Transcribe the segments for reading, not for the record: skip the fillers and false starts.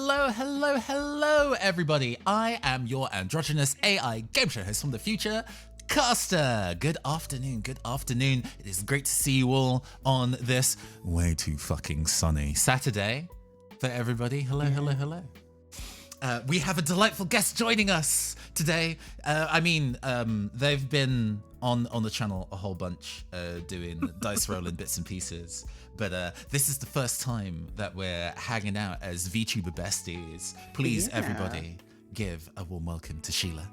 Hello, everybody. I am your androgynous AI game show host from the future, Caster. Good afternoon. It is great to see you all on this way too fucking sunny Saturday for everybody. Hello. We have a delightful guest joining us today. They've been on the channel a whole bunch doing dice rolling bits and pieces. But this is the first time that we're hanging out as Vtuber besties. Please, everybody, give a warm welcome to Sheila.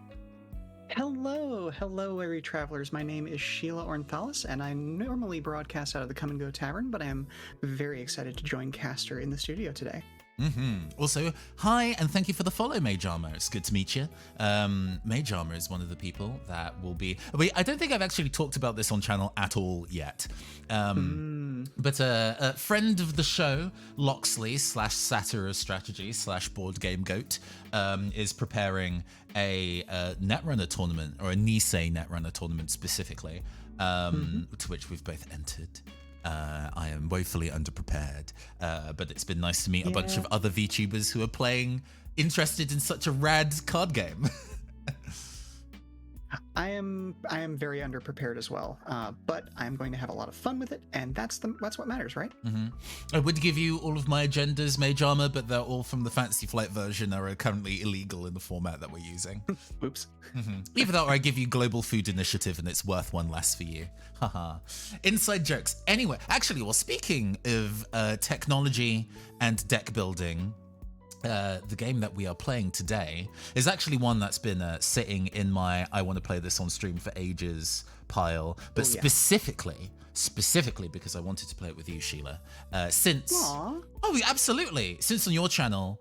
Hello, weary travelers. My name is Sheila Ornthalis, and I normally broadcast out of the Come and Go Tavern, but I am very excited to join Caster in the studio today. Also, hi, and thank you for the follow, Mage Armor. It's good to meet you. Mage Armor is one of the people that will be... I don't think I've actually talked about this on channel at all yet. But a friend of the show, Loxley / Strategy / Board Game Goat, is preparing a Netrunner tournament, or a Nisei Netrunner tournament specifically, to which we've both entered. I am woefully underprepared, but it's been nice to meet a bunch of other VTubers who are interested in such a rad card game. I am very underprepared as well, but I'm going to have a lot of fun with it, and that's what matters, right? I would give you all of my agendas, Mage Armor, but they're all from the Fantasy Flight version and are currently illegal in the format that we're using. Oops. Either that or I give you Global Food Initiative and it's worth one less for you. Haha. Inside jokes. Anyway, speaking of technology and deck building, the game that we are playing today is actually one that's been sitting in my I want to play this on stream for ages pile, but specifically because I wanted to play it with you, Sheila. Since on your channel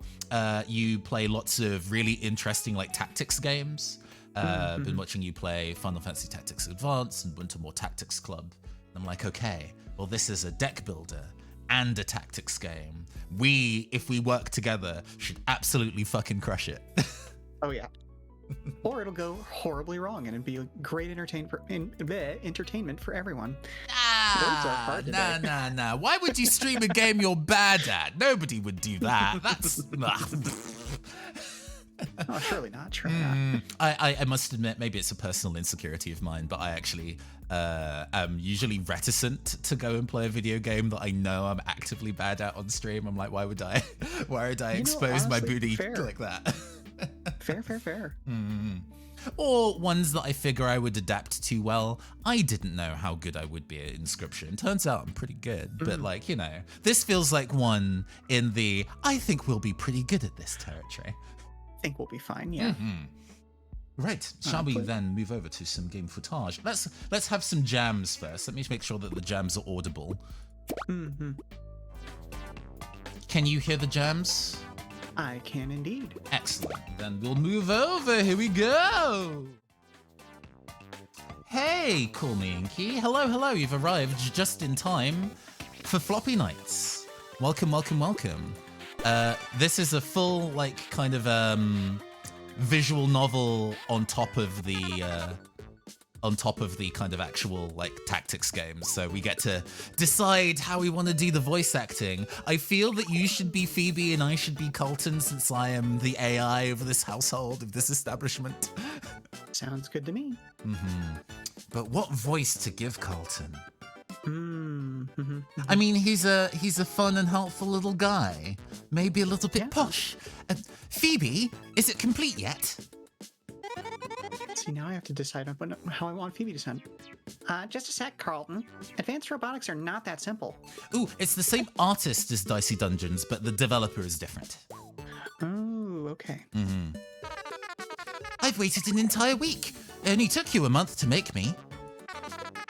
you play lots of really interesting tactics games. Been watching you play Final Fantasy Tactics Advance and Winter More Tactics Club. And I'm like, okay, well, this is a deck builder and a tactics game. If we work together, should absolutely fucking crush it. Oh yeah. Or it'll go horribly wrong and it'd be a great entertainment for everyone. Nah. Why would you stream a game you're bad at? Nobody would do that. That's... Oh, surely not. I must admit, maybe it's a personal insecurity of mine, but I actually am usually reticent to go and play a video game that I know I'm actively bad at on stream. I'm like, why would I expose my booty like that? Fair. Or ones that I figure I would adapt to well. I didn't know how good I would be at Inscription. Turns out I'm pretty good, but this feels like one in the I think we'll be pretty good at this territory. I think we'll be fine, yeah. Right, shall we then move over to some game footage? Let's have some jams first. Let me make sure that the jams are audible. Can you hear the jams? I can indeed. Excellent. Then we'll move over. Here we go. Hey, Call Me Inky. Hello. You've arrived just in time for Floppy Nights. Welcome. This is a full, visual novel on top of the kind of actual, tactics games. So we get to decide how we want to do the voice acting. I feel that you should be Phoebe and I should be Colton, since I am the AI of this household, of this establishment. Sounds good to me. But what voice to give Colton? I mean, he's a fun and helpful little guy. Maybe a little bit posh. Phoebe, is it complete yet? See, now I have to decide on how I want Phoebe to sound. Just a sec, Carlton. Advanced robotics are not that simple. Ooh, it's the same artist as Dicey Dungeons, but the developer is different. Oh, okay. I've waited an entire week. It only took you a month to make me.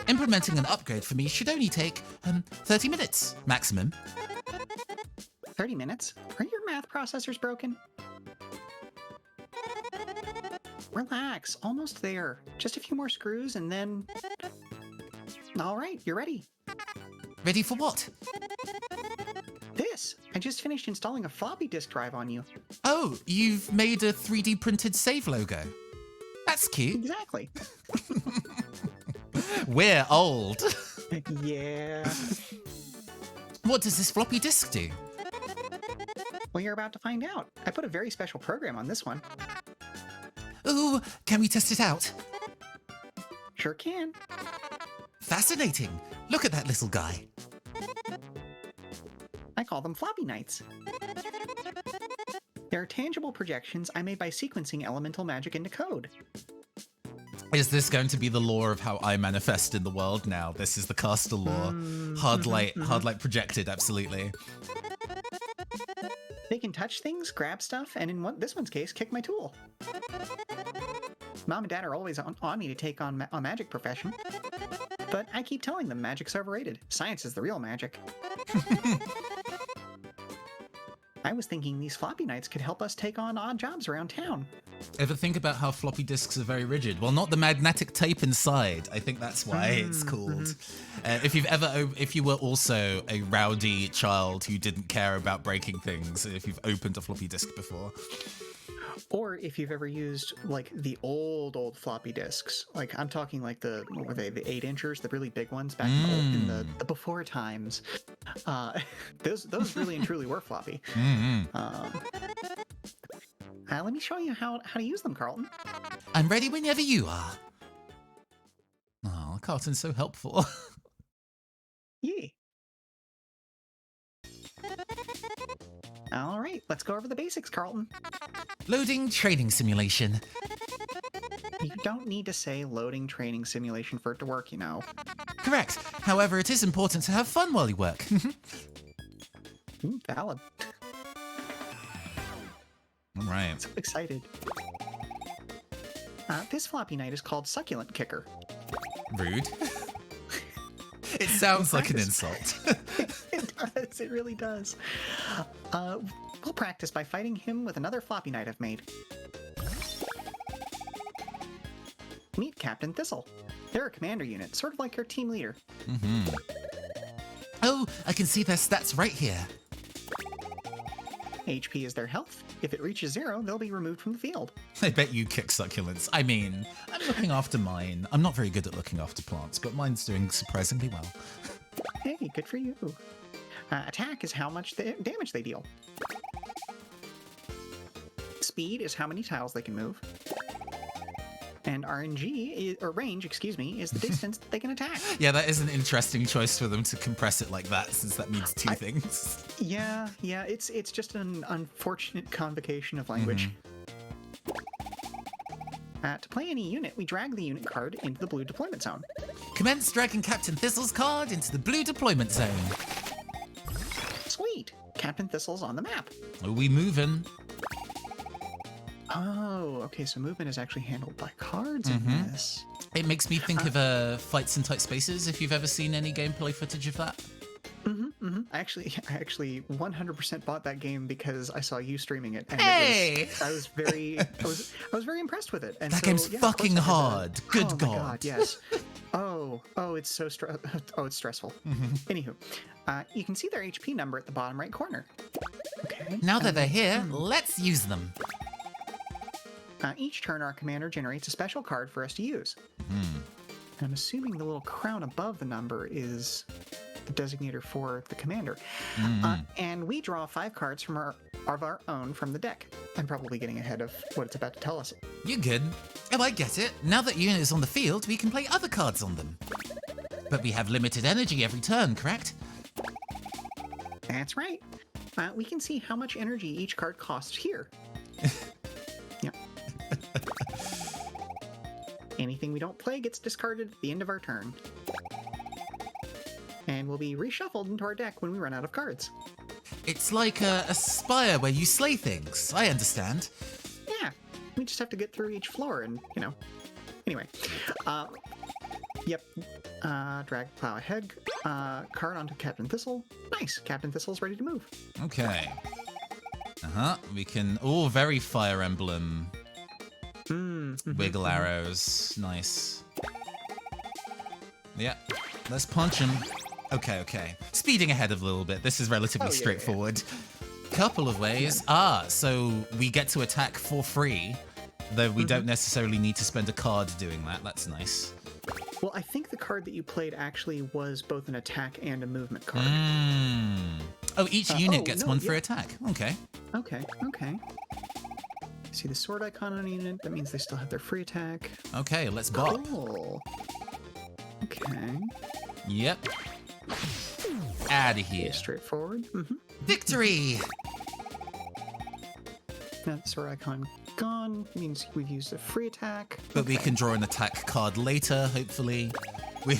Implementing an upgrade for me should only take 30 minutes maximum. 30 minutes? Are your math processors broken? Relax, almost there. Just a few more screws and then... All right, you're ready. Ready for what? This! I just finished installing a floppy disk drive on you. Oh, you've made a 3D printed save logo. That's cute. Exactly. We're old. Yeah. What does this floppy disk do? Well, you're about to find out. I put a very special program on this one. Ooh, can we test it out? Sure can. Fascinating. Look at that little guy. I call them Floppy Knights. They're tangible projections I made by sequencing elemental magic into code. Is this going to be the law of how I manifest in the world now? This is the caster law. Hard light projected, absolutely. They can touch things, grab stuff, and in this one's case, kick my tool. Mom and Dad are always on me to take on a magic profession. But I keep telling them magic's overrated. Science is the real magic. I was thinking these floppy knights could help us take on odd jobs around town. Ever think about how floppy disks are very rigid? Well, not the magnetic tape inside. I think that's why it's called. If you were also a rowdy child who didn't care about breaking things, if you've opened a floppy disk before. Or if you've ever used like the old floppy disks, like I'm talking like what were they, the 8-inchers, the really big ones back in the before times. Those really and truly were floppy. Let me show you how to use them, Carlton. I'm ready whenever you are. Oh, Carlton's so helpful. Yay. All right, let's go over the basics, Carlton. Loading training simulation. You don't need to say loading training simulation for it to work, you know. Correct. However, it is important to have fun while you work. Valid. All right. So excited. This floppy knight is called Succulent Kicker. Rude. It sounds like an insult. It does. It really does. We'll practice by fighting him with another floppy knight I've made. Meet Captain Thistle. They're a commander unit, sort of like your team leader. Oh, I can see their stats right here. HP is their health. If it reaches 0, they'll be removed from the field. I bet you kick succulents. I mean, I'm looking after mine. I'm not very good at looking after plants, but mine's doing surprisingly well. Hey, good for you. Attack is how much damage they deal. Speed is how many tiles they can move. And range, is the distance that they can attack. Yeah, that is an interesting choice for them to compress it like that, since that means two things. Yeah, it's just an unfortunate convocation of language. To play any unit, we drag the unit card into the blue deployment zone. Commence dragging Captain Thistle's card into the blue deployment zone. Sweet! Captain Thistle's on the map. Are we moving? Oh, okay, so movement is actually handled by cards in this. It makes me think of Fights in Tight Spaces, if you've ever seen any gameplay footage of that. I actually 100% bought that game because I saw you streaming it. And Hey! I was very impressed with it. And That game's fucking hard. Good God. God. My God, yes. Oh, it's so it's stressful. Anywho, you can see their HP number at the bottom right corner. Okay. Now that they're here, let's use them. Each turn, our commander generates a special card for us to use. And I'm assuming the little crown above the number is the designator for the commander. And we draw 5 cards from our own from the deck. I'm probably getting ahead of what it's about to tell us. You're good. Oh, I get it. Now that unit is on the field, we can play other cards on them. But we have limited energy every turn, correct? That's right. We can see how much energy each card costs here. Yep. Anything we don't play gets discarded at the end of our turn. And will be reshuffled into our deck when we run out of cards. It's like a spire where you slay things. I understand. Yeah, we just have to get through each floor and, Anyway. Yep. Drag plow ahead. Card onto Captain Thistle. Nice. Captain Thistle's ready to move. Okay. We can... Oh, very Fire Emblem. Wiggle arrows. Nice. Yeah. Let's punch him. Okay. Speeding ahead a little bit. This is relatively straightforward. Couple of ways. So we get to attack for free, though we don't necessarily need to spend a card doing that. That's nice. Well, I think the card that you played actually was both an attack and a movement card. Oh, each unit gets no, one for yeah. attack. Okay. Okay. See the sword icon on a unit? That means they still have their free attack. Okay, let's bop. Cool. Okay. Yep. Out of here. Straightforward. Victory! Now the sword icon gone means we've used a free attack. But we can draw an attack card later, hopefully. We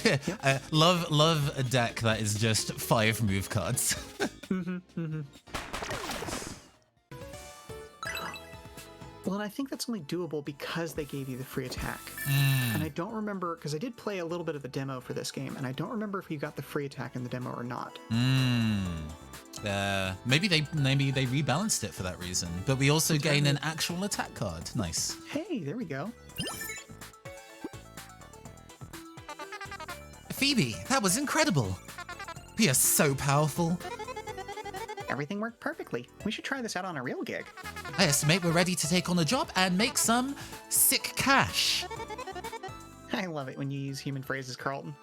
love a deck that is just 5 move cards. Well, and I think that's only doable because they gave you the free attack. And I don't remember, because I did play a little bit of the demo for this game, and I don't remember if you got the free attack in the demo or not. Maybe they rebalanced it for that reason. But we also gain an actual attack card. Nice. Hey, there we go. Phoebe, that was incredible. We are so powerful. Everything worked perfectly. We should try this out on a real gig. I estimate we're ready to take on a job and make some sick cash. I love it when you use human phrases, Carlton.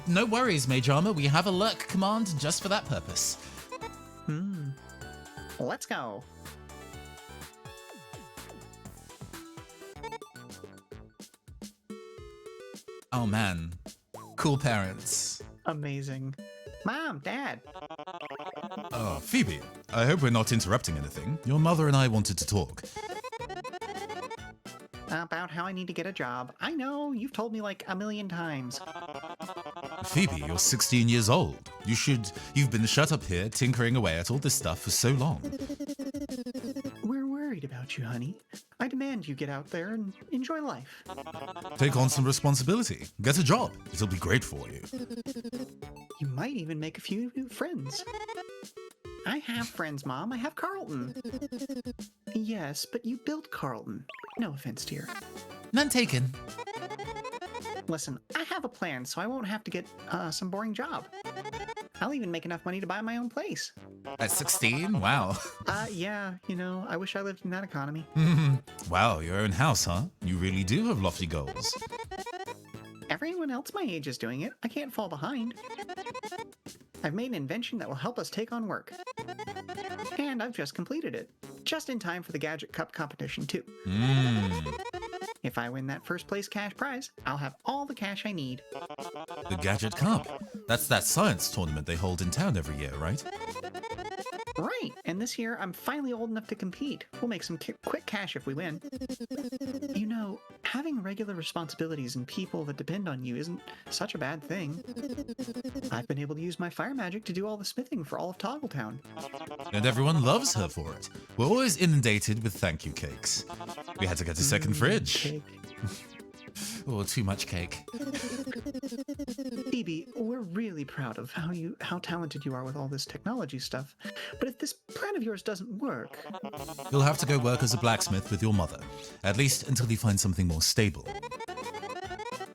No worries, Mage Armor. We have a lurk command just for that purpose. Let's go. Oh man, cool parents. Amazing. Mom, Dad. Oh, Phoebe, I hope we're not interrupting anything. Your mother and I wanted to talk. About how I need to get a job. I know, you've told me like a million times. Phoebe, you're 16 years old. You've been shut up here tinkering away at all this stuff for so long. We're worried about you, honey. I demand you get out there and enjoy life. Take on some responsibility. Get a job. It'll be great for you. You might even make a few new friends. I have friends, Mom. I have Carlton. Yes, but you built Carlton. No offense, dear. None taken. Listen, I have a plan, so I won't have to get some boring job. I'll even make enough money to buy my own place. At 16? Wow. Yeah, you know, I wish I lived in that economy. Wow, your own house, huh? You really do have lofty goals. Everyone else my age is doing it. I can't fall behind. I've made an invention that will help us take on work. And I've just completed it. Just in time for the Gadget Cup competition, too. If I win that first place cash prize, I'll have all the cash I need. The Gadget Cup. That's that science tournament they hold in town every year, right? Right, and this year I'm finally old enough to compete. We'll make some quick cash if we win. You know, having regular responsibilities and people that depend on you isn't such a bad thing. I've been able to use my fire magic to do all the smithing for all of Toggletown. And everyone loves her for it. We're always inundated with thank you cakes. We had to get a second fridge. Cake. Oh, too much cake. Phoebe, we're really proud of how talented you are with all this technology stuff. But if this plan of yours doesn't work... You'll have to go work as a blacksmith with your mother. At least until you find something more stable.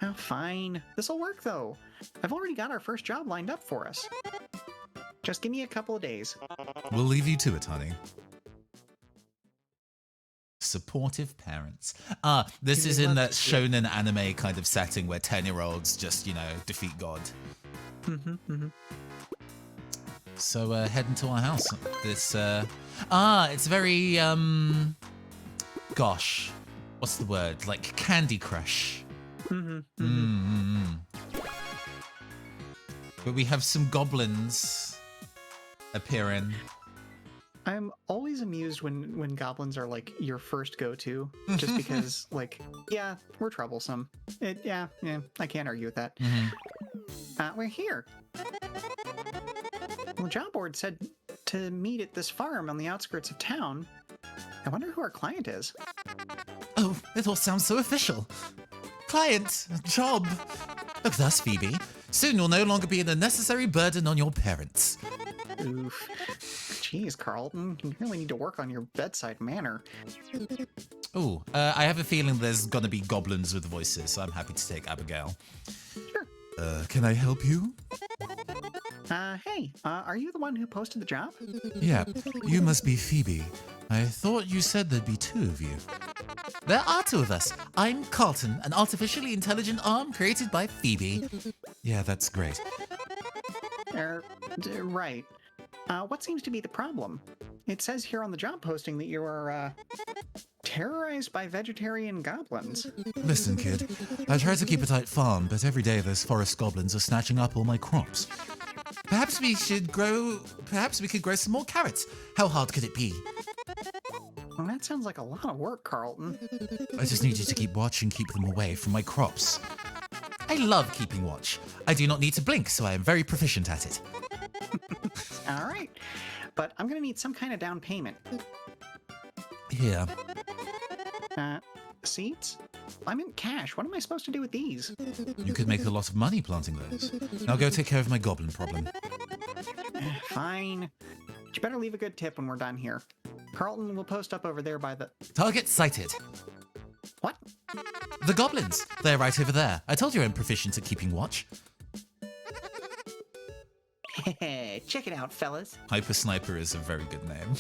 Oh, fine. This'll work, though. I've already got our first job lined up for us. Just give me a couple of days. We'll leave you to it, honey. Supportive parents. This is in that shonen anime kind of setting where 10-year-olds just, you know, defeat God. So head into our house. This it's very gosh, what's the word? Like Candy Crush. But we have some goblins appearing. I'm always amused when goblins are like your first go-to, just because, like, yeah, we're troublesome. Yeah, I can't argue with that. We're here. Well, the job board said to meet at this farm on the outskirts of town. I wonder who our client is. Oh, it all sounds so official. Client, job. Look at us, Phoebe. Soon you'll no longer be an unnecessary burden on your parents. Oof. Jeez, Carlton, you really need to work on your bedside manner. Oh, I have a feeling there's gonna be goblins with voices, so I'm happy to take Abigail. Sure. Can I help you? Hey, are you the one who posted the job? Yeah, you must be Phoebe. I thought you said there'd be 2 of you. There are 2 of us. I'm Carlton, an artificially intelligent arm created by Phoebe. Yeah, that's great. Right. What seems to be the problem? It says here on the job posting that you are terrorized by vegetarian goblins. Listen, kid, I try to keep a tight farm, but every day those forest goblins are snatching up all my crops. Perhaps we could grow some more carrots. How hard could it be? Well, that sounds like a lot of work, Carlton. I just need you to keep watch and keep them away from my crops. I love keeping watch. I do not need to blink, so I am very proficient at it. All right. But I'm going to need some kind of down payment. Here. Seeds? I meant cash. What am I supposed to do with these? You could make a lot of money planting those. Now go take care of my goblin problem. Fine. But you better leave a good tip when we're done here. Carlton will post up over there by the... Target sighted. What? The goblins. They're right over there. I told you I'm proficient at keeping watch. Check it out, fellas. Hyper Sniper is a very good name.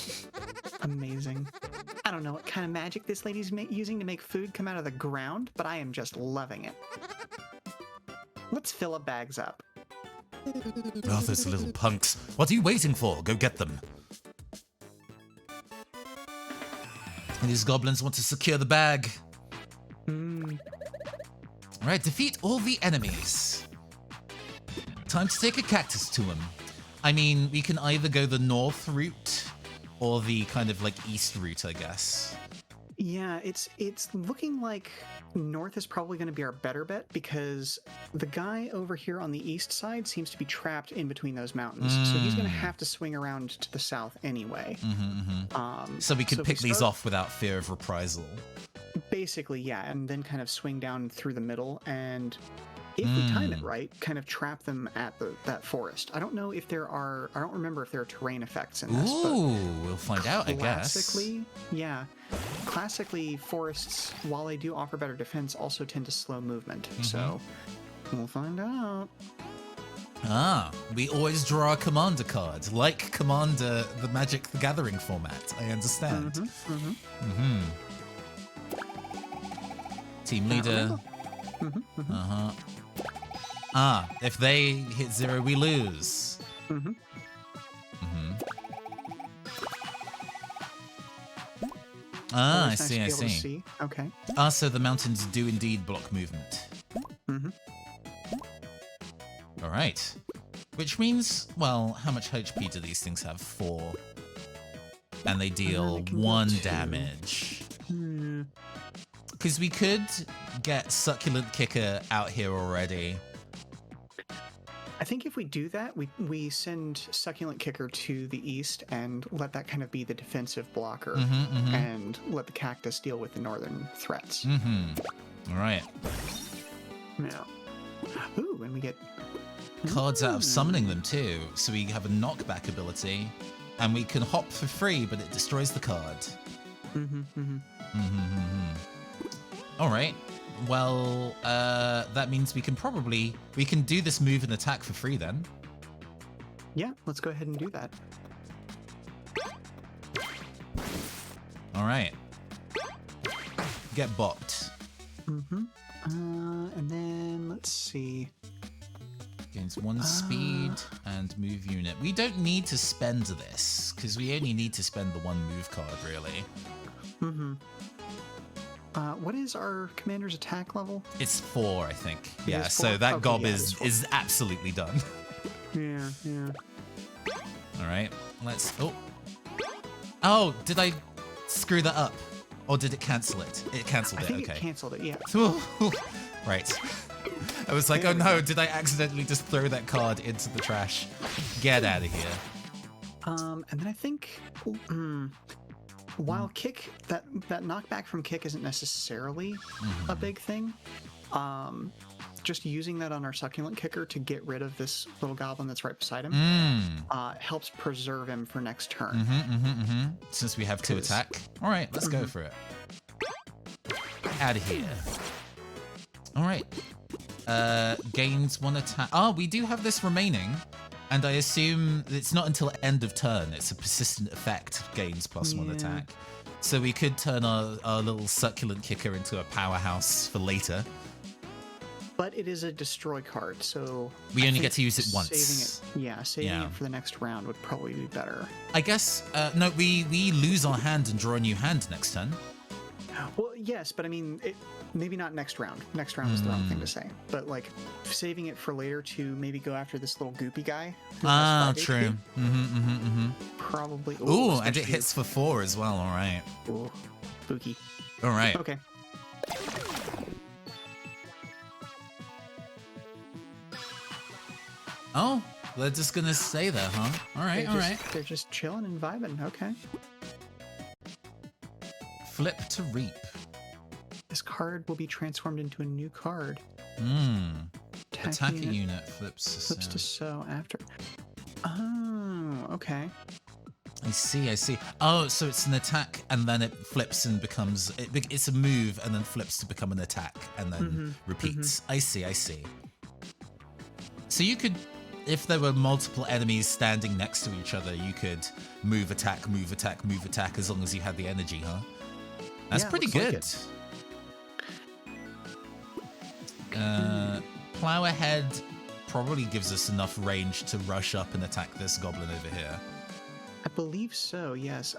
Amazing. I don't know what kind of magic this lady's using to make food come out of the ground, but I am just loving it. Let's fill up bags up. Oh, those little punks. What are you waiting for? Go get them. These goblins want to secure the bag. Right, defeat all the enemies. Time to take a cactus to them. I mean, we can either go the north route or the kind of like east route, I guess. Yeah, it's looking like north is probably going to be our better bet because the guy over here on the east side seems to be trapped in between those mountains. So he's going to have to swing around to the south anyway. So we could pick these off without fear of reprisal. Basically, yeah, and then kind of swing down through the middle and... if we time it right, kind of trap them at that forest. I don't know if there are... I don't remember if there are terrain effects in this. Ooh, we'll find out, I guess. Classically, yeah. Classically, forests, while they do offer better defense, also tend to slow movement. So, we'll find out. Ah, we always draw a commander card, like Commander, the Magic the Gathering format. I understand. Team leader. Ah, if they hit 0, we lose. Ah, I see, I see. Okay. Ah, so the mountains do indeed block movement. All right. Which means, well, how much HP do these things have? 4. And they deal 1 damage. Because we could get Succulent Kicker out here already. I think if we do that, we send Succulent Kicker to the east and let that kind of be the defensive blocker and let the cactus deal with the northern threats. All right. Yeah. Ooh, and we get... cards out of summoning them too, so we have a knockback ability, and we can hop for free, but it destroys the card. All right. Well, that means we can do this move and attack for free then. Yeah, let's go ahead and do that. All right. Get bopped. And then let's see. Gains 1 speed and move unit. We don't need to spend this because we only need to spend the 1 move card, really. What is our commander's attack level? It's 4, I think. Yeah, 4? so that okay, gob yeah, is absolutely done. Yeah. All right, let's... Oh, did I screw that up? Or did it cancel it? It cancelled it, I think okay. it canceled it, yeah. Right. I was like, oh no, did I accidentally just throw that card into the trash? Get out of here. And then I think... while kick, that knockback from kick isn't necessarily a big thing, just using that on our Succulent Kicker to get rid of this little goblin that's right beside him helps preserve him for next turn. Since we have 2 attack. All right, let's go for it. Out of here. All right. Gains 1 attack. Oh, we do have this remaining. And I assume it's not until end of turn. It's a persistent effect, gains +1 attack. So we could turn our little Succulent Kicker into a powerhouse for later. but it is a destroy card, so we I only think get to use it once. Saving it for the next round would probably be better. I guess, no, we lose our hand and draw a new hand next turn. Well, yes, but I mean, maybe not next round. Next round was the wrong thing to say. But like saving it for later to maybe go after this little goopy guy. Ah, true. Probably. Ooh, and it hits for 4 as well. All right. Ooh, spooky. All right. Okay. Oh, they're just gonna stay there, huh? All right, all right. They're just chilling and vibing. Okay. Flip to reap. This card will be transformed into a new card. Attack a unit flips to sow after. Oh, okay. I see. Oh, so it's an attack and then it flips and becomes... It's a move and then flips to become an attack and then repeats. I see. So you could... If there were multiple enemies standing next to each other, you could move, attack, as long as you had the energy, huh? That's pretty good. Plow ahead probably gives us enough range to rush up and attack this goblin over here. I believe so, yes.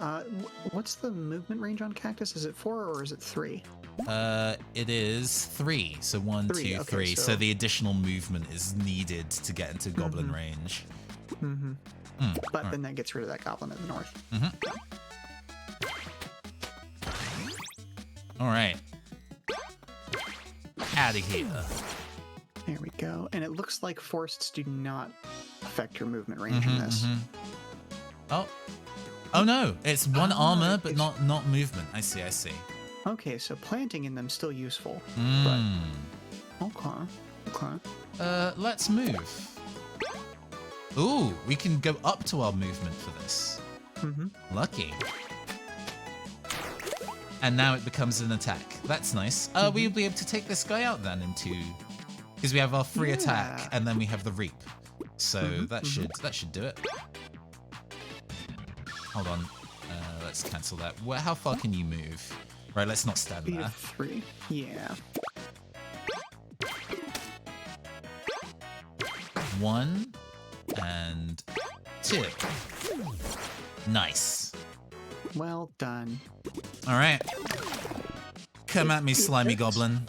What's the movement range on Cactus? Is it 4 or is it 3? It is 3. So 1, 2, 3. So the additional movement is needed to get into goblin range. But then that gets rid of that goblin in the north. All right. Out of here. There we go. And it looks like forests do not affect your movement range in this. Oh no, it's 1 armor, but not movement. I see. Okay, so planting in them still useful. But okay. Let's move. Ooh, we can go up to our movement for this. Lucky. And now it becomes an attack. That's nice. We'll be able to take this guy out then into... Because we have our free attack, and then we have the reap. So that should do it. Hold on. Let's cancel that. How far can you move? Right, let's not stand there. 3. Yeah. 1 and 2. Nice. Well done. All right. Come at me, slimy goblin.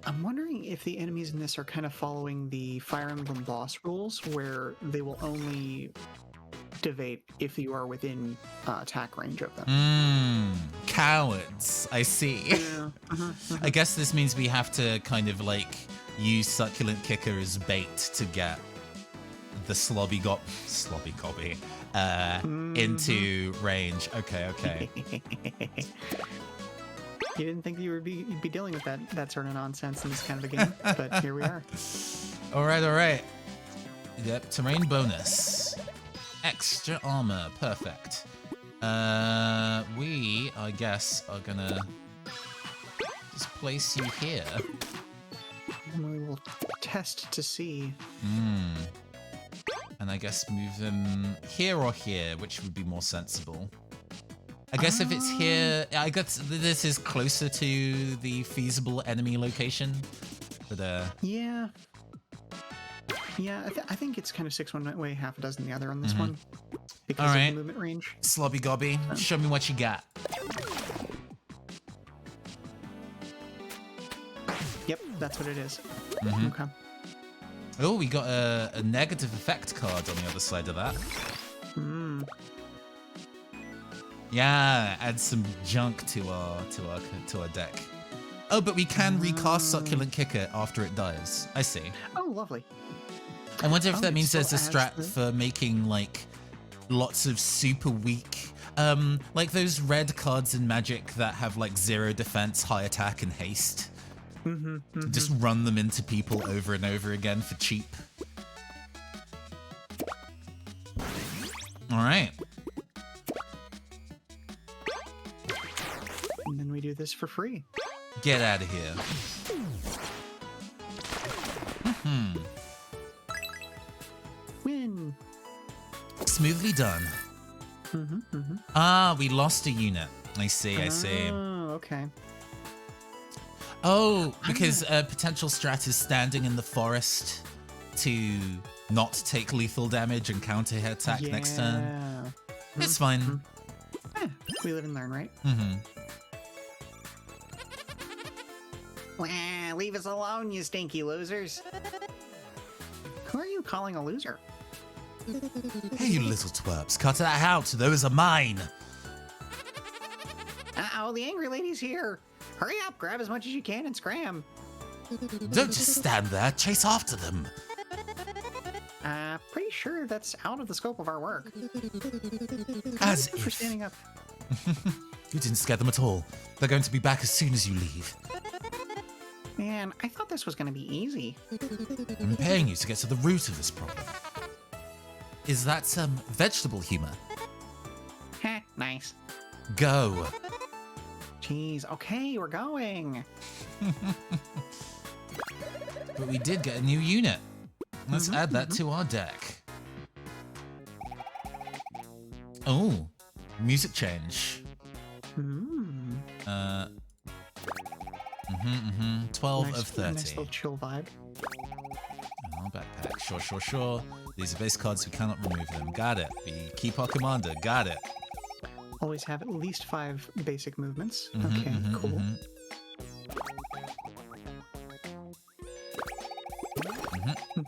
I'm wondering if the enemies in this are kind of following the Fire Emblem boss rules, where they will only activate if you are within attack range of them. Cowards. I see. Yeah. I guess this means we have to kind of like use Succulent Kicker as bait to get the slobby gobby into range. Okay. You didn't think you'd be dealing with that sort of nonsense in this kind of a game, but here we are. All right. Yep, terrain bonus. Extra armor, perfect. We, I guess, are gonna just place you here. We will test to see. And I guess move them here or here, which would be more sensible. I guess if it's here, I guess this is closer to the feasible enemy location. But yeah, I think it's kind of 6 one way, half a dozen the other on this one because of the movement range. Slobby gobby, show me what you got. Yep, that's what it is. Okay. Oh, we got a negative effect card on the other side of that. Yeah, add some junk to our deck. Oh, but we can recast Succulent Kicker after it dies. I see. Oh, lovely. I wonder if that means there's a strat for making like lots of super weak, like those red cards in Magic that have like 0 defense, high attack, and haste. Just run them into people over and over again for cheap. All right. And then we do this for free. Get out of here. Win. Smoothly done. Ah, we lost a unit. I see. Oh, okay. Oh, because potential strat is standing in the forest to not take lethal damage and counter hit attack next turn. It's fine. We live and learn, right? Wah, leave us alone, you stinky losers. Who are you calling a loser? Hey, you little twerps, cut that out. Those are mine. Uh-oh, the angry lady's here. Hurry up, grab as much as you can and scram. Don't just stand there, chase after them. Pretty sure that's out of the scope of our work. As for if. standing up. You didn't scare them at all. They're going to be back as soon as you leave. Man, I thought this was going to be easy. I'm paying you to get to the root of this problem. Is that some vegetable humor? Heh, nice. Go. Jeez, okay, we're going. But we did get a new unit. Let's add that to our deck. Oh, music change. 12 nice, of 30. Nice little chill vibe. Oh, backpack. Sure. These are base cards, we cannot remove them. Got it. We keep our commander. Got it. Always have at least 5 basic movements. Okay, cool.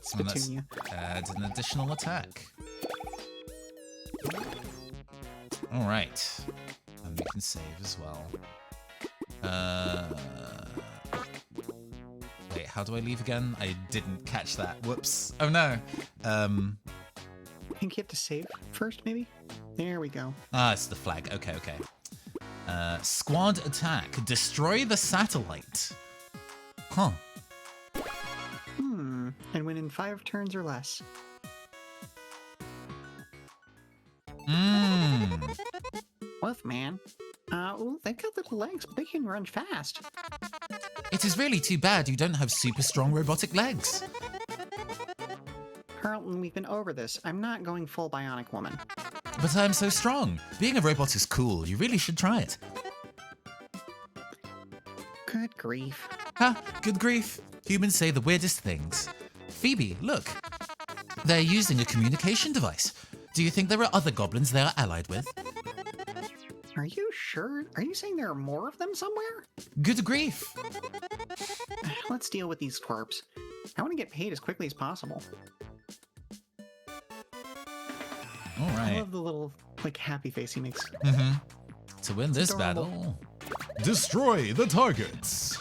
Spittonia. Add an additional attack. Alright. And we can save as well. Wait, how do I leave again? I didn't catch that. Whoops. Oh no. I think you have to save first, maybe? There we go. Ah, it's the flag. Okay. Squad attack. Destroy the satellite. Huh. And win in 5 turns or less. Wolfman. Ooh, they've got little legs, but they can run fast. It is really too bad you don't have super strong robotic legs. Carlton, we've been over this. I'm not going full bionic woman. But I'm so strong. Being a robot is cool. You really should try it. Good grief. Ha! Good grief. Humans say the weirdest things. Phoebe, look. They're using a communication device. Do you think there are other goblins they are allied with? Are you sure? Are you saying there are more of them somewhere? Good grief. Let's deal with these twerps. I want to get paid as quickly as possible. All right. I love the little, happy face he makes. To win this battle, destroy the targets.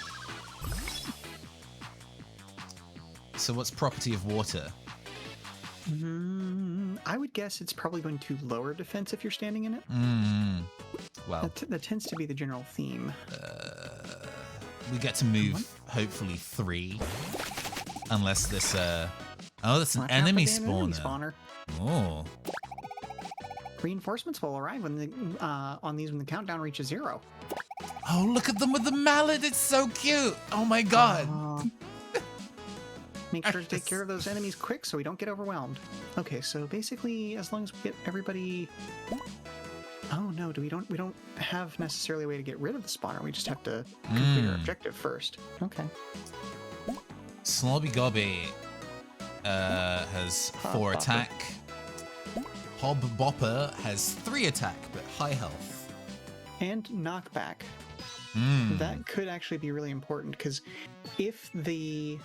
So what's property of water? I would guess it's probably going to lower defense if you're standing in it. Well, that tends to be the general theme. we get to move hopefully 3, unless this. Oh, that's an enemy spawner. Oh. Reinforcements will arrive when on these when the countdown reaches 0. Oh, look at them with the mallet! It's so cute. Oh my god. Make sure to take care of those enemies quick so we don't get overwhelmed. Okay, so basically, as long as we get everybody... Oh no, we don't have necessarily a way to get rid of the spawner. We just have to complete our objective first. Okay. Slobby Gobby has 4 attack. Hob Bopper has 3 attack, but high health. And knockback. That could actually be really important, because if the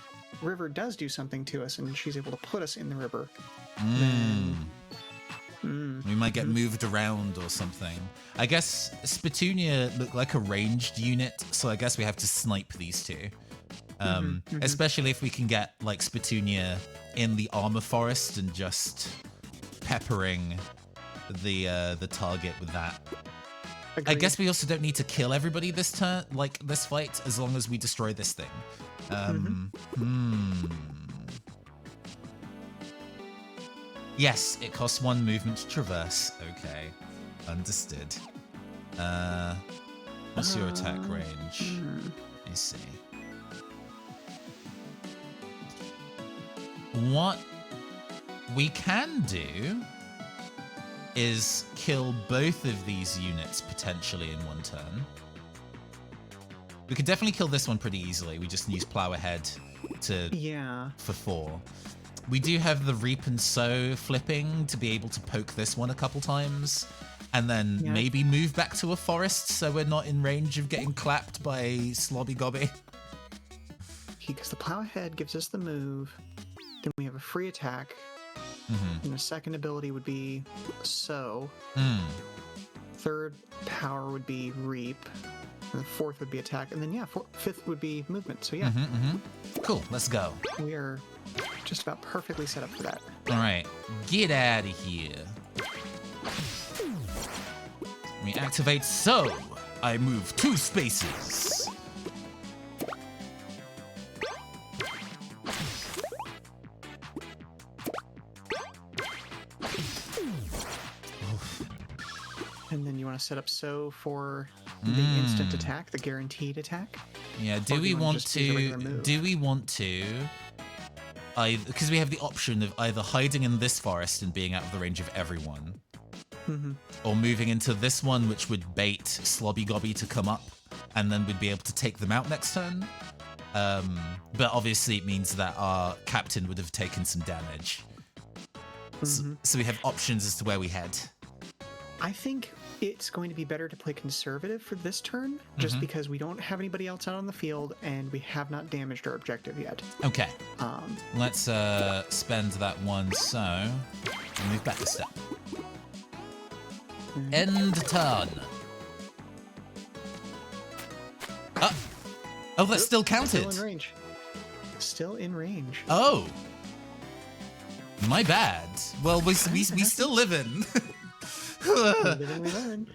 river does do something to us and she's able to put us in the river, then... We might get moved around or something. I guess Spittonia looked like a ranged unit, so I guess we have to snipe these two. Especially if we can get like Spittonia in the armor forest and just peppering the target with that. Agreed. I guess we also don't need to kill everybody this turn, like this fight, as long as we destroy this thing. Yes, it costs 1 movement to traverse. Okay, understood. What's your attack range? I see. What we can do is kill both of these units potentially in 1 turn. We could definitely kill this one pretty easily. We just use plow ahead for 4. We do have the reap and sow flipping to be able to poke this one a couple times, and then maybe move back to a forest so we're not in range of getting clapped by Slobby Gobby. Because the plow ahead gives us the move, then we have a free attack, and the second ability would be sow. Third power would be reap. And the fourth would be attack, and then fifth would be movement. So Cool, let's go. We are just about perfectly set up for that. All right, get out of here. We activate so. I move 2 spaces. And then you want to set up so for the instant attack, the guaranteed attack. Yeah. Do we want to? Because we have the option of either hiding in this forest and being out of the range of everyone, or moving into this one, which would bait Slobby Gobby to come up, and then we'd be able to take them out next turn. But obviously, it means that our captain would have taken some damage. So we have options as to where we head. I think it's going to be better to play conservative for this turn, just because we don't have anybody else out on the field and we have not damaged our objective yet. Okay. Let's spend that one so and move back a step. End turn. Oh, that's still counted. Still in range. Still in range. Oh. My bad. Well, we still live in. We learn.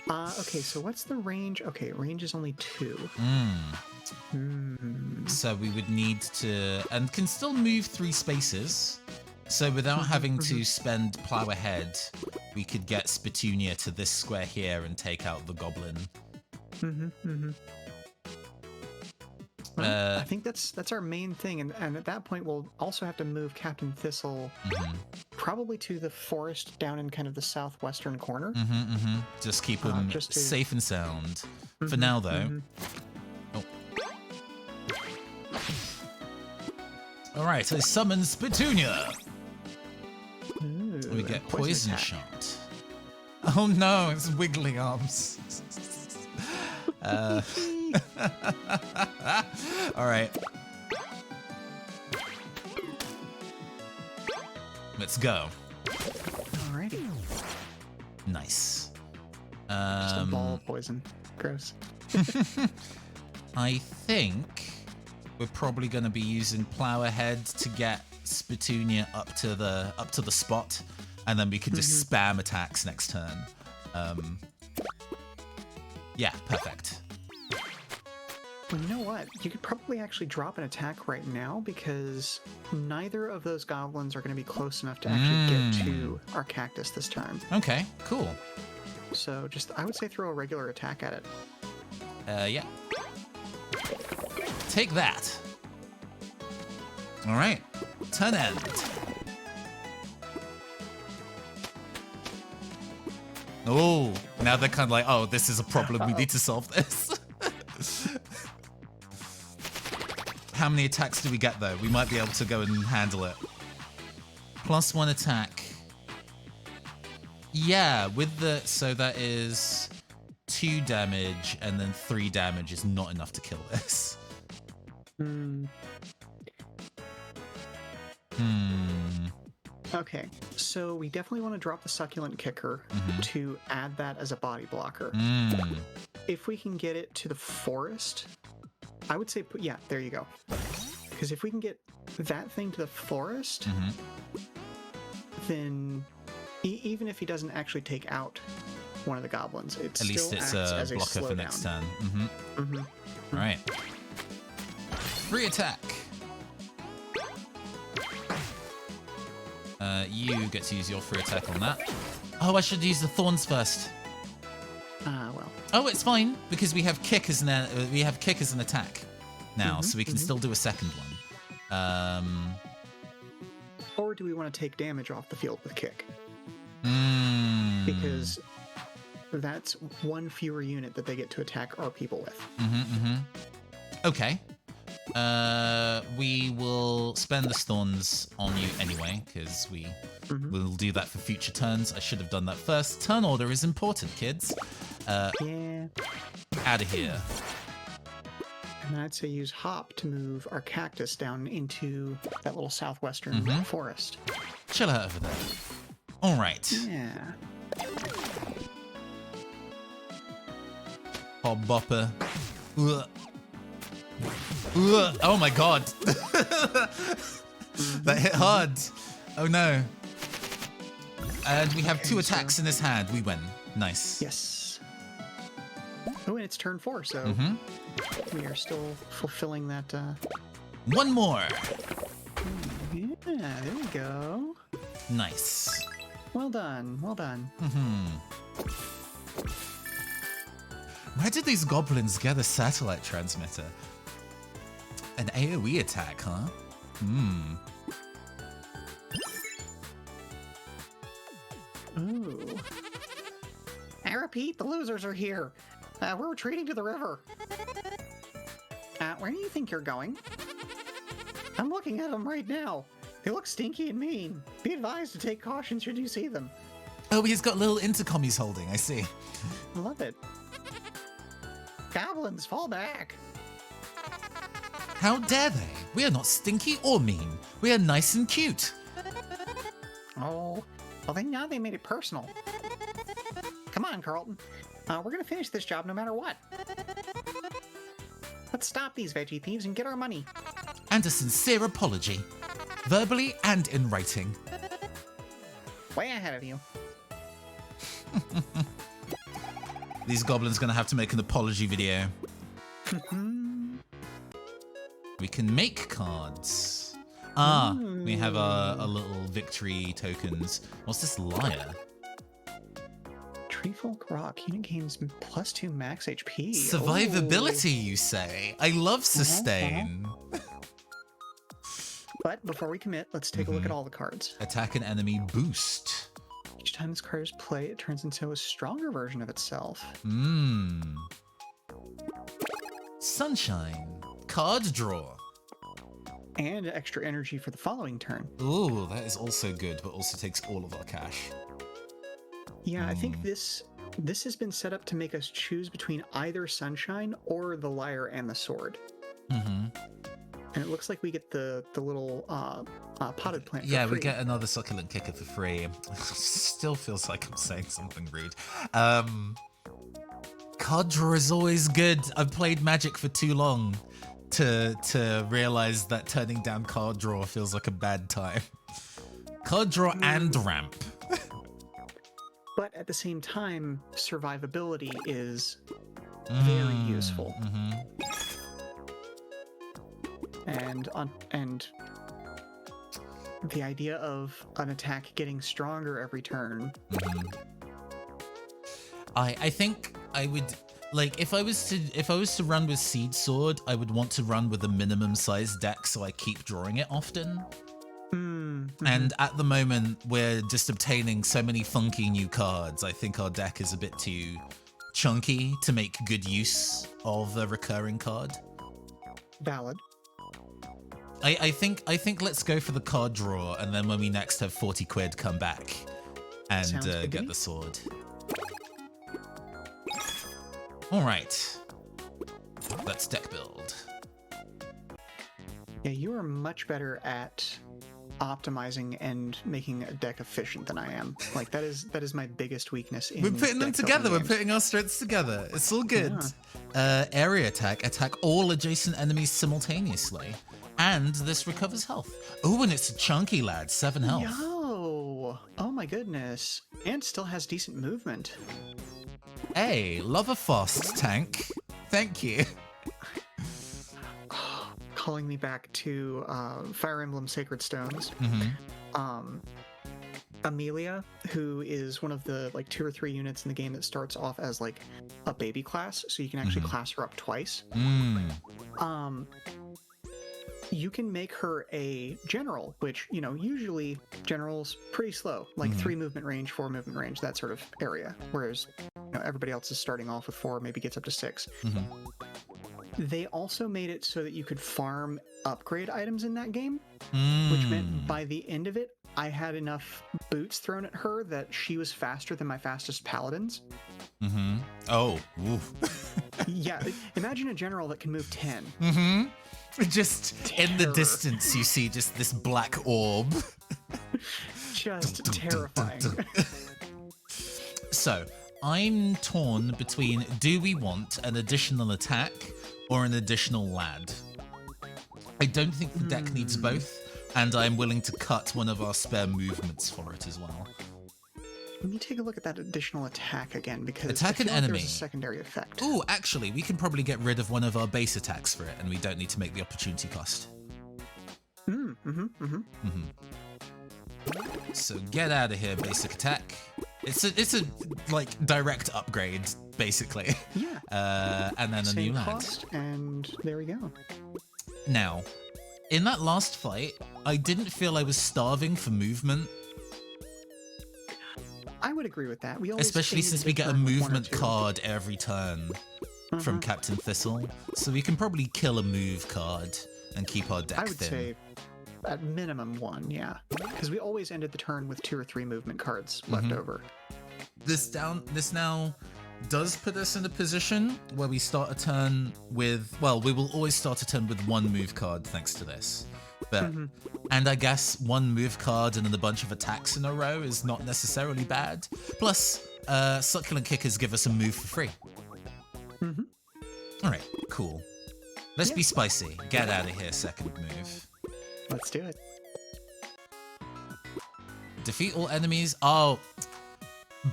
Okay, so what's the range? Okay, range is only 2. So we would need to, and can still move 3 spaces. So without having to spend plow ahead, we could get Spitunia to this square here and take out the goblin. I think that's our main thing, and at that point we'll also have to move Captain Thistle probably to the forest down in kind of the southwestern corner. Just keep him safe and sound. For now, though. Oh. All right, I summon Spitunia. We get poison shot. Oh no, it's wiggling arms. All right. Let's go. Alrighty. Nice. Just a ball of poison. Gross. I think we're probably going to be using plow ahead to get Spitunia up to the spot, and then we can just spam attacks next turn. Yeah, perfect. Well, you know what? You could probably actually drop an attack right now because neither of those goblins are going to be close enough to actually get to our cactus this time. Okay, cool. So I would say throw a regular attack at it. Yeah. Take that. All right, turn end. Oh, now they're kind of like, oh, this is a problem. We need to solve this. How many attacks do we get, though? We might be able to go and handle it. +1 attack. Yeah, so that is 2 damage, and then 3 damage is not enough to kill this. Okay, so we definitely want to drop the succulent kicker to add that as a body blocker. If we can get it to the forest, I would say, yeah, there you go. Because if we can get that thing to the forest, then even if he doesn't actually take out one of the goblins, it still acts as a blocker for next turn. All right. Free attack. You get to use your free attack on that. Oh, I should use the thorns first. Well. Oh, it's fine because we have kick as an attack now, so we can still do a second one. Or do we want to take damage off the field with kick? Because that's one fewer unit that they get to attack our people with. Okay. We will spend the stones on you anyway, because we'll do that for future turns. I should have done that first. Turn order is important, kids. Yeah. Out of here. And I'd say use hop to move our cactus down into that little southwestern forest. Chill out over there. All right. Yeah. Hob bopper. Ugh. Ugh. Oh my god. That hit hard. Oh no. And we have 2 attacks in his hand. We win. Nice. Yes. Oh, and it's turn 4, so we are still fulfilling that. One more. Yeah, there we go. Nice. Well done. Well done. Where did these goblins get a satellite transmitter? An AoE attack, huh? Ooh. I repeat, the losers are here. We're retreating to the river. Where do you think you're going? I'm looking at them right now. They look stinky and mean. Be advised to take caution should you see them. Oh, he's got little intercom he's holding, I see. I love it. Goblins, fall back. How dare they? We are not stinky or mean. We are nice and cute. Oh, well then now they made it personal. Come on, Carlton. We're gonna finish this job no matter what. Let's stop these veggie thieves and get our money. And a sincere apology. Verbally and in writing. Way ahead of you. These goblins gonna have to make an apology video. We can make cards. We have our little victory tokens. What's this lyre? Treefolk Rock. Unit gains +2 max HP. Survivability, you say? I love sustain. But before we commit, let's take a look at all the cards. Attack an enemy boost. Each time this card is played, it turns into a stronger version of itself. Sunshine. Card draw. And extra energy for the following turn. Ooh, that is also good, but also takes all of our cash. Yeah, I think this has been set up to make us choose between either Sunshine or the Lyre and the Sword. And it looks like we get the little potted plant for free. We get another succulent kicker for free. Still feels like I'm saying something rude. Card draw is always good. I've played Magic for too long to realize that turning down card draw feels like a bad time. Card draw and ramp. But at the same time, survivability is very useful. And the idea of an attack getting stronger every turn. I think I would like if I was to run with Seed Sword, I would want to run with a minimum size deck so I keep drawing it often. And at the moment, we're just obtaining so many funky new cards. I think our deck is a bit too chunky to make good use of a recurring card. Valid. I think let's go for the card draw, and then when we next have 40 quid, come back and get the sword. All right, let's deck build. Yeah, you are much better at optimizing and making a deck efficient than I am. Like that is my biggest weakness in We're putting them together. We're putting our strengths together. It's all good. Yeah. Area attack. Attack all adjacent enemies simultaneously. And this recovers health. Oh, and it's a chunky lad. 7 health. Yo! Oh my goodness. And still has decent movement. Hey, love a fast tank. Thank you. Calling me back to Fire Emblem Sacred Stones. Amelia, who is one of the like 2 or 3 units in the game that starts off as like a baby class, so you can actually class her up twice. You can make her a general, which, you know, usually generals pretty slow, like 3 movement range, 4 movement range, that sort of area. Whereas, you everybody else is starting off with 4, maybe gets up to 6. They also made it so that you could farm upgrade items in that game, which meant by the end of it, I had enough boots thrown at her that she was faster than my fastest paladins. Oh, oof. Yeah, imagine a general that can move 10. Just Terror. in the distance, you see just this black orb. Just terrifying. So, I'm torn between, do we want an additional attack or an additional lad? I don't think the deck needs both, and I'm willing to cut one of our spare movements for it as well. Let me take a look at that additional attack again, because Attack I an feel like enemy. there's a secondary effect. Ooh, actually, we can probably get rid of one of our base attacks for it, and we don't need to make the opportunity cost. So get out of here, basic attack. It's a like direct upgrade, basically. Yeah. And then a Same new lad. cost, and there we go. Now, in that last fight, I didn't feel I was starving for movement. I would agree with that. We always Especially ended since the we get a turn with 1 or movement 2. card every turn from Captain Thistle. So we can probably kill a move card and keep our deck I would thin. say at minimum 1, yeah. Because we always ended the turn with 2 or 3 movement cards left over. This now does put us in a position where we start a turn with, well, we will always start a turn with 1 move card thanks to this. But, and I guess 1 move card and then a bunch of attacks in a row is not necessarily bad. Plus, Succulent Kickers give us a move for free. All right, cool. Let's be spicy. Get out of here, second move. Let's do it. Defeat all enemies. Oh,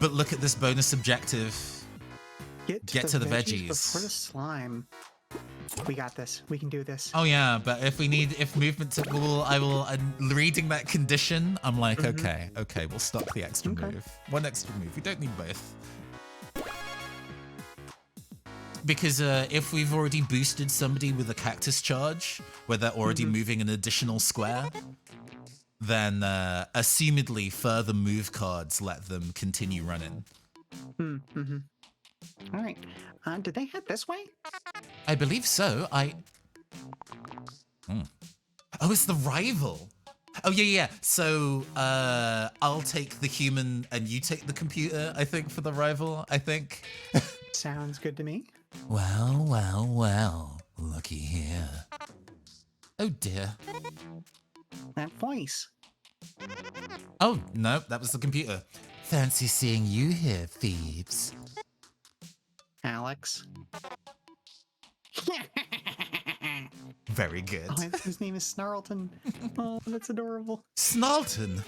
but look at this bonus objective. Get to the veggies before the slime. We got this. We can do this. Oh yeah, but if movement to, I'm reading that condition. I'm like, okay, we'll stop the extra move. 1 extra move. We don't need both. Because if we've already boosted somebody with a cactus charge, where they're already moving an additional square, then assumedly further move cards let them continue running. All right. Did they head this way? I believe so. Oh, it's the rival. Oh, yeah. So I'll take the human and you take the computer, I think, for the rival, I think. Sounds good to me. Well. Looky here. Oh, dear. That voice. Oh, no, that was the computer. Fancy seeing you here, thieves. Alex. Very good. Oh, his name is Snarlton. Oh, that's adorable. Snarlton?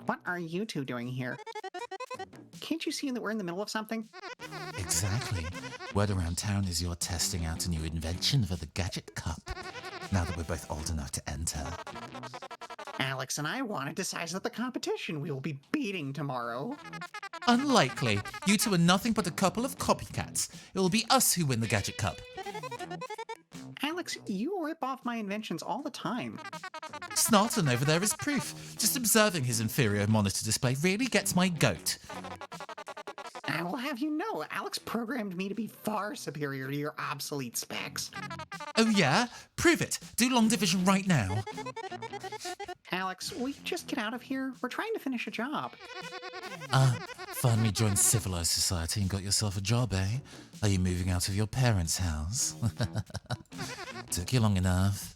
What are you two doing here? Can't you see that we're in the middle of something? Exactly. Word around town is you're testing out a new invention for the Gadget Cup. Now that we're both old enough to enter. Alex and I want to decide that the competition we will be beating tomorrow. Unlikely. You two are nothing but a couple of copycats. It will be us who win the Gadget Cup. Alex, you rip off my inventions all the time. Snarlton over there is proof. Just observing his inferior monitor display really gets my goat. I will have you know, Alex programmed me to be far superior to your obsolete specs. Oh yeah? Prove it. Do long division right now. Alex, will you just get out of here? We're trying to finish a job. Finally joined civilized society and got yourself a job, eh? Are you moving out of your parents' house? Took you long enough.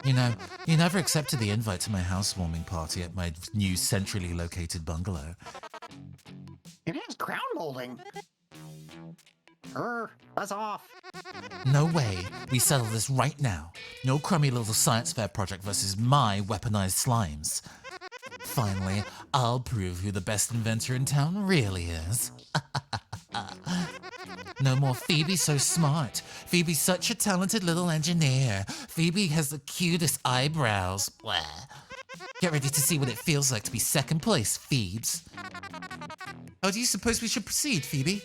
You know, you never accepted the invite to my housewarming party at my new centrally located bungalow. It has ground molding. Buzz off. No way. We settle this right now. No crummy little science fair project versus my weaponized slimes. Finally, I'll prove who the best inventor in town really is. No more Phoebe so smart. Phoebe's such a talented little engineer. Phoebe has the cutest eyebrows. Blah. Get ready to see what it feels like to be second place, Phoebes. How do you suppose we should proceed, Phoebe?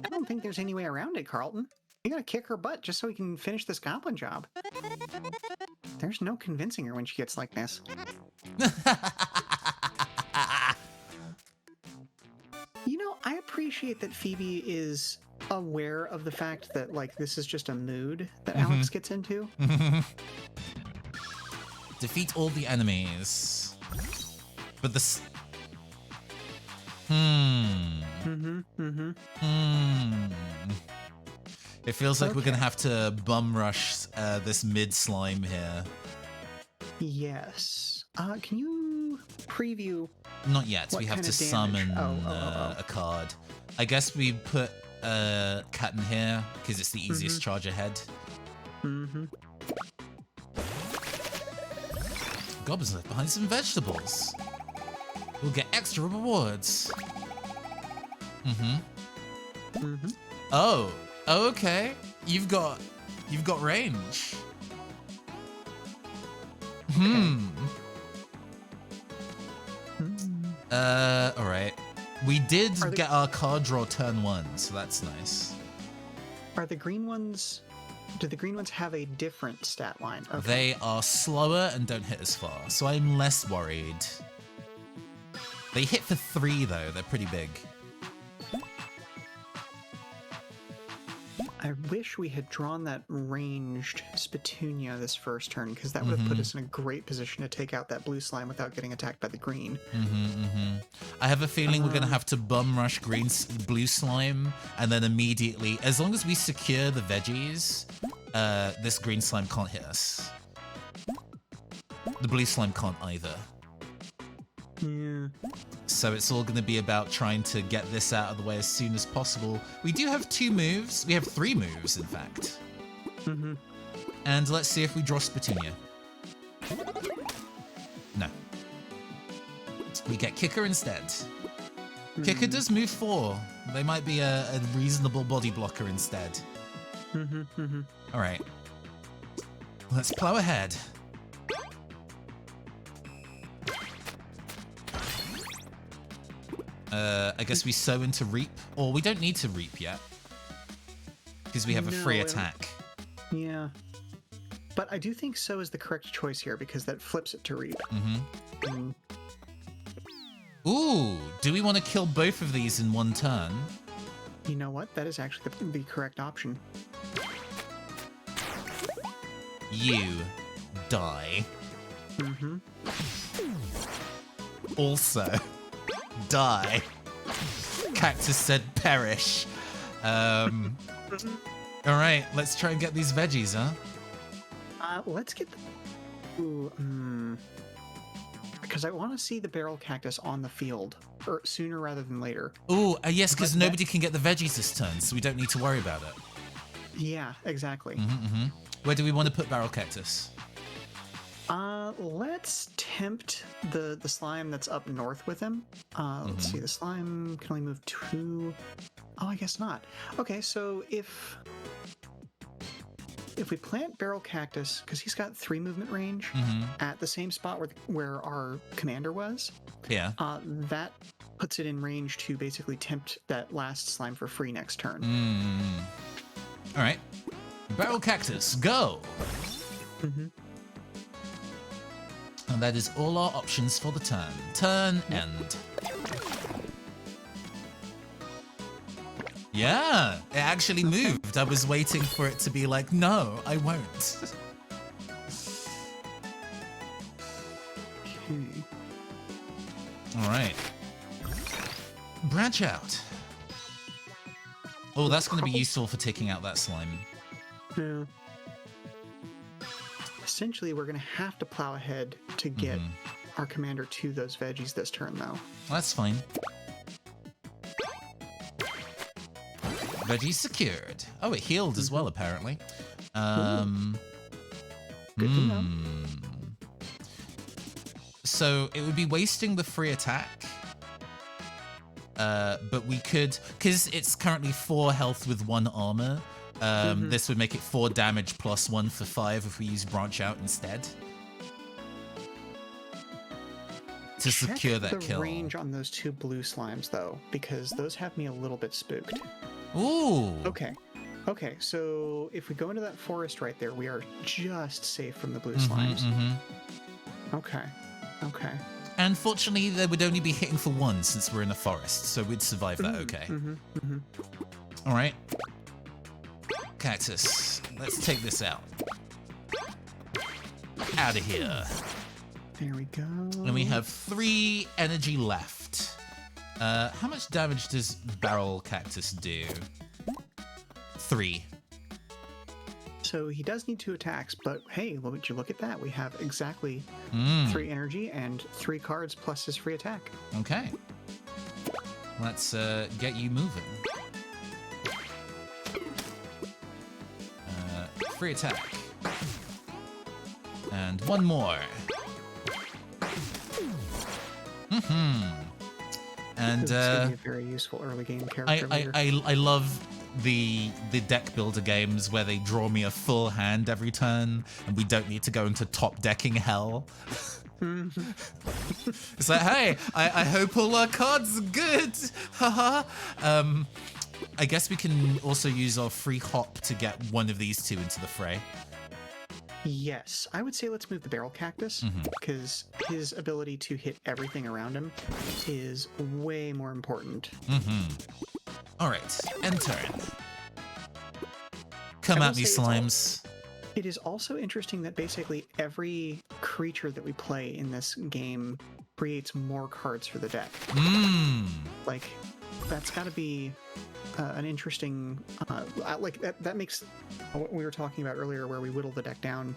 I don't think there's any way around it, Carlton. You gotta kick her butt just so we can finish this goblin job. There's no convincing her when she gets like this. appreciate that Phoebe is aware of the fact that, like, this is just a mood that Alex gets into. Defeat all the enemies. But this... It feels like we're gonna have to bum rush this mid slime here. Yes. Can you preview? Not yet. We have to summon Oh. a card. I guess we put Cat in here because it's the easiest charge ahead. Goblin's left behind some vegetables. We'll get extra rewards. Oh, okay. You've got range. All right. We did get our card draw turn 1, so that's nice. Are the green ones? Do the green ones have a different stat line? Okay. They are slower and don't hit as far, so I'm less worried. They hit for 3 though. They're pretty big. I wish we had drawn that ranged Spitunia this first turn, because that would have put us in a great position to take out that blue slime without getting attacked by the green. I have a feeling we're going to have to bum rush blue slime, and then immediately, as long as we secure the veggies, this green slime can't hit us. The blue slime can't either. Yeah. So it's all going to be about trying to get this out of the way as soon as possible. We do have 2 moves. We have 3 moves, in fact. And let's see if we draw Spitunia. No. We get Kicker instead. Kicker does move 4. They might be a reasonable body blocker instead. All right. Let's plow ahead. I guess we sow into Reap. Or we don't need to Reap yet. Because we have a free attack. Yeah. But I do think so is the correct choice here, because that flips it to Reap. Ooh, do we want to kill both of these in one turn? You know what? That is actually the correct option. You die. Also die. Cactus said perish. All right, let's try and get these veggies, huh? Let's get the... Ooh, because I want to see the barrel cactus on the field, or sooner rather than later. Ooh, yes, because nobody can get the veggies this turn, so we don't need to worry about it. Yeah, exactly. Where do we want to put barrel cactus? Let's tempt the slime that's up north with him. Let's see, the slime can only move 2. Oh, I guess not. Okay, so if we plant barrel cactus, because he's got 3 movement range at the same spot where our commander was, that puts it in range to basically tempt that last slime for free next turn. All right, barrel cactus, go. And that is all our options for the turn. Turn end. Yeah, it actually moved. I was waiting for it to be like, no, I won't. All right. Branch out. Oh, that's going to be useful for taking out that slime. Yeah. Essentially, we're going to have to plow ahead to get our commander to those veggies this turn, though. That's fine. Veggies secured. Oh, it healed as well, apparently. Good to know. So it would be wasting the free attack. But we could, because it's currently 4 health with 1 armor. This would make it 4 damage plus 1 for 5 if we use branch out instead. To secure that kill. The range on those 2 blue slimes, though, because those have me a little bit spooked. Ooh. Okay, so if we go into that forest right there, we are just safe from the blue slimes. Okay. And fortunately, they would only be hitting for one since we're in a forest, so we'd survive that okay. All right. Cactus, let's take this out. Out of here. There we go. And we have 3 energy left. How much damage does Barrel Cactus do? 3. So he does need 2 attacks, but hey, would you look at that? We have exactly 3 energy and 3 cards plus his free attack. Okay. Let's get you moving. Free attack. And 1 more. And It's gonna be a very useful early game character later. I love the deck builder games where they draw me a full hand every turn and we don't need to go into top decking hell. It's like, hey, I hope all our cards are good. Haha. I guess we can also use our free hop to get one of these 2 into the fray. Yes, I would say let's move the Barrel Cactus, because his ability to hit everything around him is way more important. All right, end turn. Come at me, slimes. It is also interesting that basically every creature that we play in this game creates more cards for the deck. Like, that's got to be an interesting, like that makes what we were talking about earlier, where we whittle the deck down,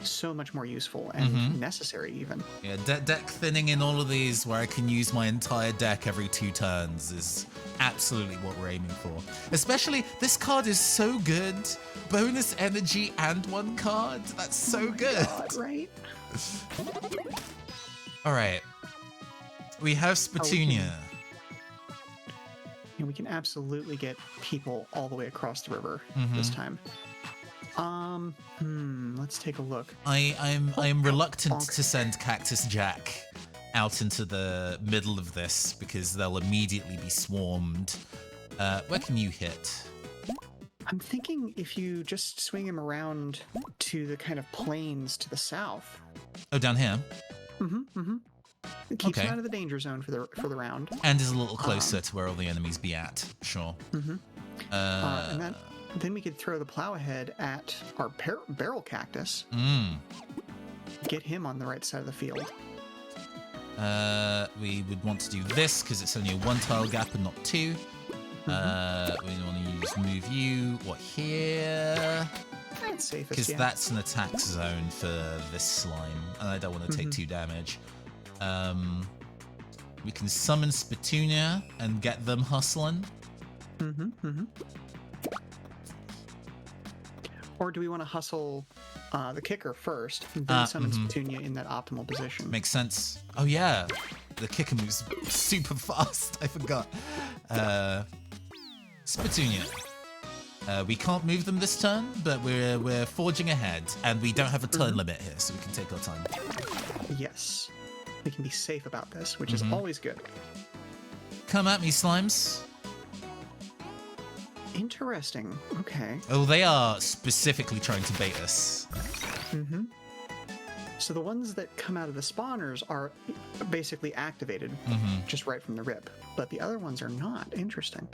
so much more useful and necessary even. Yeah, deck thinning in all of these where I can use my entire deck every 2 turns is absolutely what we're aiming for. Especially, this card is so good. Bonus energy and 1 card. That's so good. God, right? All right. We have Spatunia. And we can absolutely get people all the way across the river this time. Let's take a look. I'm reluctant to send Cactus Jack out into the middle of this because they'll immediately be swarmed. Where can you hit? I'm thinking if you just swing him around to the kind of plains to the south. Oh, down here? It keeps him out of the danger zone for the round. And is a little closer to where all the enemies be at. Sure. And then we could throw the plow ahead at our Barrel Cactus. Get him on the right side of the field. We would want to do this because it's only a 1 tile gap and not 2. We want to move you, here? That's safest, because that's an attack zone for this slime, and I don't want to take 2 damage. We can summon Spatunia and get them hustling. Or do we want to hustle the kicker first, and then summon Spatunia in that optimal position? Makes sense. Oh yeah, the kicker moves super fast. I forgot. Spatunia. We can't move them this turn, but we're forging ahead, and we don't have a turn limit here, so we can take our time. Yes. We can be safe about this, which is always good. Come at me, slimes. Interesting. Okay. Oh, they are specifically trying to bait us. So the ones that come out of the spawners are basically activated just right from the rip, but the other ones are not. Interesting.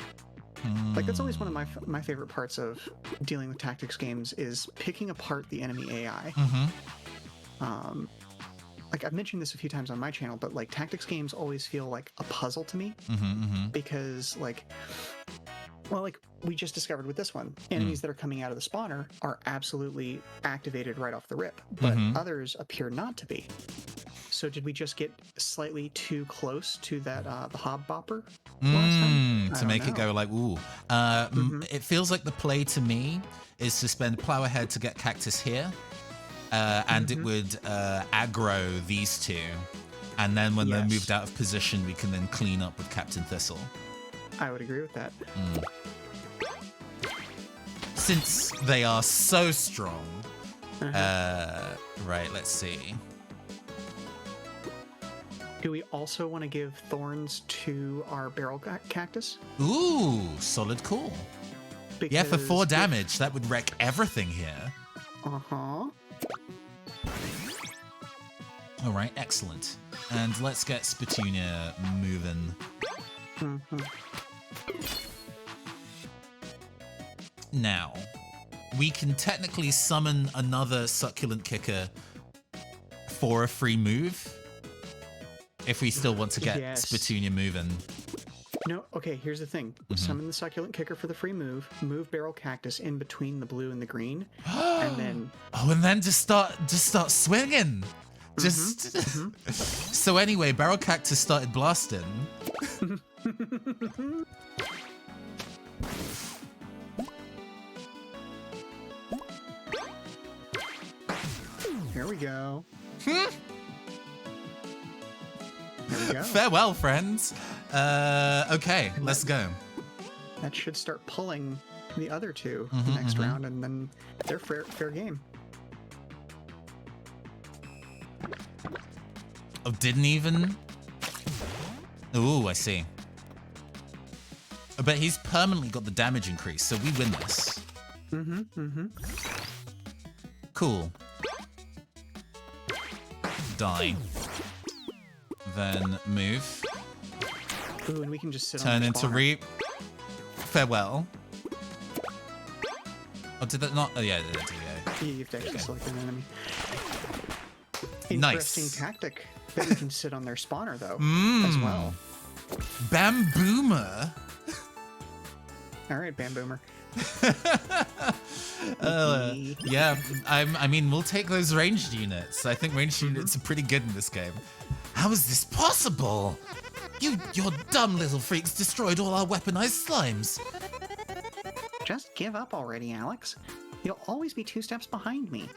Like, that's always one of my favorite parts of dealing with tactics games is picking apart the enemy AI. Like, I've mentioned this a few times on my channel, but like tactics games always feel like a puzzle to me because like we just discovered with this one, enemies that are coming out of the spawner are absolutely activated right off the rip, but others appear not to be. So did we just get slightly too close to that the Hobbopper last time? To make it go like, ooh. It feels like the play to me is to spend plow ahead to get Cactus here, and it would aggro these 2. And then when they're moved out of position, we can then clean up with Captain Thistle. I would agree with that. Since they are so strong. Right, let's see. Do we also want to give thorns to our Barrel Cactus? Ooh, solid call. Because yeah, for 4 damage, that would wreck everything here. All right, excellent. And let's get Spittonia moving. Now, we can technically summon another Succulent Kicker for a free move if we still want to get Spittonia moving. No, okay, here's the thing. Summon the Succulent Kicker for the free move Barrel Cactus in between the blue and the green, and then... Oh, and then just start swinging! So anyway, Barrel Cactus started blasting. Here we go. There we go. Farewell, friends. Okay, let's go. That should start pulling the other two the next round, and then they're fair game. Oh, didn't even? Ooh, I see. But he's permanently got the damage increase, so we win this. Cool. Die. Then move. Ooh, and we can just sit Turn on into Reap. Farewell. Oh, did that not? Oh, yeah, it did. Yeah. You have to actually select an enemy. Nice. Interesting tactic. Bet we can sit on their spawner, though, as well. Bamboomer. All right, Bamboomer. Yeah, I mean, we'll take those ranged units. I think ranged units are pretty good in this game. How is this possible? Your dumb little freaks destroyed all our weaponized slimes. Just give up already, Alex. You'll always be 2 steps behind me.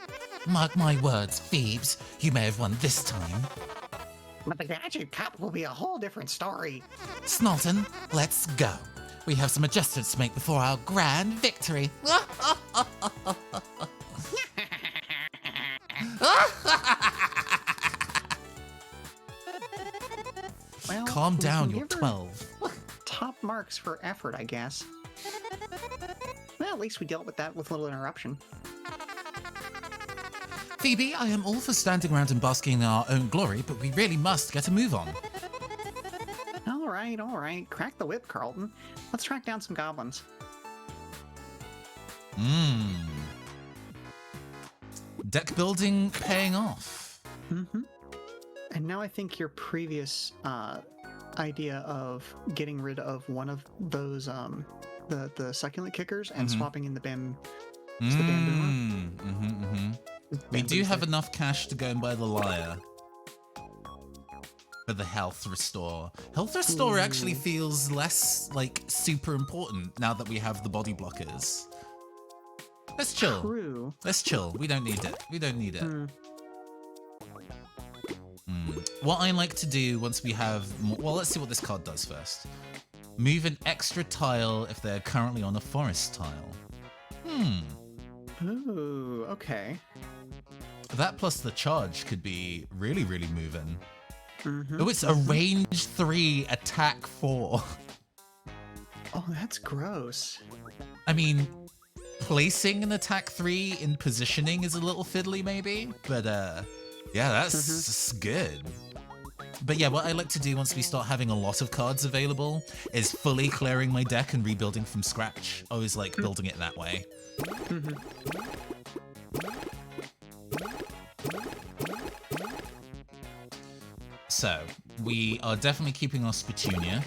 Mark my words, Phoebes. You may have won this time. But the Gadget Cup will be a whole different story. Snalton, let's go. We have some adjustments to make before our grand victory. Well, calm down, you're give her 12. Top marks for effort, I guess. Well, at least we dealt with that with little interruption. Phoebe, I am all for standing around and basking in our own glory, but we really must get a move on. All right. Crack the whip, Carlton. Let's track down some goblins. Deck building paying off. And now I think your previous idea of getting rid of one of those the Succulent Kickers and swapping in the Bamboomer. We do have enough cash to go and buy the Lyre. For the health restore. Health restore actually feels less, like, super important now that we have the body blockers. Let's chill. True. Let's chill. We don't need it. What I like to do once we have more... Well, let's see what this card does first. Move an extra tile if they're currently on a forest tile. Ooh, okay. That plus the charge could be really, really moving. Oh, it's a range 3, attack 4. Oh, that's gross. I mean, placing an attack 3 in positioning is a little fiddly, maybe, but yeah, that's good. But yeah, what I like to do once we start having a lot of cards available is fully clearing my deck and rebuilding from scratch. I always like building it that way. So, we are definitely keeping our Spittonia.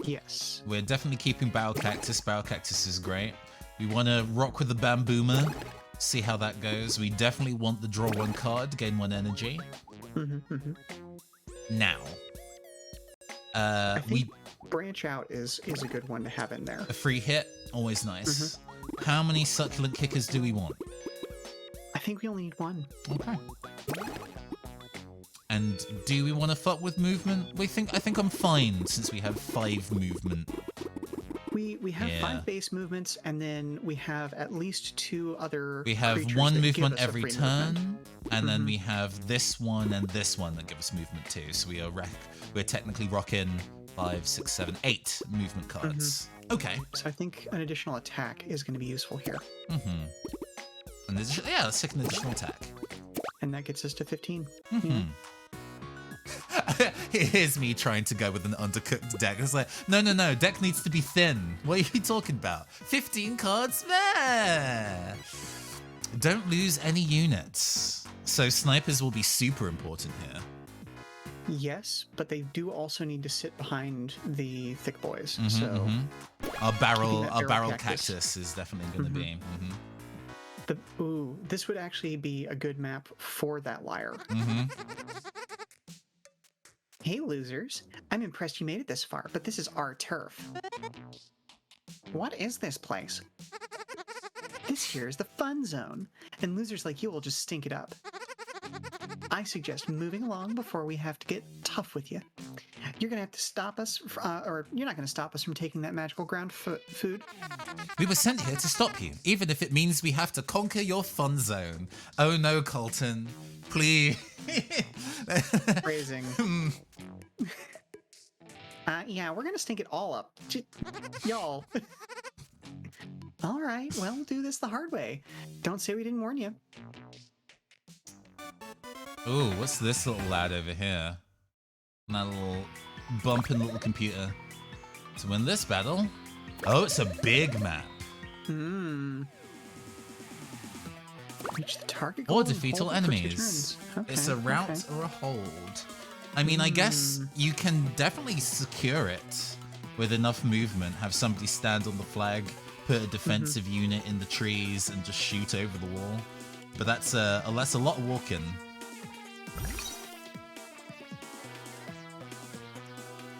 Yes. We're definitely keeping Barrel Cactus. Barrel Cactus is great. We want to rock with the Bamboomer, see how that goes. We definitely want the draw 1 card, gain 1 energy. Now, I think Branch Out is a good one to have in there. A free hit, always nice. How many Succulent Kickers do we want? I think we only need 1. Okay. And do we want to fuck with movement? I think I'm fine since we have 5 movement. We have 5 base movements, and then we have at least 2 other. We have 1 movement every turn, and then we have this one and this one that give us movement too. So we're technically rocking 5, 6, 7, 8 movement cards. Okay. So I think an additional attack is going to be useful here. And let's take an additional attack. And that gets us to 15. Here's me trying to go with an undercooked deck. It's like, no, deck needs to be thin. What are you talking about? 15 cards? Meh. Don't lose any units. So snipers will be super important here. Yes, but they do also need to sit behind the thick boys. Our barrel cactus is definitely going to be. This would actually be a good map for that lyre. Hey losers, I'm impressed you made it this far, but this is our turf. What is this place? This here is the fun zone, and losers like you will just stink it up. I suggest moving along before we have to get tough with you. You're going to have to stop us, or you're not going to stop us from taking that magical ground food. We were sent here to stop you, even if it means we have to conquer your fun zone. Oh no, Colton. Please. Phrasing. Yeah, we're going to stink it all up. Y'all. All right, well, do this the hard way. Don't say we didn't warn you. Ooh, what's this little lad over here? My little bumping little computer. To win this battle? Oh, it's a big map. Reach the target or defeat all enemies. Okay, it's a rout or a hold. I mean, I guess you can definitely secure it with enough movement. Have somebody stand on the flag, put a defensive unit in the trees, and just shoot over the wall. But that's a lot of walking.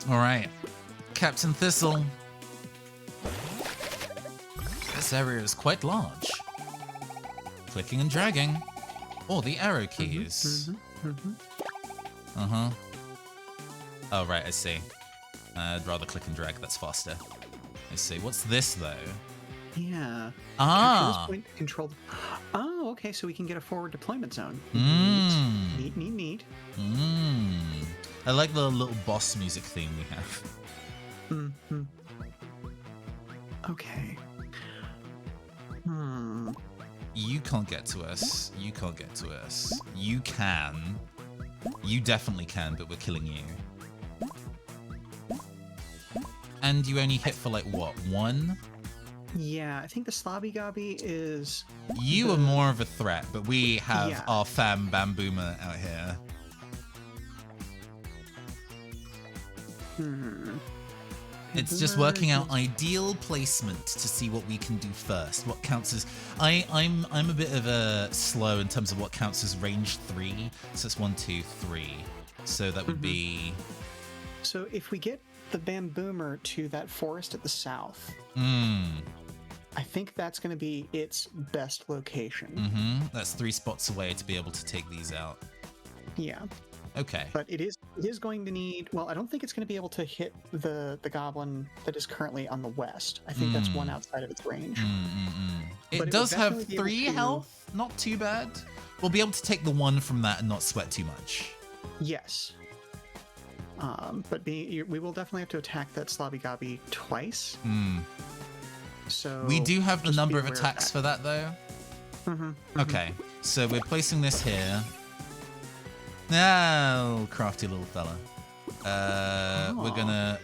All right, Captain Thistle. This area is quite large. Clicking and dragging, or the arrow keys. Oh, right, I see. I'd rather click and drag, that's faster. I see. What's this, though? Yeah. Ah! Point, control. Oh, okay, so we can get a forward deployment zone. Neat. I like the little boss music theme we have. Okay. You can't get to us. You can't get to us. You can. You definitely can, but we're killing you. And you only hit for like, what, 1? Yeah, I think the Slobby Gobby is... You are more of a threat, but we have our fam Bamboomer out here. It's just working out ideal placement to see what we can do first. What counts as... I'm a bit of a slow in terms of what counts as range 3. So it's 1, 2, 3. So that would be... So if we get the Bamboomer to that forest at the south, I think that's going to be its best location. That's 3 spots away to be able to take these out. Yeah. Okay. But it is going to need... Well, I don't think it's going to be able to hit the goblin that is currently on the west. I think that's one outside of its range. It does have 3 health. Not too bad. We'll be able to take the 1 from that and not sweat too much. Yes. But we will definitely have to attack that Slobby Gobby twice. So we do have the number of attacks for that, though. Okay, so we're placing this here. Oh, crafty little fella. We're gonna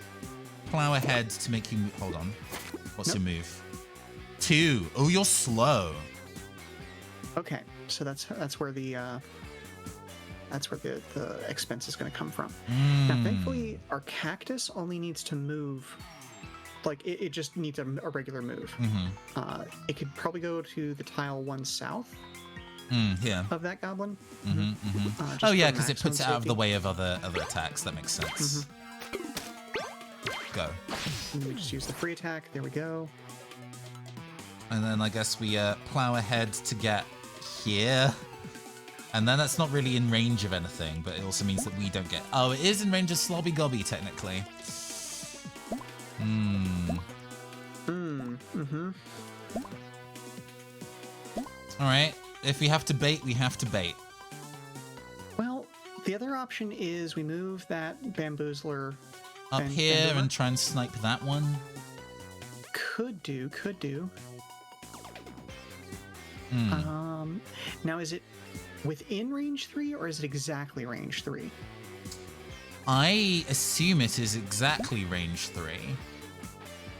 plow ahead to make you move. Hold on. What's your move? 2. Oh, you're slow. Okay, so that's where the expense is going to come from. Now, thankfully, our cactus only needs to move. Like it just needs a regular move. It could probably go to the tile 1 south. Of that goblin. Oh yeah, because it puts it out of the way of other attacks. That makes sense. Go. And we just use the free attack. There we go. And then I guess we plow ahead to get here. And then that's not really in range of anything, but it also means that we don't get... Oh, it is in range of Slobby Gobby, technically. Alright. If we have to bait, we have to bait. Well, the other option is we move that bamboozler up here and try and snipe that one. Could do. Now, is it within range 3, or is it exactly range 3? I assume it is exactly range 3.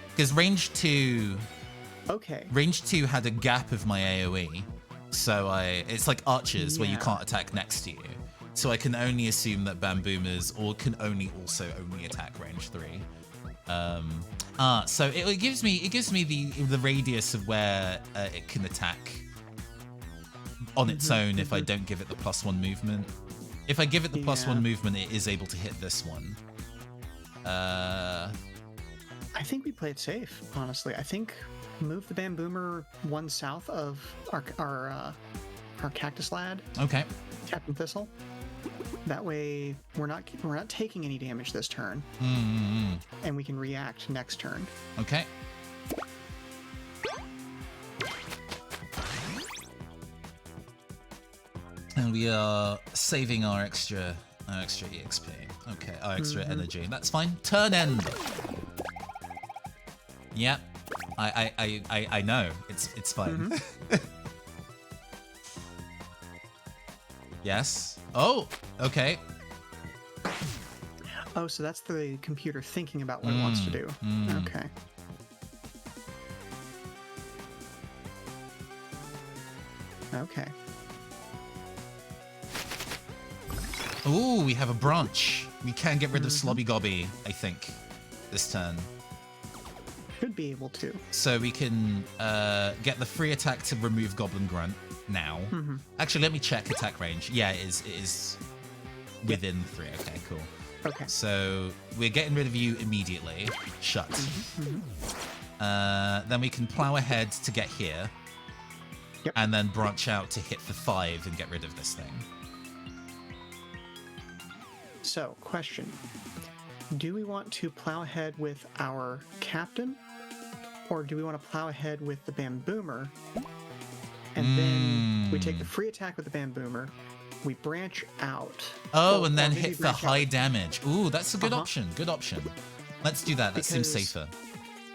Because range 2... Okay. Range 2 had a gap of my AoE. So it's like archers where you can't attack next to you. So I can only assume that Bamboomers can only attack range 3. So it gives me the radius of where it can attack on its own if I don't give it the +1 movement. If I give it the +1 movement, it is able to hit this one. I think we play it safe, honestly. I think move the Bamboomer 1 south of our Cactus Lad. Okay. Captain Thistle. That way we're not taking any damage this turn. And we can react next turn. Okay. And we are saving our extra EXP. Okay, our extra energy. That's fine. Turn end. Yep. I know. It's fine. Yes. Oh, okay. Oh, so that's the computer thinking about what it wants to do. Okay. Okay. Ooh, we have a branch. We can get rid of Slobby Gobby, I think, this turn. Should be able to. So we can get the free attack to remove Goblin Grunt now. Actually, let me check attack range. Yeah, it is within 3. Okay, cool. Okay. So we're getting rid of you immediately. Shut. Then we can plow ahead to get here. Yep. And then branch out to hit for 5 and get rid of this thing. So, question. Do we want to plow ahead with our captain? Or do we want to plow ahead with the Bamboomer? And then we take the free attack with the Bamboomer. We branch out. Oh, and then hit for high damage. Ooh, that's a good option. Good option. Let's do that. That seems safer.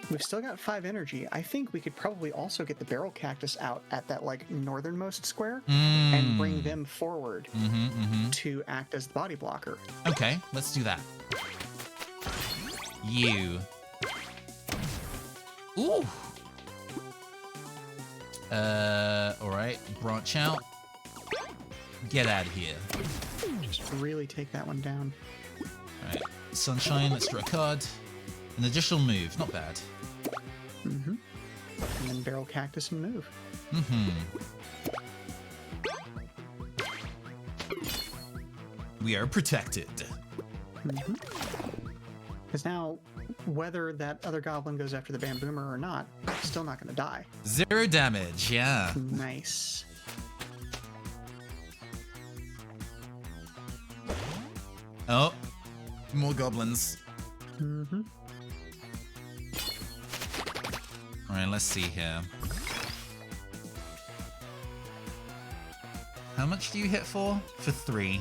We've still got 5 energy. I think we could probably also get the Barrel Cactus out at that like northernmost square and bring them forward to act as the body blocker. Okay, let's do that. You. Ooh. Alright, branch out. Get out of here. Just really take that one down. Alright, Sunshine, let's draw a card. An additional move, not bad. And then Barrel Cactus and move. We are protected. Because now, whether that other goblin goes after the Bamboomer or not, still not going to die. 0 damage, yeah. Nice. Oh, more goblins. Alright, let's see here. How much do you hit for? For 3.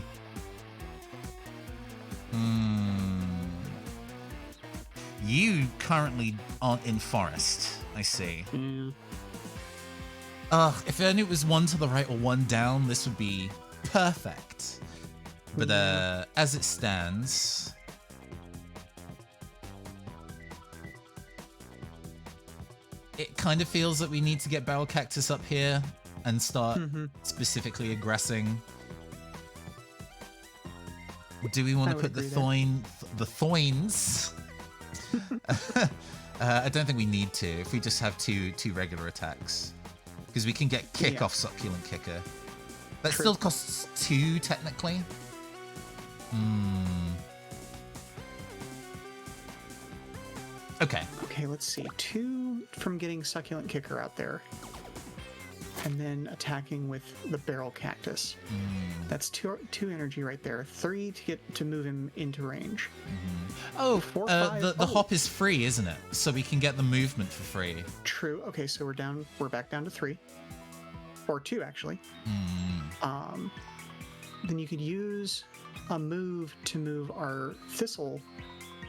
You currently aren't in forest, I see. Ugh, if only it was 1 to the right or 1 down, this would be perfect. But as it stands... It kind of feels that we need to get Barrel Cactus up here and start specifically aggressing. Do we want to put the Thoins? I don't think we need to. If we just have two regular attacks, because we can get kick off Succulent Kicker. That still costs 2 technically. Okay. Okay, let's see. 2 from getting Succulent Kicker out there. And then attacking with the Barrel Cactus. That's 2 energy right there. 3 to get to move him into range. Oh, 4, 5. The hop is free, isn't it? So we can get the movement for free. True. Okay, so we're back down to 3. Or 2, actually. Then you could use a move to move our Thistle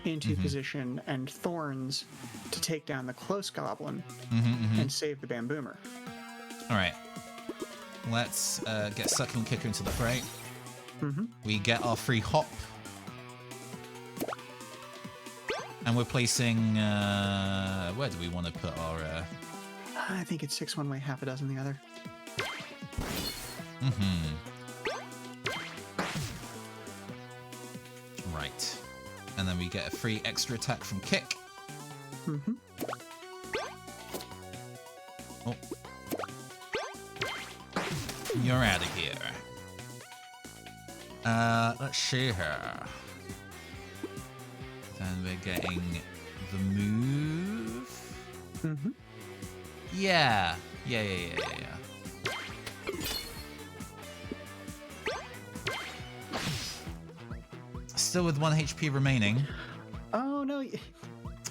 into position and Thorns to take down the Close Goblin and save the Bamboomer. All right. let's get Succulent Kicker into the fray. Mm-hmm. We get our free hop. And we're placing... where do we want to put our... I think it's 6 one way, half a dozen the other. Mm-hmm. Right. And then we get a free extra attack from Kick. Mm-hmm. Oh. You're out of here. Let's see here. Then we're getting the move. Mm-hmm. Yeah. Still with 1 HP remaining. Oh, no.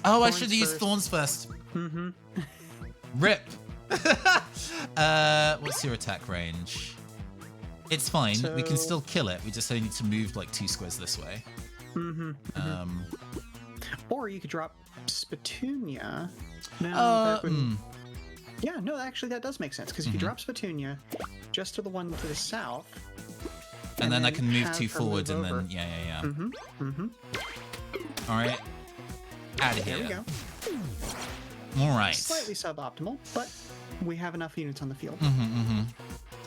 Oh, I Thorns should have used first. Thorns first. Mm-hmm. Rip. What's your attack range? It's fine. We can So- still kill it. We just only need to move like 2 squares this way. Mm-hmm. Or you could drop Spatunia. No, that wouldn't... Yeah, no, actually that does make sense, because if you drop Spatunia just to the one to the south... And then I can move have 2 her forwards move and over. then... Yeah. Mm-hmm, mm-hmm. Alright. Out of There here. we go. Alright. Slightly suboptimal, but we have enough units on the field.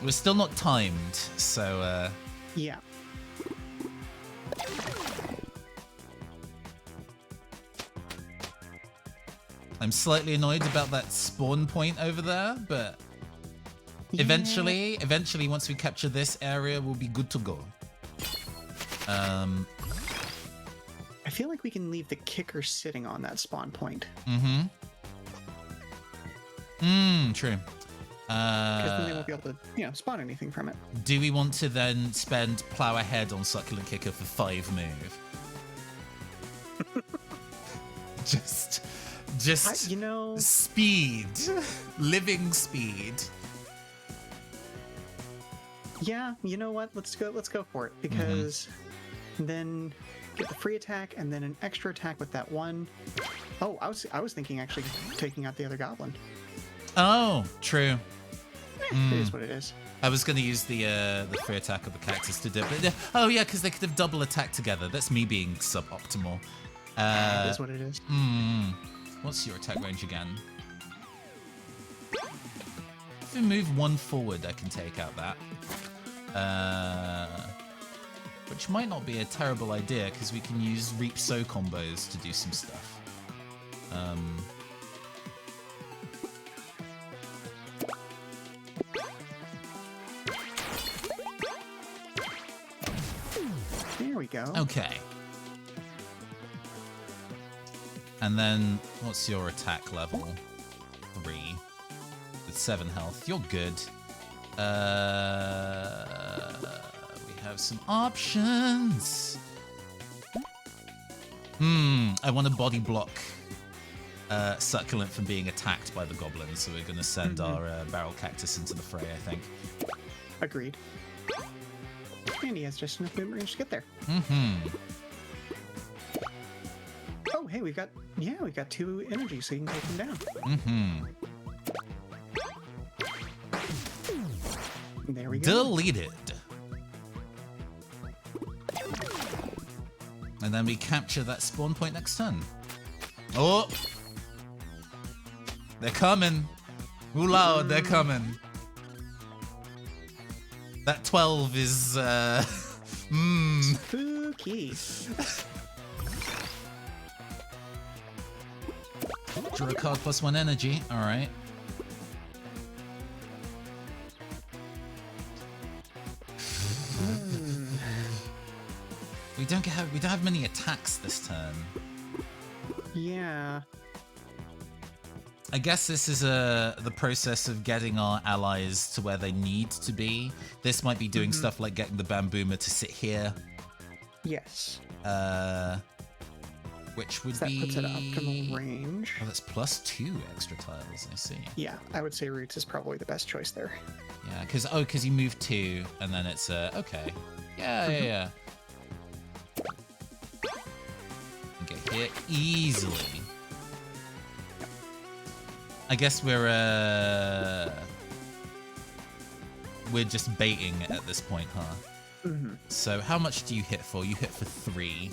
We're still not timed, so... Yeah. I'm slightly annoyed about that spawn point over there, but... Yeah. Eventually, once we capture this area, we'll be good to go. I feel like we can leave the kicker sitting on that spawn point. True. Because then they won't be able to, spawn anything from it. Do we want to then spend plow ahead on Succulent Kicker for 5 move? just speed. Living speed. Yeah, you know what? Let's go for it, because then get the free attack and then an extra attack with that one. Oh, I was thinking actually taking out the other goblin. Oh, true. It is what it is. I was going to use the free attack of the cactus to do it, but oh yeah, because they could have double attacked together. That's me being suboptimal. It is what it is. What's your attack range again? If we move 1 forward, I can take out that. Which might not be a terrible idea, because we can use Reap Sow combos to do some stuff. There we go. Okay. And then, what's your attack level? 3. With 7 health. You're good. We have some options. I want to body block Succulent from being attacked by the goblins, so we're going to send our barrel cactus into the fray, I think. Agreed. And he has just enough movement range to get there. Oh, hey, we've got 2 energy, so you can take him down. There we go. Deleted. And then we capture that spawn point next turn. Oh! They're coming. Ooh, Lord, they're coming. That 12 is, Spooky. Draw a card plus 1 energy. All right. We don't have many attacks this turn. Yeah. I guess this is the process of getting our allies to where they need to be. This might be doing stuff like getting the Bamboomer to sit here. Yes. Which would That be... puts it at optimal range. Oh, that's plus 2 extra tiles, I see. Yeah, I would say Roots is probably the best choice there. Yeah, because you move 2, and then it's, okay. Yeah. Get hit easily. I guess we're we're just baiting at this point, huh? Mm-hmm. So how much do you hit for? You hit for 3.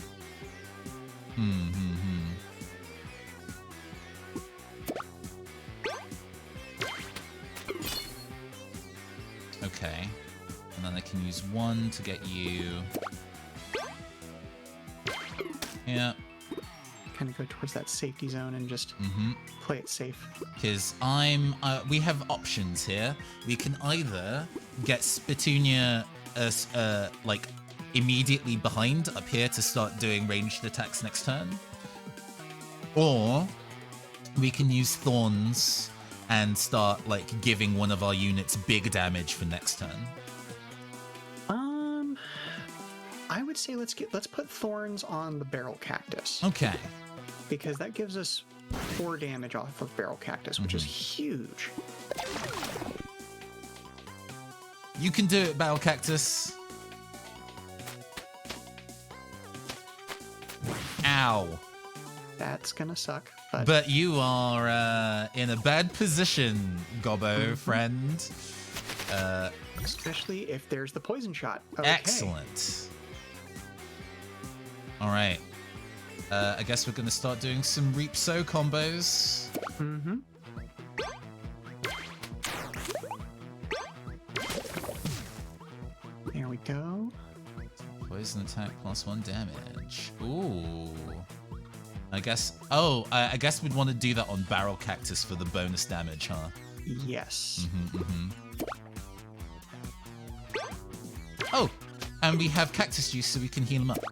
Okay. And then I can use 1 to get you... Yeah. Kind of go towards that safety zone and just play it safe. Because we have options here. We can either get Spittonia like immediately behind up here to start doing ranged attacks next turn, or we can use Thorns and start like giving one of our units big damage for next turn. I would say let's put Thorns on the Barrel Cactus. Okay. Because that gives us 4 damage off of Barrel Cactus, which is huge. You can do it, Battle Cactus. Ow. That's gonna suck. But you are in a bad position, Gobbo, friend. Especially if there's the poison shot. Okay. Excellent. All right. I guess we're going to start doing some Reap Sow combos. There we go. Poison attack +1 damage. Ooh. I guess... Oh, I guess we'd want to do that on Barrel Cactus for the bonus damage, huh? Yes. Oh, and we have Cactus Juice so we can heal him up.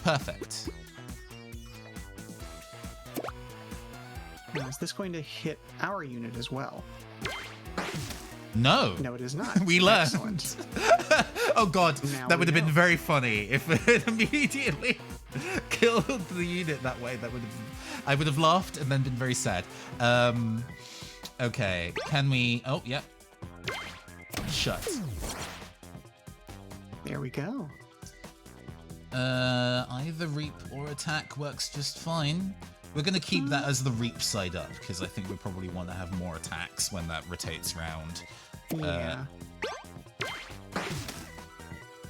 Perfect. Now, is this going to hit our unit as well? No. No, it is not. We learned. Excellent. Oh god, Now that would have we been know. very funny if it immediately killed the unit that way. That would have, I would have laughed and then been very sad. Okay, can we... Oh, yep. Shut. There we go. Either Reap or Attack works just fine. We're going to keep that as the Reap side up, because I think we probably want to have more attacks when that rotates round. Yeah.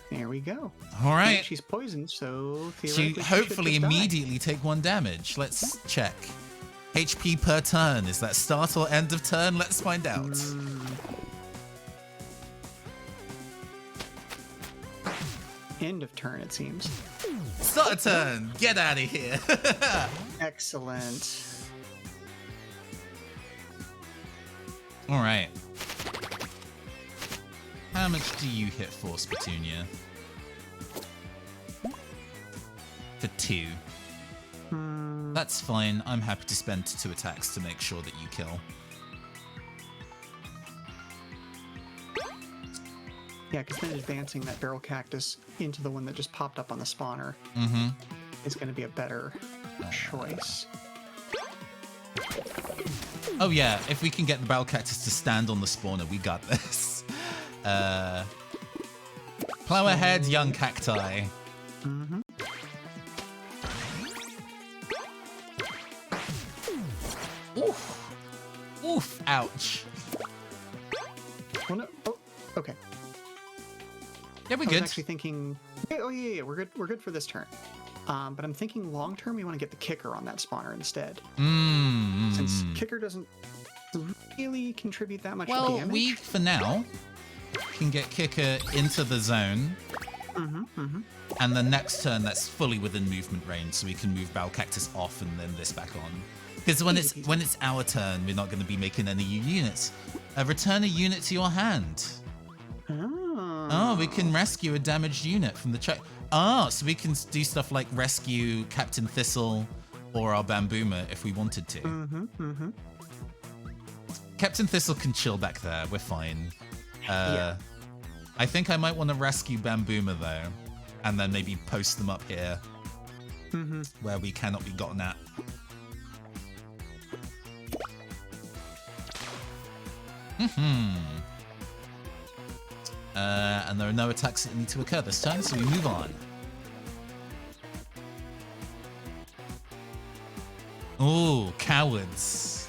There we go. All right. And she's poisoned, so She theoretically hopefully should just die. immediately take 1 damage. Let's check. HP per turn. Is that start or end of turn? Let's find out. End of turn, it seems. Start a turn. Get out of here. Excellent. All right. How much do you hit for, Spittonia? For 2. That's fine. I'm happy to spend 2 attacks to make sure that you kill. Yeah, because then advancing that Barrel Cactus into the one that just popped up on the spawner is going to be a better choice. Oh yeah, if we can get the Barrel Cactus to stand on the spawner, we got this. Plow ahead, young cacti. Oof. Oof. Ouch. Well, no. Oh, okay. Yeah, we're I was good. actually thinking. Oh yeah, we're good. We're good for this turn. But I'm thinking long term, we want to get the kicker on that spawner instead, since kicker doesn't really contribute that much Well, damage. we for now can get kicker into the zone. And the next turn, that's fully within movement range, so we can move Barrel Cactus off and then this back on. Because when it's our turn, we're not going to be making any new units. Return a unit to your hand. Oh, we can rescue a damaged unit from the check. Oh, so we can do stuff like rescue Captain Thistle or our Bamboomer if we wanted to. Captain Thistle can chill back there. We're fine. Yeah. I think I might want to rescue Bamboomer though, and then maybe post them up here where we cannot be gotten at. And there are no attacks that need to occur this turn, so we move on. Ooh, cowards.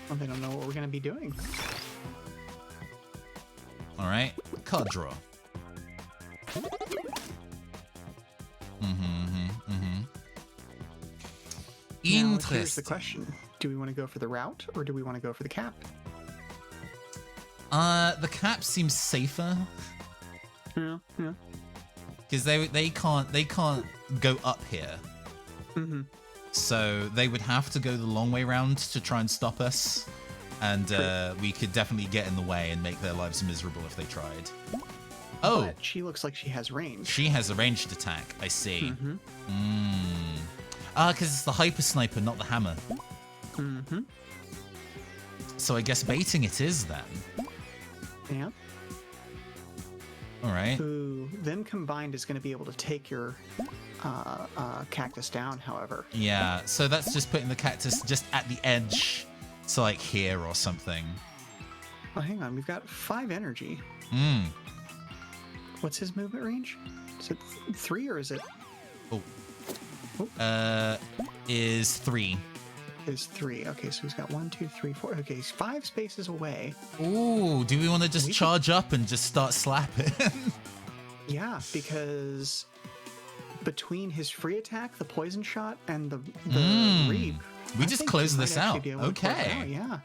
Well, they don't know what we're going to be doing. All right, card draw. Now, here's the Interesting. question. Do we want to go for the route or do we want to go for the cap? The cap seems safer Yeah. because they can't go up here. Mm-hmm. So they would have to go the long way round to try and stop us, and we could definitely get in the way and make their lives miserable if they tried. Oh, But she looks like she has range. she has a ranged attack. I see. Mm-hmm. Because it's the hyper sniper, not the hammer. Mm-hmm. So I guess baiting it is then. Yeah. All right. Ooh, them combined is going to be able to take your cactus down, however. Yeah. So that's just putting the cactus just at the edge, so like here or something. Oh, hang on. We've got 5 energy. Hmm. What's his movement range? Is it 3 or is it? Oh. Is 3. Is 3. Okay, so he's got 1, 2, 3, 4. Okay, he's 5 spaces away. Ooh, do we want to just We charge up and just start slapping? Yeah, because between his free attack, the poison shot, and the reap, We I just think close he might this actually out. be able to close it Okay. out, yeah.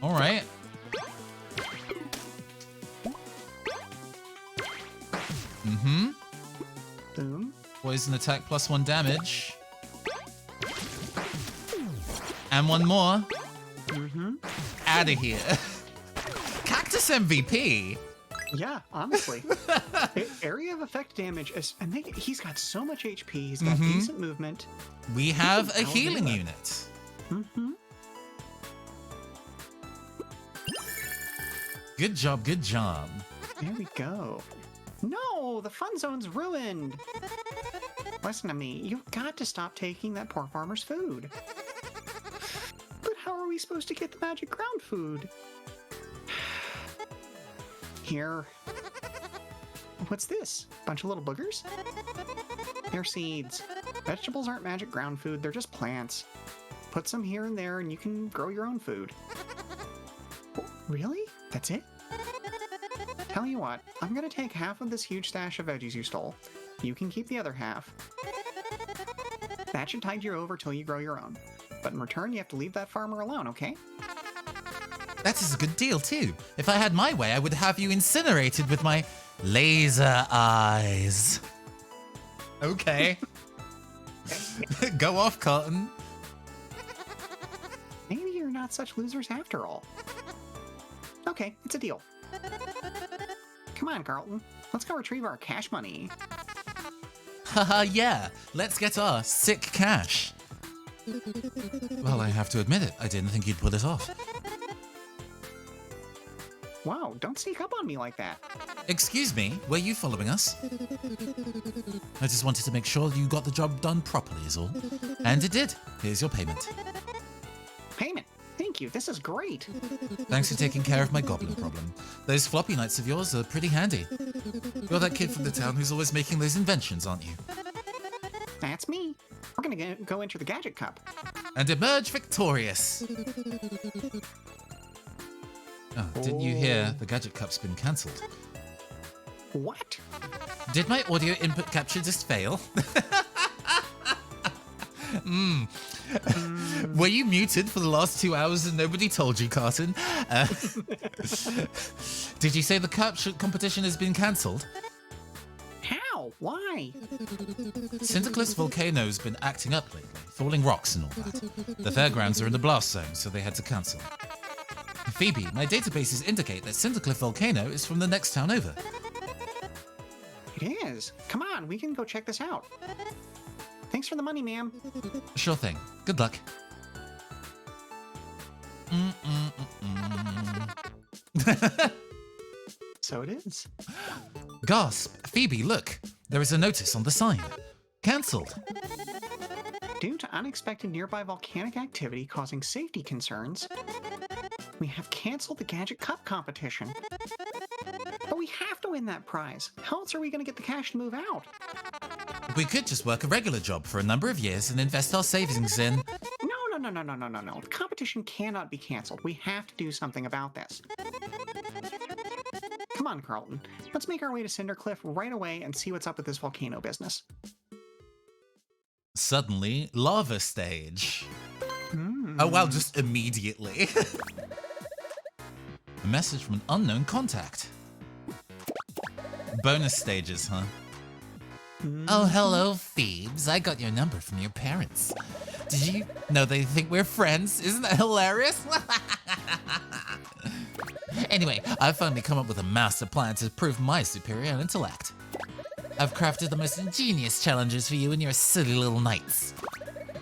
All right. Mm-hmm. Boom. Poison attack plus 1 damage. And 1 more. Mm-hmm. Out of here. Cactus MVP. Yeah, honestly. Area of effect damage, and he's got so much HP. He's got decent movement. We have a I'll do healing that. unit. Mm-hmm. Good job, good job. There we go. No, the fun zone's ruined. Listen to me. You've got to stop taking that poor farmer's food. But how are we supposed to get the magic ground food? Here. What's this? Bunch of little boogers? They're seeds. Vegetables aren't magic ground food, they're just plants. Put some here and there and you can grow your own food. Really? That's it? Tell you what, I'm gonna take half of this huge stash of veggies you stole. You can keep the other half. That should tide you over till you grow your own. But in return, you have to leave that farmer alone, okay? That is a good deal, too. If I had my way, I would have you incinerated with my laser eyes. Okay. Go off, Carlton. Maybe you're not such losers after all. Okay, it's a deal. Come on, Carlton. Let's go retrieve our cash money. Haha, yeah. Let's get our sick cash. Well, I have to admit it. I didn't think you'd pull it off. Wow, don't sneak up on me like that. Excuse me, were you following us? I just wanted to make sure you got the job done properly is all. And it did. Here's your payment. Payment. Thank you, this is great. Thanks for taking care of my goblin problem. Those floppy nights of yours are pretty handy. You're that kid from the town who's always making those inventions, aren't you? That's me. We're gonna go enter the Gadget Cup. And emerge victorious. Oh, didn't you hear the Gadget Cup's been cancelled? What? Did my audio input capture just fail? Were you muted for the last 2 hours and nobody told you, Carton? Did you say the competition has been cancelled? How? Why? Cindercliff's volcano's been acting up lately, falling rocks and all that. The fairgrounds are in the blast zone, so they had to cancel. Phoebe, my databases indicate that Cindercliff Volcano is from the next town over. It is. Come on, we can go check this out. Thanks for the money, ma'am. Sure thing. Good luck. So it is. Gasp! Phoebe, look! There is a notice on the sign. Cancelled. Due to unexpected nearby volcanic activity causing safety concerns, we have canceled the Gadget Cup competition. But we have to win that prize. How else are we going to get the cash to move out? We could just work a regular job for a number of years and invest our savings in... no. The competition cannot be canceled. We have to do something about this. Come on, Carlton. Let's make our way to Cindercliff right away and see what's up with this volcano business. Suddenly, lava stage. Oh wow, just immediately. A message from an unknown contact. Bonus stages, huh? Oh, hello, Phoebes. I got your number from your parents. Did you know they think we're friends? Isn't that hilarious? Anyway, I've finally come up with a master plan to prove my superior intellect. I've crafted the most ingenious challenges for you and your silly little knights.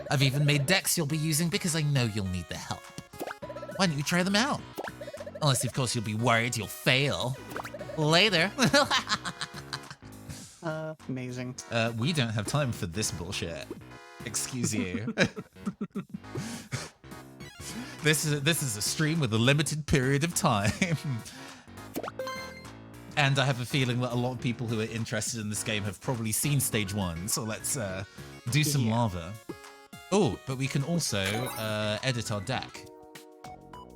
I've even made decks you'll be using because I know you'll need the help. Why don't you try them out? Unless, of course, you'll be worried you'll fail. Later. Amazing. We don't have time for this bullshit. Excuse you. This is a stream with a limited period of time. And I have a feeling that a lot of people who are interested in this game have probably seen stage 1, so let's do some lava. Oh, but we can also edit our deck.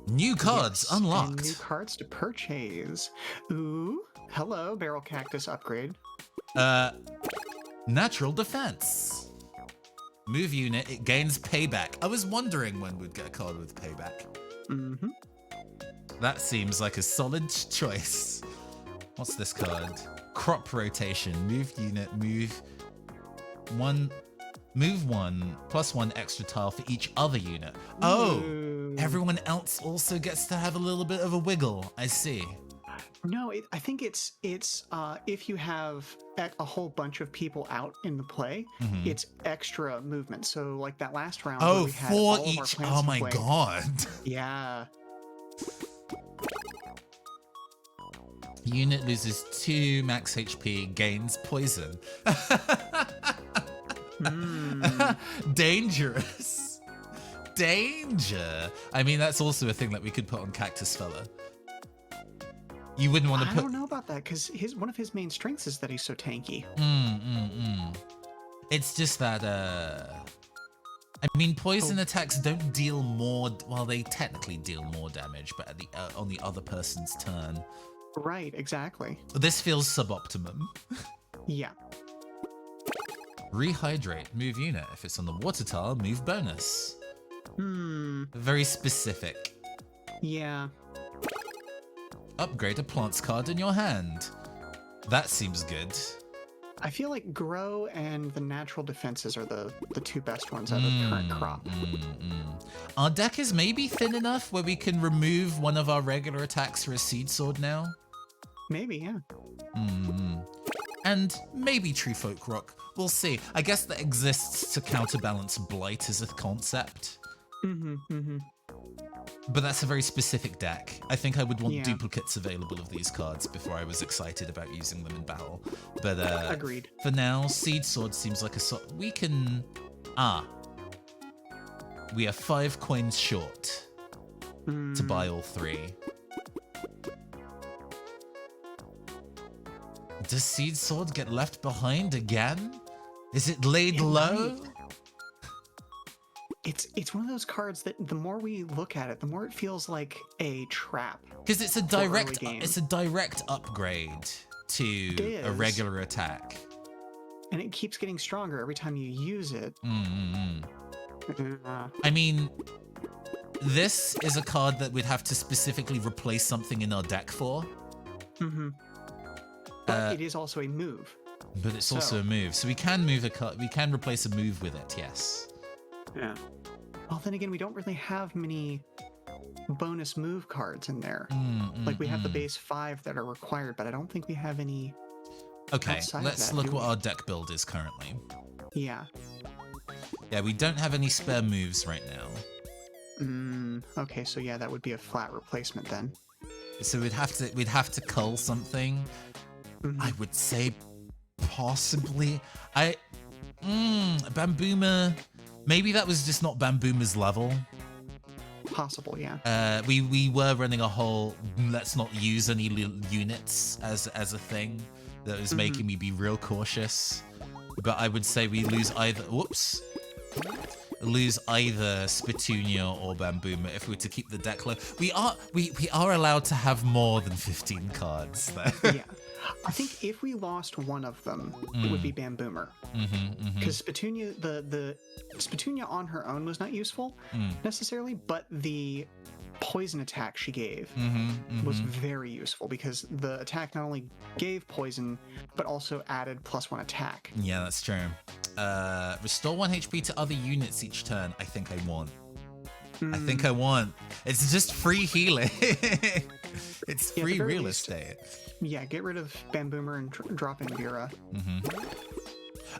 New cards unlocked. And new cards to purchase. Ooh, hello, Barrel Cactus upgrade. Natural defense. Move unit, it gains payback. I was wondering when we'd get a card with payback. Mm-hmm. That seems like a solid choice. What's this card? Crop rotation. Move unit, move one, +1 extra tile for each other unit. Oh, everyone else also gets to have a little bit of a wiggle. I see. No, I think it's if you have a whole bunch of people out in the play, it's extra movement. So like that last round. Oh, where we had for all each. Of our Oh my play. god. Yeah. Unit loses 2 max HP, gains poison. Dangerous. Danger. I mean, that's also a thing that we could put on Cactus Fella. You wouldn't want to put. I don't know about that because one of his main strengths is that he's so tanky. It's just that. I mean, poison attacks don't deal more. Well, they technically deal more damage, but at on the other person's turn. Right. Exactly. This feels suboptimum. Yeah. Rehydrate. Move unit. If it's on the water tile, move bonus. Very specific. Yeah. Upgrade a plants card in your hand. That seems good. I feel like grow and the natural defenses are the two best ones out of the current crop. Our deck is maybe thin enough where we can remove one of our regular attacks for a seed sword now. Maybe, yeah. And maybe Tree Folk Rock. We'll see. I guess that exists to counterbalance Blight as a concept. But that's a very specific deck. I think I would want duplicates available of these cards before I was excited about using them in battle. But agreed. For now, Seed Sword seems like we can. We are 5 coins short to buy all 3. Does Seed Sword get left behind again? Is it laid low? It's one of those cards that the more we look at it, the more it feels like a trap. Because it's a direct upgrade to a regular attack. And it keeps getting stronger every time you use it. I mean, this is a card that we'd have to specifically replace something in our deck for. But it is also a move. But it's also a move. So we can move a card. We can replace a move with it, yes. Yeah. Well, then again, we don't really have many bonus move cards in there. Like we have the base 5 that are required, but I don't think we have any. Okay, let's look what our deck build is currently. Yeah. Yeah, we don't have any spare moves right now. Okay, so yeah, that would be a flat replacement then. So we'd have to cull something. I would say possibly Bamboomer. Maybe that was just not Bamboomer's level. Possible, yeah. We were running a whole let's not use any units as a thing that was making me be real cautious. But I would say we lose either lose either Spittoon or Bamboomer if we were to keep the deck low. We are allowed to have more than 15 cards, though. Yeah. I think if we lost one of them, it would be Bamboomer. Because Spittoon, the Spittoon on her own was not useful necessarily, but the poison attack she gave was very useful because the attack not only gave poison, but also added +1 attack. Yeah, that's true. Restore 1 HP to other units each turn. I think I want. I think I want. It's just free healing. It's free real estate. Yeah, get rid of Bamboomer and drop in Vera.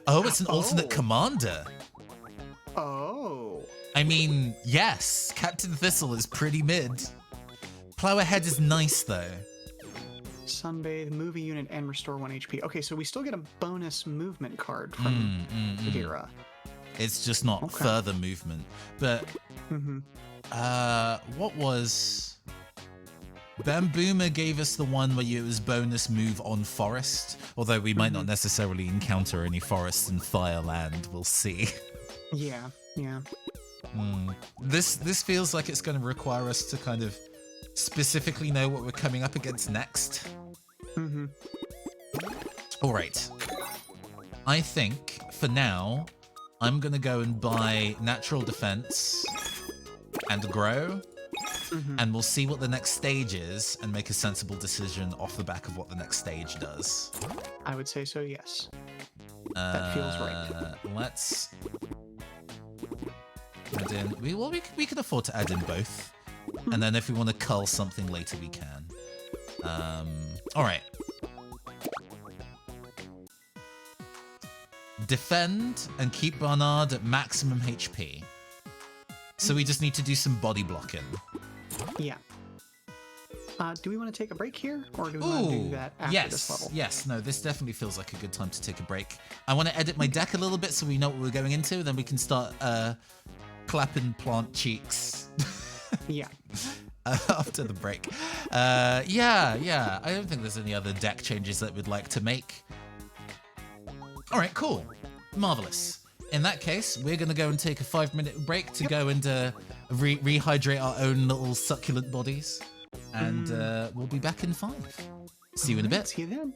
Oh, it's an alternate commander. Oh. I mean, yes, Captain Thistle is pretty mid. Plow Ahead is nice, though. Sunbathe, move a unit, and restore 1 HP. Okay, so we still get a bonus movement card from Vera. It's just not further movement. But, what was... Bamboomer gave us the one where it was bonus move on forest, although we might not necessarily encounter any forests in Fireland. We'll see. Yeah. This feels like it's going to require us to kind of specifically know what we're coming up against next. All right. I think for now, I'm going to go and buy natural defense and grow. And we'll see what the next stage is and make a sensible decision off the back of what the next stage does. I would say so, yes. That feels right. Let's add in... We can afford to add in both. And then if we want to cull something later, we can. All right. Defend and keep Barnard at maximum HP. So we just need to do some body blocking. Yeah. Do we want to take a break here, or do we want to do that after this level? Yes, no, this definitely feels like a good time to take a break. I want to edit my deck a little bit so we know what we're going into, then we can start clapping plant cheeks. Yeah. After the break. Yeah, I don't think there's any other deck changes that we'd like to make. All right, cool. Marvelous. In that case, we're going to go and take a 5-minute break to go and rehydrate our own little succulent bodies. And we'll be back in 5. See you in a bit. See you then.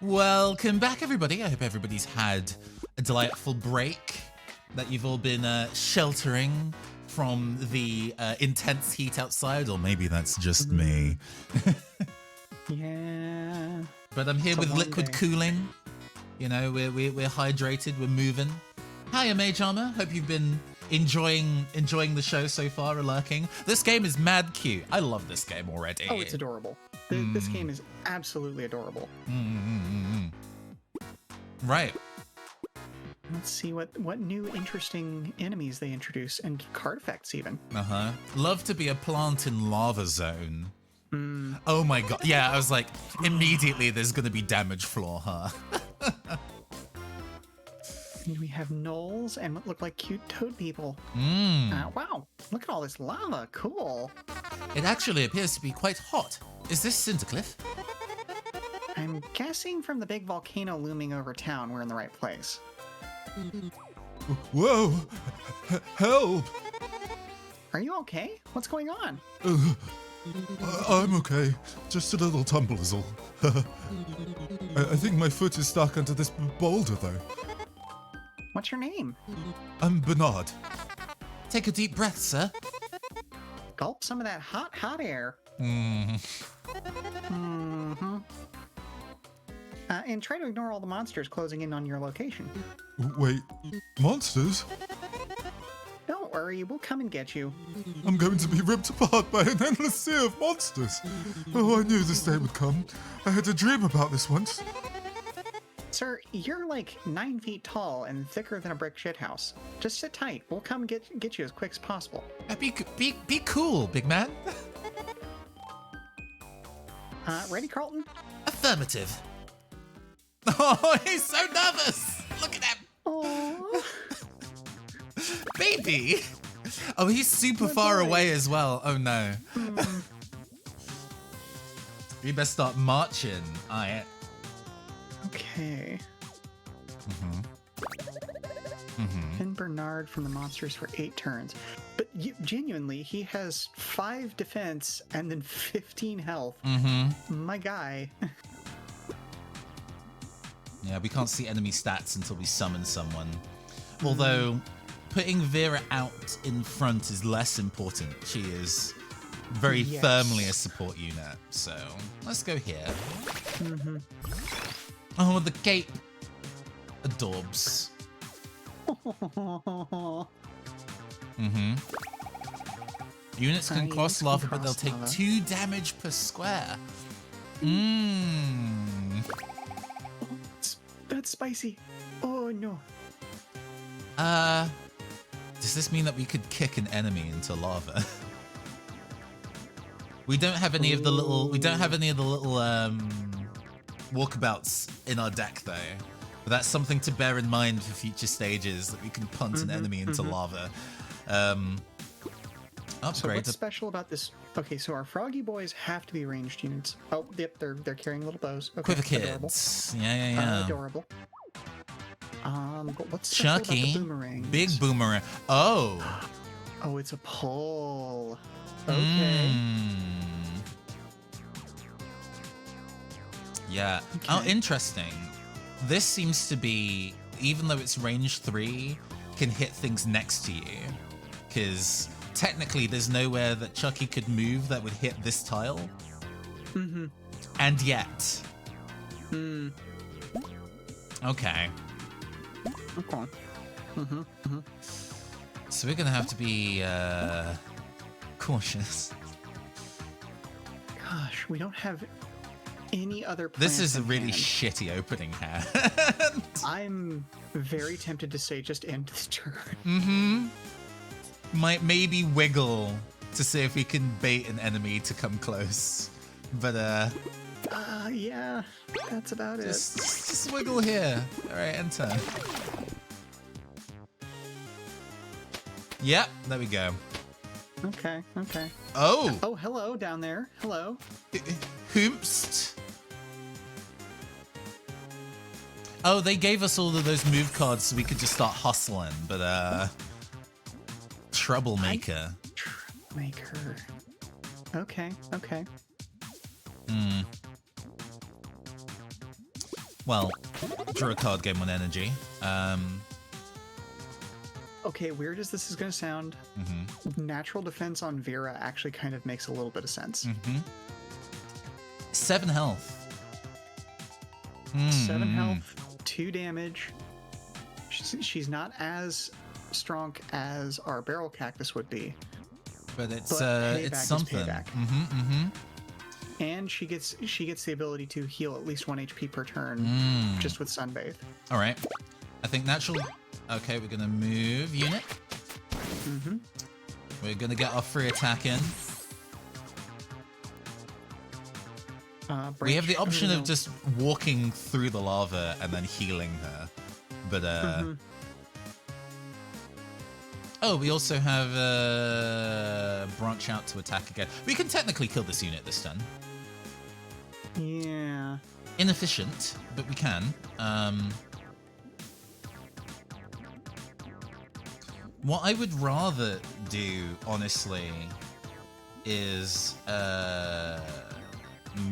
Welcome back, everybody. I hope everybody's had a delightful break, that you've all been sheltering from the intense heat outside, or maybe that's just me. Yeah. But I'm here with liquid cooling. You know, we're hydrated, we're moving. Hiya, Mage Armor. Hope you've been enjoying the show so far, lurking. This game is mad cute. I love this game already. Oh, it's adorable. This game is absolutely adorable. Right. Let's see what new interesting enemies they introduce, and card effects even. Love to be a plant in lava zone. Oh my god. Yeah, I was like, immediately there's gonna be damage floor, huh? And we have gnolls and what look like cute toad people. Wow, look at all this lava. Cool. It actually appears to be quite hot. Is this Cindercliff? I'm guessing from the big volcano looming over town, we're in the right place. Whoa! Help! Are you okay? What's going on? I'm okay. Just a little tumble is all. I think my foot is stuck under this boulder, though. What's your name? I'm Bernard. Take a deep breath, sir. Gulp some of that hot air. And try to ignore all the monsters closing in on your location. Wait, monsters? Don't worry, we'll come and get you. I'm going to be ripped apart by an endless sea of monsters. Oh, I knew this day would come. I had a dream about this once. Sir, you're like 9 feet tall and thicker than a brick shithouse. Just sit tight. We'll come get you as quick as possible. Be cool, big man. Ready, Carlton? Affirmative. Oh, he's so nervous. Look at him. Oh, Baby. Oh, he's super far away as well. Oh, no. We best start marching. All right. okay. Pin Bernard from the monsters for 8 turns. But genuinely, he has 5 defense and then 15 health. My guy. Yeah, we can't see enemy stats until we summon someone. Although, putting Vera out in front is less important. She is very firmly a support unit. So, let's go here. Oh, the cape. Adorbs. Units can cross lava, but they'll take 2 damage per square. That's spicy. Oh no. Does this mean that we could kick an enemy into lava? We don't have any of the little. We don't have any of the little walkabouts in our deck, though. But that's something to bear in mind for future stages, that we can punt an enemy into lava. Upgrade. So what's special about this? Okay, so our froggy boys have to be ranged units. Oh, yep, they're carrying little bows. Okay, Quiver kids. Yeah. Adorable. But what's special about the boomerangs? Big boomerang. Oh. Oh, it's a pull. Okay. Yeah. Okay. Oh, interesting. This seems to be, even though it's range 3, can hit things next to you. Because technically there's nowhere that Chucky could move that would hit this tile. And yet. Okay. So we're going to have to be cautious. Gosh, we don't have any other plans. This is a really shitty opening hand. I'm very tempted to say just end this turn. Might maybe wiggle to see if we can bait an enemy to come close. But yeah, that's about it. Just wiggle here. All right, enter. Yep, there we go. Okay. Oh, hello down there. Hello. Hoomst. Oh, they gave us all of those move cards so we could just start hustling, but troublemaker. Troublemaker. Okay. Well, drew a card, game 1 energy. Okay, weird as this is going to sound, natural defense on Vera actually kind of makes a little bit of sense. 7 health. 7 health, 2 damage. She's not as strong as our barrel cactus would be. But it's something. And she gets the ability to heal at least 1 HP per turn just with Sunbathe. All right. I think natural. Okay, we're gonna move unit. We're gonna get our free attack in. We have the option of just walking through the lava and then healing her, but oh, we also have branch out to attack again. We can technically kill this unit this turn. Yeah. Inefficient, but we can. What I would rather do, honestly, is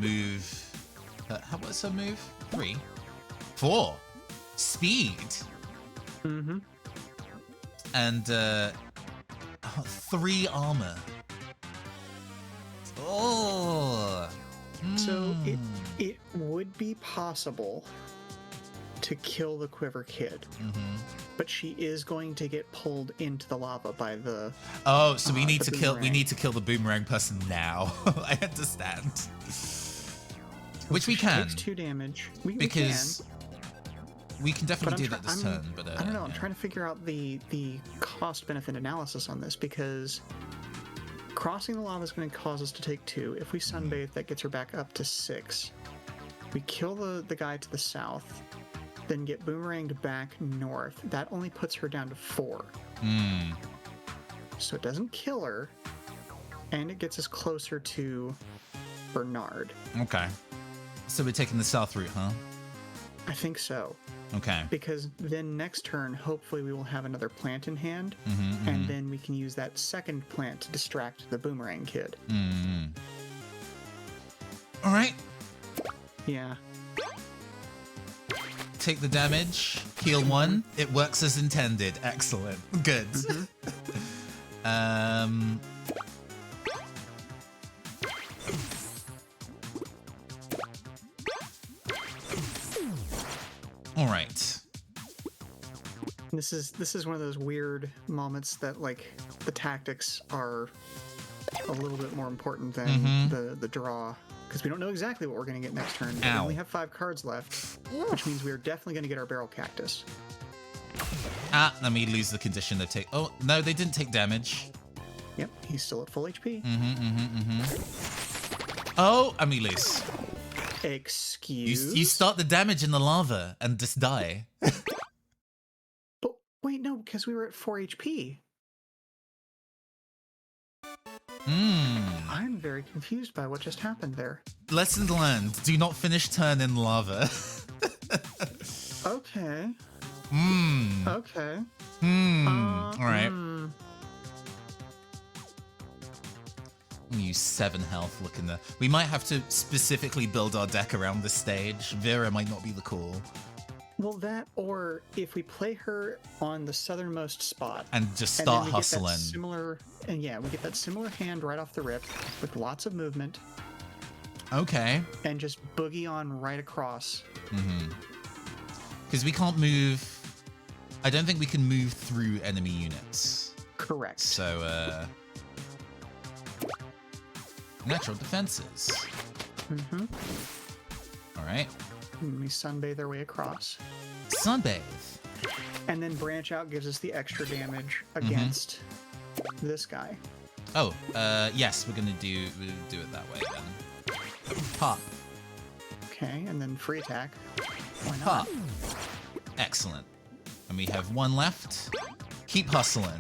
move. What's her move? 3, 4, speed. And 3 armor. Oh. So it would be possible to kill the Quiver Kid, but she is going to get pulled into the lava by the. Oh, so we need to kill. We need to kill the boomerang person now. I understand. Which we can. Takes 2 damage. We can definitely do that this turn. But I don't know. I'm trying to figure out the cost-benefit analysis on this, because crossing the lava is going to cause us to take 2. If we sunbathe, that gets her back up to 6. We kill the guy to the south, then get boomeranged back north. That only puts her down to 4. So it doesn't kill her, and it gets us closer to Bernard. Okay. So we're taking the south route, huh? I think so. Okay. Because then next turn, hopefully we will have another plant in hand, and then we can use that second plant to distract the boomerang kid. All right. Yeah. Take the damage. Heal 1. It works as intended. Excellent. Good. All right. This is one of those weird moments that like the tactics are a little bit more important than the draw, because we don't know exactly what we're going to get next turn. We only have 5 cards left, which means we are definitely going to get our barrel cactus. Let me lose the condition they take. Oh no, they didn't take damage. Yep, he's still at full HP. Oh, and we lose. Excuse? You start the damage in the lava and just die. But wait, no, because we were at 4 HP. I'm very confused by what just happened there. Lesson learned. Do not finish turn in lava. Okay. Okay. All right. Use 7 health. Look in there. We might have to specifically build our deck around this stage. Vera might not be the call. Well, that, or if we play her on the southernmost spot and just start and hustling. We get that similar hand right off the rip with lots of movement. Okay. And just boogie on right across. Because we can't move. I don't think we can move through enemy units. Correct. So, natural defenses. All right. We sunbathe our way across. Sunbathe. And then branch out gives us the extra damage against this guy. Oh, yes, we're gonna do it that way then. Pop. Okay, and then free attack. Why not? Pop. Excellent. And we have 1 left. Keep hustling.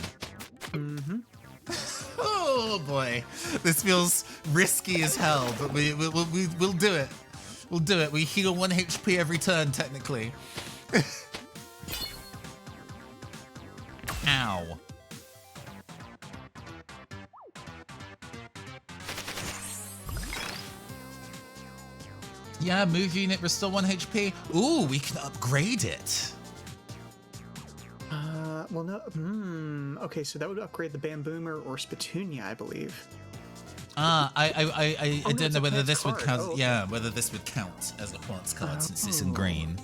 Oh boy, this feels risky as hell, but we'll do it. We'll do it. We heal 1 HP every turn, technically. Ow. Yeah, move unit, restore 1 HP. Ooh, we can upgrade it. Well, no. Okay, so that would upgrade the Bamboomer or Spitunia, I believe. I don't know whether this would count. Oh, okay. Yeah, whether this would count as a plants card since it's in green.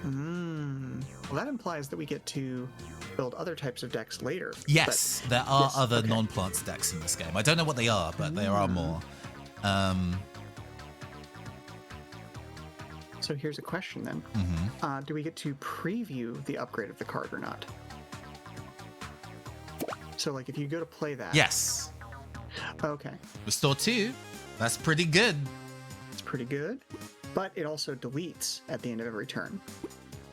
Well, that implies that we get to build other types of decks later. Yes, there are other non-plants decks in this game. I don't know what they are, but there are more. So here's a question then. Do we get to preview the upgrade of the card or not? So, like, if you go to play that... Yes. Okay. Restore 2. That's pretty good. It's pretty good. But it also deletes at the end of every turn.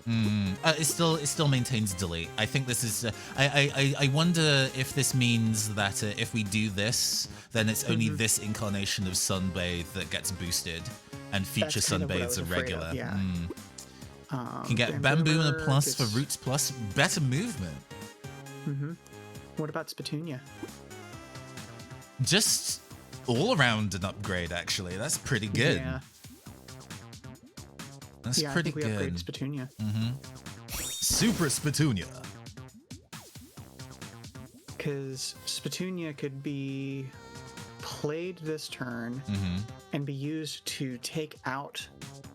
It still maintains delete. I think this is... I wonder if this means that if we do this, then it's only this incarnation of Sunbathe that gets boosted, and future Sunbathes are regular. Yeah. Can get Bamboo and a plus for Roots plus better movement. What about Spitunia? Just all around an upgrade, actually. That's pretty good. Yeah. That's I pretty think we good. upgraded Spitunia. Super Spitunia. Because Spitunia could be played this turn and be used to take out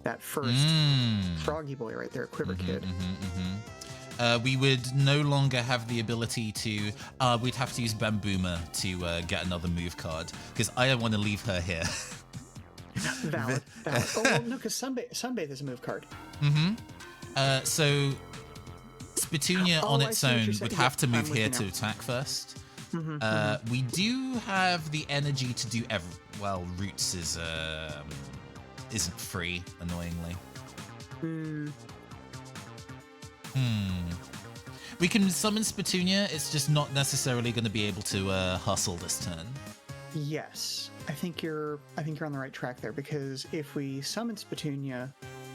that first Froggy Boy right there, Quiver Kid. We would no longer have the ability to... we'd have to use Bamboomer to get another move card, because I don't want to leave her here. Valid. Oh, well, no, because Sunbathe is a move card. So Spitunia on its own would have to move here to attack first. We do have the energy to do well, Roots is isn't free, annoyingly. We can summon Spitunia, it's just not necessarily going to be able to hustle this turn. Yes, I think you're on the right track there, because if we summon Spatunia,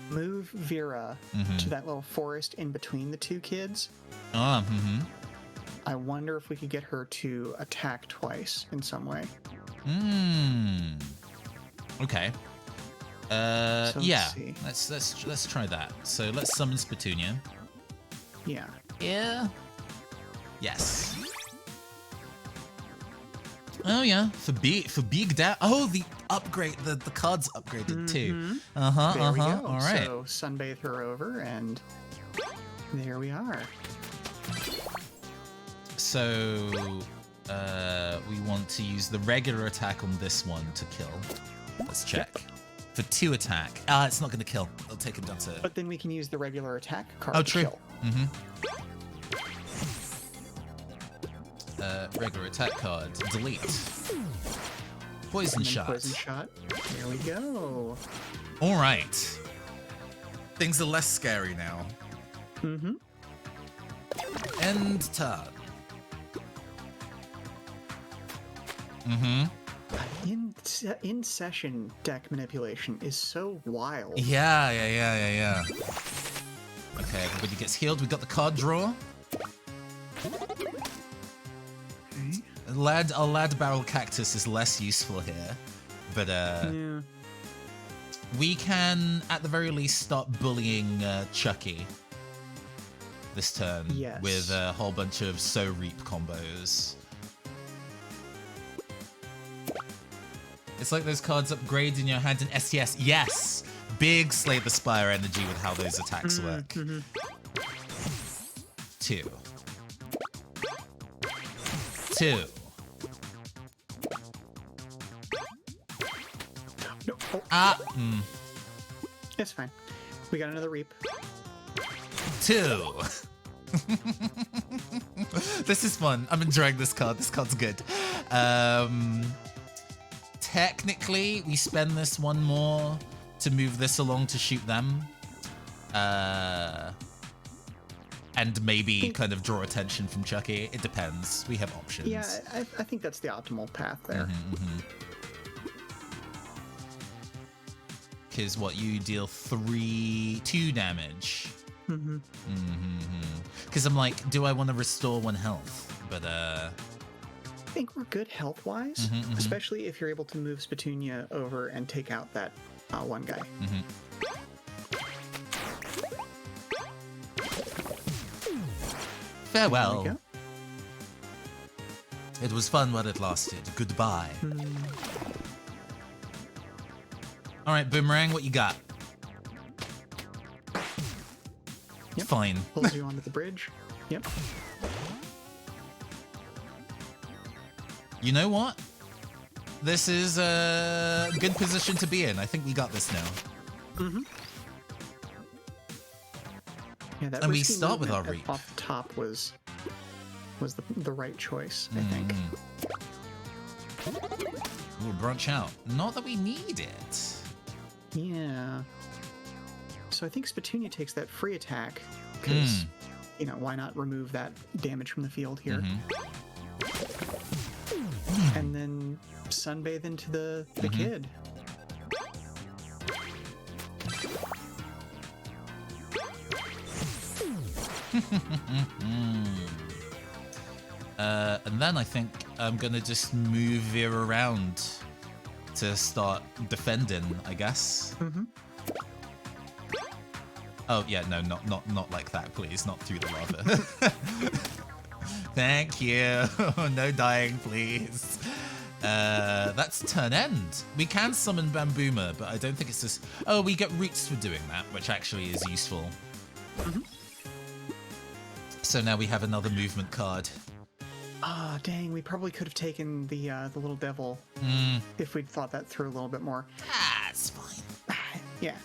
move Vera to that little forest in between the two kids, I wonder if we could get her to attack twice in some way. Okay. So Yeah. let's see. Let's try that. So let's summon Spatunia. Yeah. Yeah. Yes. Oh yeah, for big dad. Oh, the upgrade, the cards upgraded too. There we go. All right. So sunbathe her over, and there we are. So we want to use the regular attack on this one to kill. Let's check. For 2 attack. It's not going to kill. It'll take him down to. But then we can use the regular attack card. Oh, to true. kill. Regular attack card. Delete. Poison And then shot. Poison shot. There we go. All right. Things are less scary now. End turn. In session deck manipulation is so wild. Yeah. Okay, everybody gets healed. We got the card draw. Our lad barrel cactus is less useful here, but Yeah. we can at the very least start bullying Chucky this turn Yes. with a whole bunch of So Reap combos. It's like those cards upgrade in your hand in STS. Yes! Big Slay the Spire energy with how those attacks work. 2. 2. No. Oh, it's fine. We got another Reap. 2. This is fun. I'm enjoying this card. This card's good. Technically, we spend this one more to move this along to shoot them. And maybe kind of draw attention from Chucky. It depends. We have options. Yeah, I think that's the optimal path there. Because what, you deal 2 damage. Because I'm like, do I want to restore 1 health? But I think we're good health-wise, especially if you're able to move Spatunia over and take out that one guy. Farewell. There we go. It was fun while it lasted. Goodbye. All right, Boomerang, what you got? Yep. Fine. Pulls you onto the bridge. Yep. You know what? This is a good position to be in. I think we got this now. Yeah, that And we risky start with movement our Reap. off the top was the right choice, I think. We'll branch out. Not that we need it. Yeah. So I think Spatunia takes that free attack because, why not remove that damage from the field here? And then sunbathe into the kid. And then I think I'm gonna just move Vera around to start defending, I guess. Oh yeah, no, not like that, please. Not through the lava. Thank you. No dying, please. That's turn end. We can summon Bamboomer, but I don't think it's just. Oh, we get roots for doing that, which actually is useful. So now we have another movement card. Ah, dang, we probably could have taken the little devil if we'd thought that through a little bit more. It's fine. Yeah.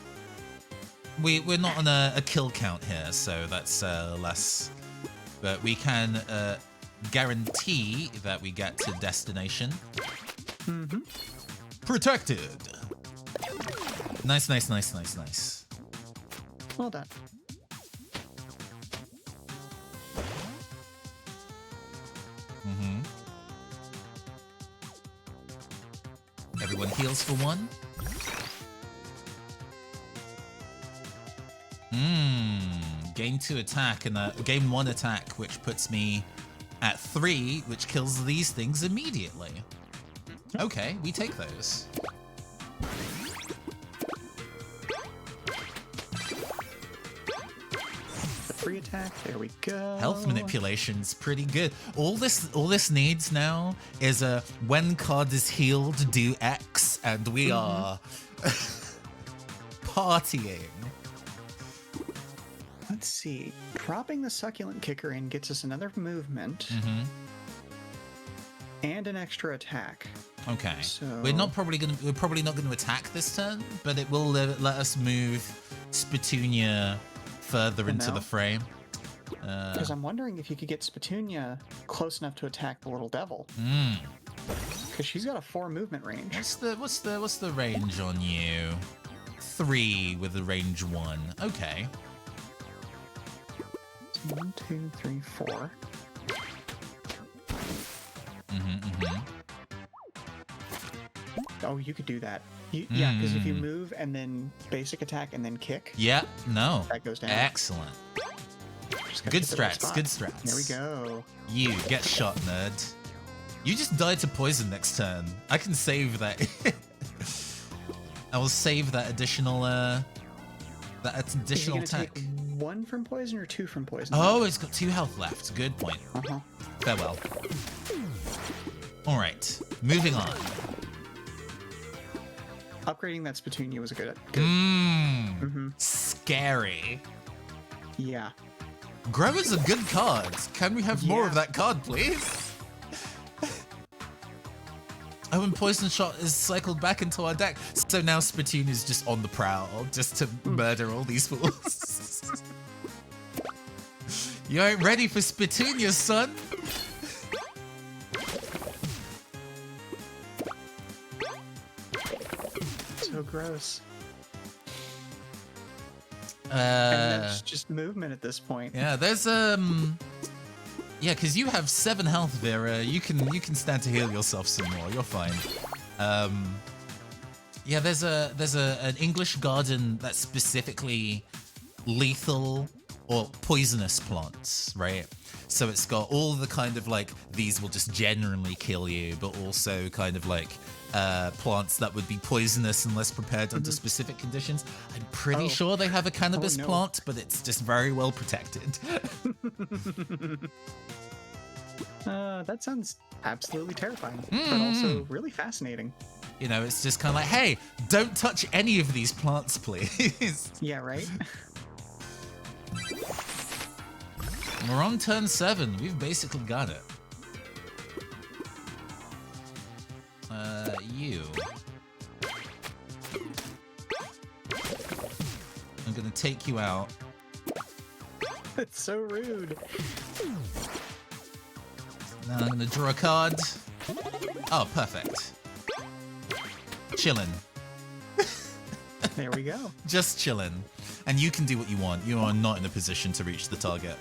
We're not on a kill count here, so that's less. But we can guarantee that we get to destination. Protected. Nice. Well done. heals for 1. Gain 2 attack and gain 1 attack, which puts me at 3, which kills these things immediately. Okay, we take those. The free attack, there we go. Health manipulation's pretty good. All this needs now is a when card is healed, do X, and we are partying. Let's see. Dropping the succulent kicker in gets us another movement and an extra attack. Okay. So We're probably not going to attack this turn, but it will let us move Spitunia further into the frame. Because I'm wondering if you could get Spitunia close enough to attack the little devil. Because she's got a 4 movement range. What's the range on you? 3 with a range 1. Okay. 1, 2, 3, 4. Oh, you could do that. Yeah, because if you move and then basic attack and then kick, Yeah, no. that goes down. Excellent. Just gotta Good hit the right strats, spot. good strats. There we go. You get shot, nerd. You just die to poison next turn. I can save that. I will save that additional Is he gonna attack. take 1 from poison or 2 from poison? Oh, it's got 2 health left. Good point. Farewell. All right, moving on. Upgrading that Spitunia was a good. Scary. Yeah. Grow is a good card. Can we have more of that card, please? Oh, and Poison Shot is cycled back into our deck. So now Spittoon is just on the prowl, just to murder all these fools. You ain't ready for Spittoon, son. So gross. And that's just movement at this point. Yeah, there's yeah, because you have 7 health, Vera. You can stand to heal yourself some more. You're fine. Yeah, there's an English garden that's specifically lethal or poisonous plants, right? So it's got all the kind of like these will just generally kill you, but also kind of like plants that would be poisonous unless prepared under specific conditions. I'm pretty sure they have a cannabis plant, but it's just very well protected. That sounds absolutely terrifying, but also really fascinating. You know, it's just kind of like, hey, don't touch any of these plants, please. Yeah, right? We're on turn 7. We've basically got it. You. I'm gonna take you out. It's so rude. Now I'm gonna draw a card. Oh, perfect. Chillin'. There we go. Just chillin'. And you can do what you want. You are not in a position to reach the target.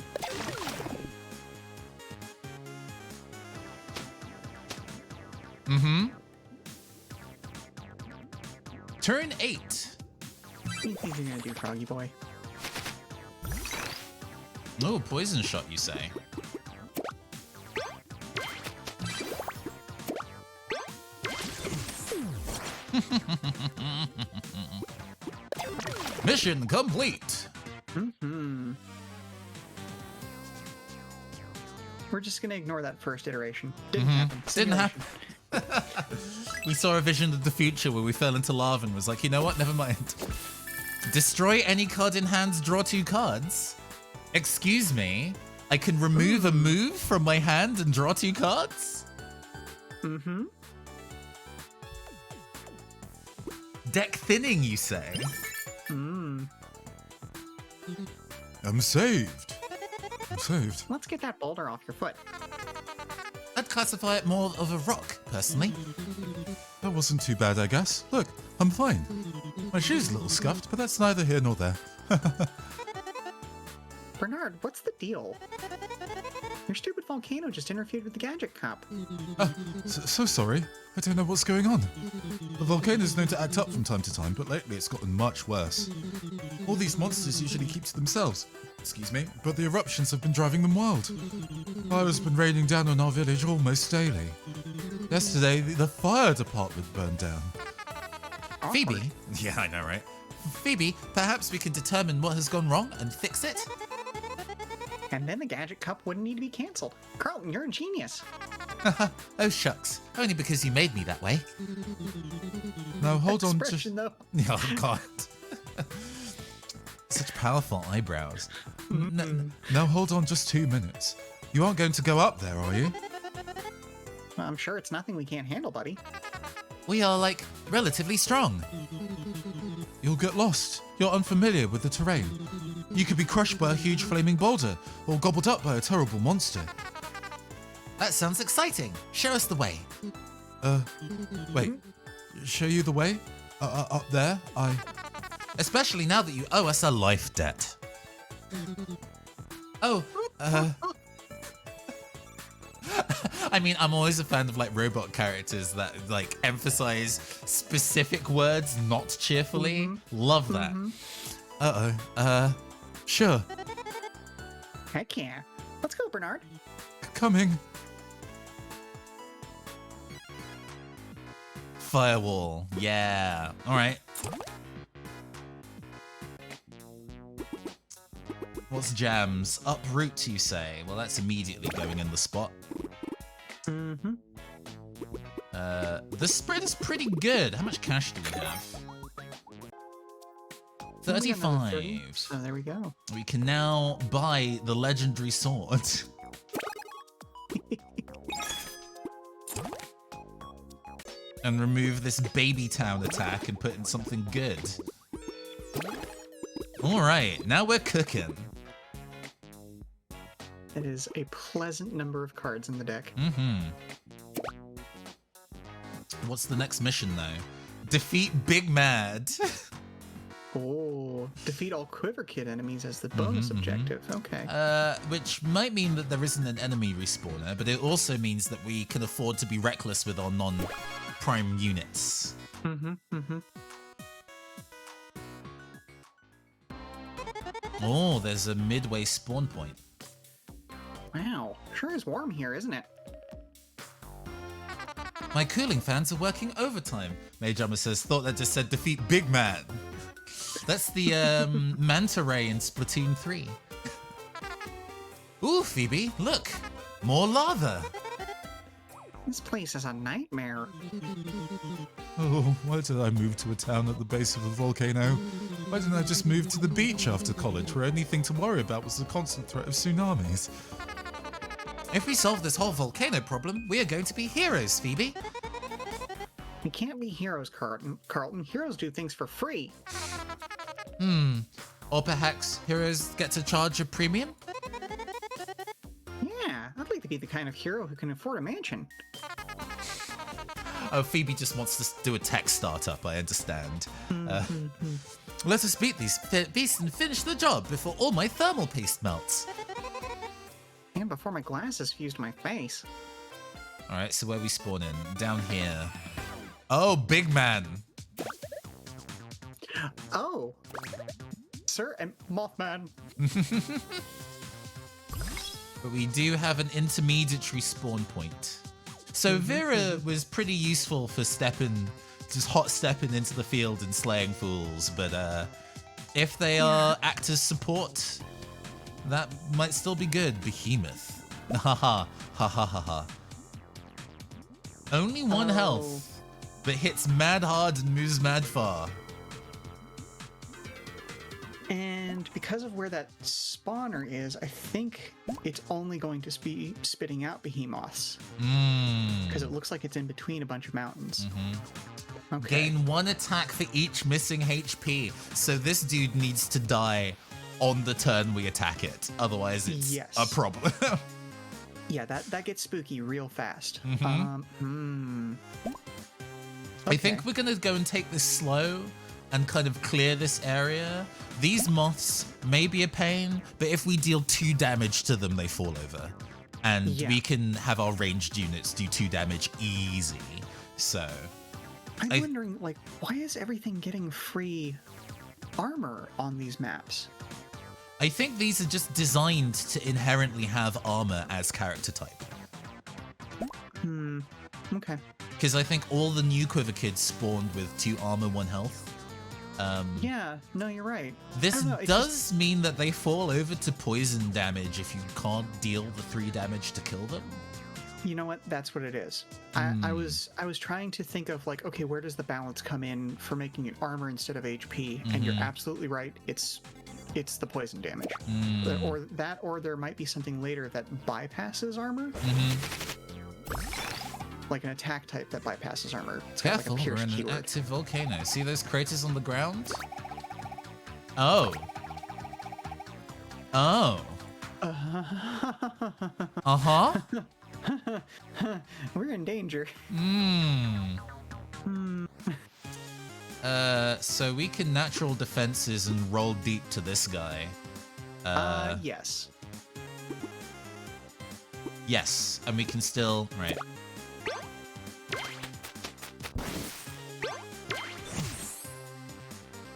Turn 8. What do you think you're gonna do, Froggy Boy? Oh, poison shot, you say? Mission complete. We're just gonna ignore that first iteration. Didn't happen. Didn't happen. We saw a vision of the future where we fell into lava and was like, you know what? Never mind. Destroy any card in hand, draw 2 cards. Excuse me? I can remove a move from my hand and draw 2 cards? Deck thinning, you say? I'm saved. I'm saved. Let's get that boulder off your foot. I'd classify it more of a rock, personally. That wasn't too bad, I guess. Look, I'm fine. My shoe's a little scuffed, but that's neither here nor there. Bernard, what's the deal? Your stupid volcano just interfered with the gadget cup. So sorry. I don't know what's going on. The volcano's known to act up from time to time, but lately it's gotten much worse. All these monsters usually keep to themselves, excuse me, but the eruptions have been driving them wild. Fire's been raining down on our village almost daily. Yesterday, the fire department burned down. Awkward. Phoebe? Yeah, I know, right? Phoebe, perhaps we can determine what has gone wrong and fix it? And then the gadget cup wouldn't need to be cancelled. Carlton, you're a genius. Oh, shucks. Only because you made me that way. Now hold on Expression, though. Oh, God. Such powerful eyebrows. Now hold on just 2 minutes. You aren't going to go up there, are you? Well, I'm sure it's nothing we can't handle, buddy. We are, like, relatively strong. You'll get lost. You're unfamiliar with the terrain. You could be crushed by a huge flaming boulder or gobbled up by a terrible monster. That sounds exciting. Show us the way. Wait. Show you the way? Up there? Especially now that you owe us a life debt. Oh, I mean, I'm always a fan of like robot characters that like emphasize specific words not cheerfully. Love that. Sure. Heck yeah. Let's go, Bernard. Coming. Firewall. Yeah. All right. What's jams? Uproot, you say? Well, that's immediately going in the spot. Mm-hmm. The spread is pretty good. How much cash do we have? 35. So there we go. We can now buy the legendary sword. And remove this baby town attack and put in something good. All right, now we're cooking. It is a pleasant number of cards in the deck. Mm-hmm. What's the next mission, though? Defeat Big Mad. Oh, defeat all Quiver Kid enemies as the bonus objective. Okay. Which might mean that there isn't an enemy respawner, but it also means that we can afford to be reckless with our non-prime units. Oh, there's a midway spawn point. Wow, sure is warm here, isn't it? My cooling fans are working overtime. Majama says, thought that just said defeat Big Man. That's the manta ray in Splatoon 3. Ooh, Phoebe, look, more lava. This place is a nightmare. Oh, why did I move to a town at the base of a volcano? Why didn't I just move to the beach after college, where anything to worry about was the constant threat of tsunamis? If we solve this whole volcano problem, we are going to be heroes, Phoebe. We can't be heroes, Carlton. Heroes do things for free. Or perhaps heroes get to charge a premium? Yeah, I'd like to be the kind of hero who can afford a mansion. Oh, Phoebe just wants to do a tech startup, I understand. Let us beat these beasts and finish the job before all my thermal paste melts. And before my glasses fused my face. All right, so where we spawn in? Down here. Oh, big man. Oh. Sir and Mothman. But we do have an intermediary spawn point. So Vera was pretty useful for just hot stepping into the field and slaying fools. But if they are act as support, that might still be good. Behemoth. Ha ha ha ha ha ha. Only one health, but hits mad hard and moves mad far. And because of where that spawner is, I think it's only going to be spitting out behemoths. Because it looks like it's in between a bunch of mountains. Okay. Gain 1 attack for each missing HP. So this dude needs to die on the turn we attack it. Otherwise, it's a problem. Yeah, that gets spooky real fast. I think we're going to go and take this slow and kind of clear this area. These moths may be a pain, but if we deal 2 damage to them, they fall over. And Yeah. we can have our ranged units do 2 damage easy. So I'm wondering, like, why is everything getting free armor on these maps? I think these are just designed to inherently have armor as character type. Okay. Because I think all the new Quiver kids spawned with 2 armor, 1 health. Yeah, no, you're right. This I don't know, it's does mean that they fall over to poison damage if you can't deal the 3 damage to kill them. You know what? That's what it is. I was trying to think of, like, okay, where does the balance come in for making it armor instead of HP? And you're absolutely right. It's the poison damage, or there might be something later that bypasses armor, like an attack type that bypasses armor. It's got Careful, like a we're pierce in an keyword. active volcano. See those craters on the ground? Oh. Oh. Uh-huh. We're in danger. So we can natural defenses and roll deep to this guy. Yes. Yes, and we can still... Right.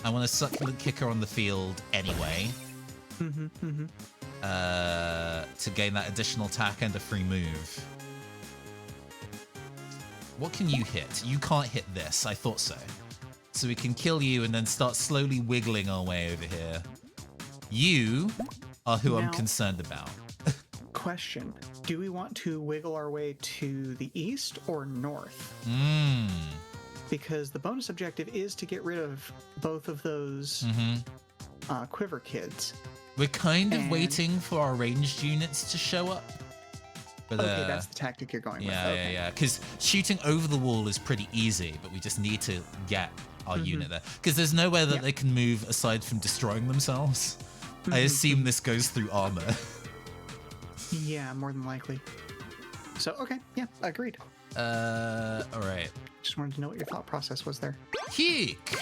I want a succulent kicker on the field anyway. To gain that additional attack and a free move. What can you hit? You can't hit this. I thought so. So we can kill you and then start slowly wiggling our way over here. You are who I'm Now- concerned about. Question: do we want to wiggle our way to the east or north? Because the bonus objective is to get rid of both of those Quiver kids. We're kind of And- waiting for our ranged units to show up. But, Okay, that's the tactic you're going with. yeah, Okay. yeah. Because shooting over the wall is pretty easy, but we just need to get our unit there. Because there's nowhere that Yeah. they can move aside from destroying themselves. I assume this goes through armor. Yeah, more than likely. So, okay, yeah, agreed. All right. Just wanted to know what your thought process was there. Heek.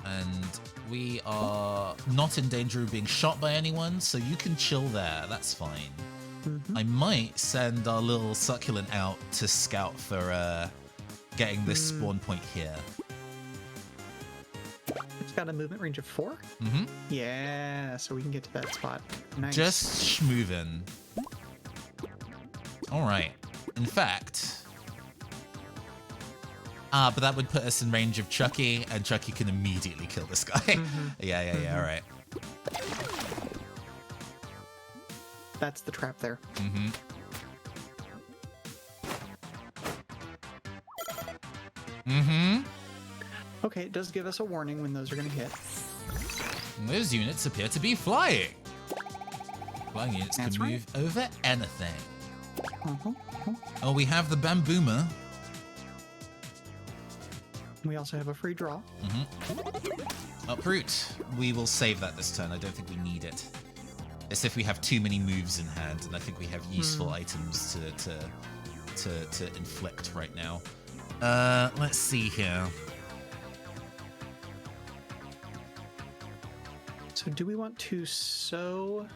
And we are not in danger of being shot by anyone, so you can chill there. That's fine. I might send our little succulent out to scout for getting this spawn point here. It's got a movement range of 4? Yeah, so we can get to that spot. Nice. Just schmoovin'. Alright. In fact... but that would put us in range of Chucky, and Chucky can immediately kill this guy. Yeah, alright. That's the trap there. Okay, it does give us a warning when those are going to hit. Those units appear to be flying. Flying units That's can right. move over anything. Oh, we have the Bamboomer. We also have a free draw. Uproot. We will save that this turn. I don't think we need it. As if we have too many moves in hand, and I think we have useful items to inflict right now. Let's see here. So do we want to sow?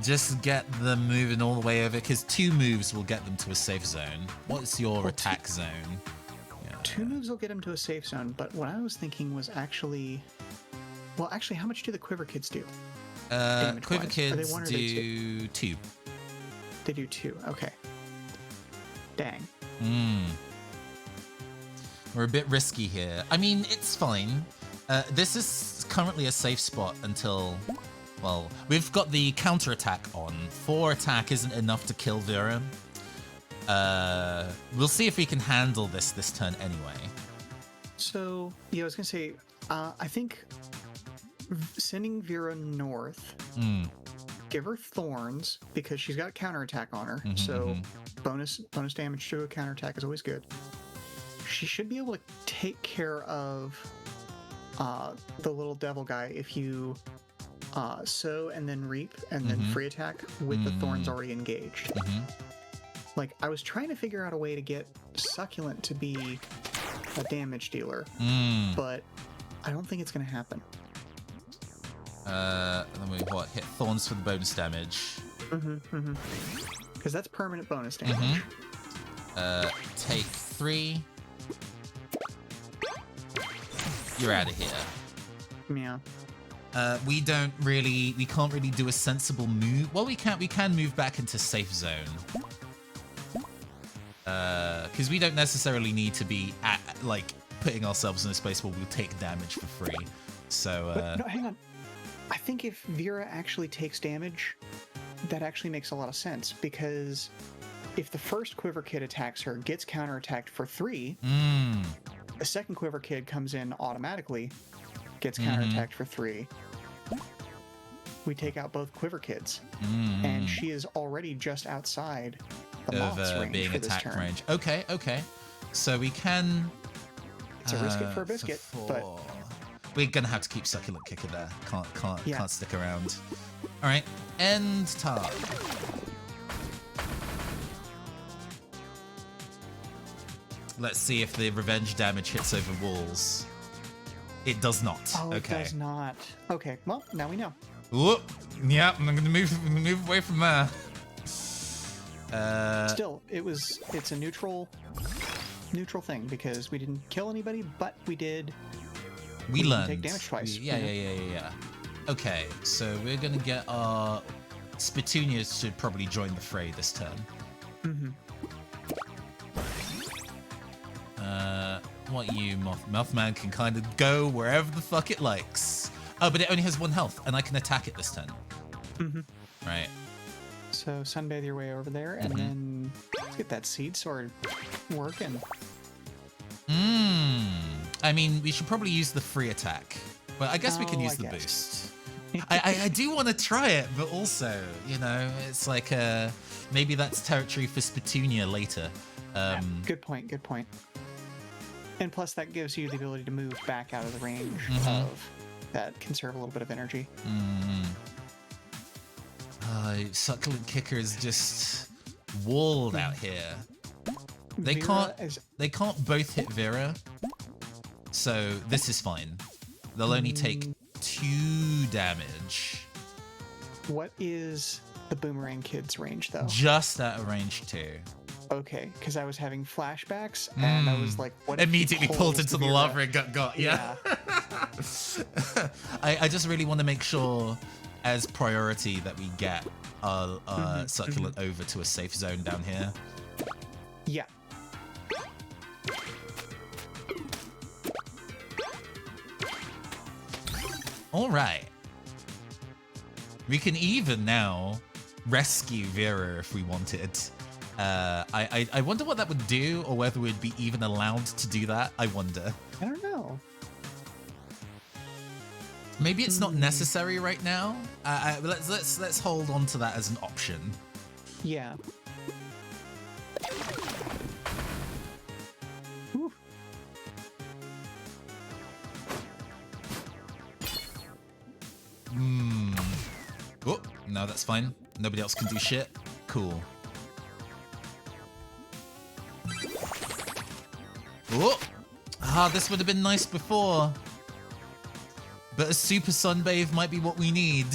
Just get them moving all the way over, because 2 moves will get them to a safe zone. What's your attack zone? Yeah. 2 moves will get him to a safe zone, but what I was thinking was actually... Well, actually, how much do the Quiver kids do? Quiver damage-wise? Are they kids 1 or are they 2? do 2. They do 2, okay. Dang. We're a bit risky here. I mean, it's fine. This is currently a safe spot until... Well, we've got the counterattack on. 4 attack isn't enough to kill Vera. We'll see if we can handle this turn anyway. So, yeah, I was going to say, I think sending Vera north, give her thorns, because she's got counterattack on her, so bonus damage to a counterattack is always good. She should be able to take care of the little devil guy if you sow and then reap and then free attack with the thorns already engaged. Like, I was trying to figure out a way to get Succulent to be a damage dealer, but I don't think it's going to happen. Then we hit thorns for the bonus damage. Because that's permanent bonus damage. Take 3. You're out of here. Yeah. We can't really do a sensible move. Well, we can move back into safe zone. Because we don't necessarily need to be putting ourselves in a space where we'll take damage for free. So, But no, hang on. I think if Vera actually takes damage, that actually makes a lot of sense, because if the first Quiver Kid attacks her, gets counterattacked for 3, the second Quiver Kid comes in automatically, gets counterattacked for 3. We take out both Quiver Kids, and she is already just outside the Moth's range being for this attack turn. range. Okay. So we can. It's a risk it for a biscuit, but we're gonna have to keep Succulent Kicker there. Can't stick around. All right, end turn. Let's see if the revenge damage hits over walls. It does not. Oh, okay. it does not. Okay, well, now we know. Whoop. Yeah, I'm gonna move away from there. Still, it's a neutral thing, because we didn't kill anybody, but we did. We learned. Take damage twice. Yeah. Okay, so we're gonna get our Spitunias should probably join the fray this turn. What you, Mothman can kind of go wherever the fuck it likes. Oh, but it only has 1 health, and I can attack it this turn. Right. So sunbathe your way over there, and then let's get that seed sword working. I mean, we should probably use the free attack. But I guess we can use the boost. I do want to try it, but also, it's like maybe that's territory for Spitunia later. Good point. And plus, that gives you the ability to move back out of the range of that, conserve a little bit of energy. Succulent Kicker is just walled out here. They can't both hit Vera, so this is fine. They'll only take 2 damage. What is the Boomerang Kid's range, though? Just out of range 2. Okay, because I was having flashbacks, and I was like, what if immediately pulled into the Vera? lava and got yeah. I just really want to make sure as priority that we get our Succulent over to a safe zone down here. Yeah. All right. We can even now rescue Vera if we wanted. I wonder what that would do, or whether we'd be even allowed to do that. I wonder. I don't know. Maybe it's not necessary right now. Let's hold on to that as an option. Yeah. Whew. Oh, no, that's fine. Nobody else can do shit. Cool. Oh! This would have been nice before. But a super sunbathe might be what we need.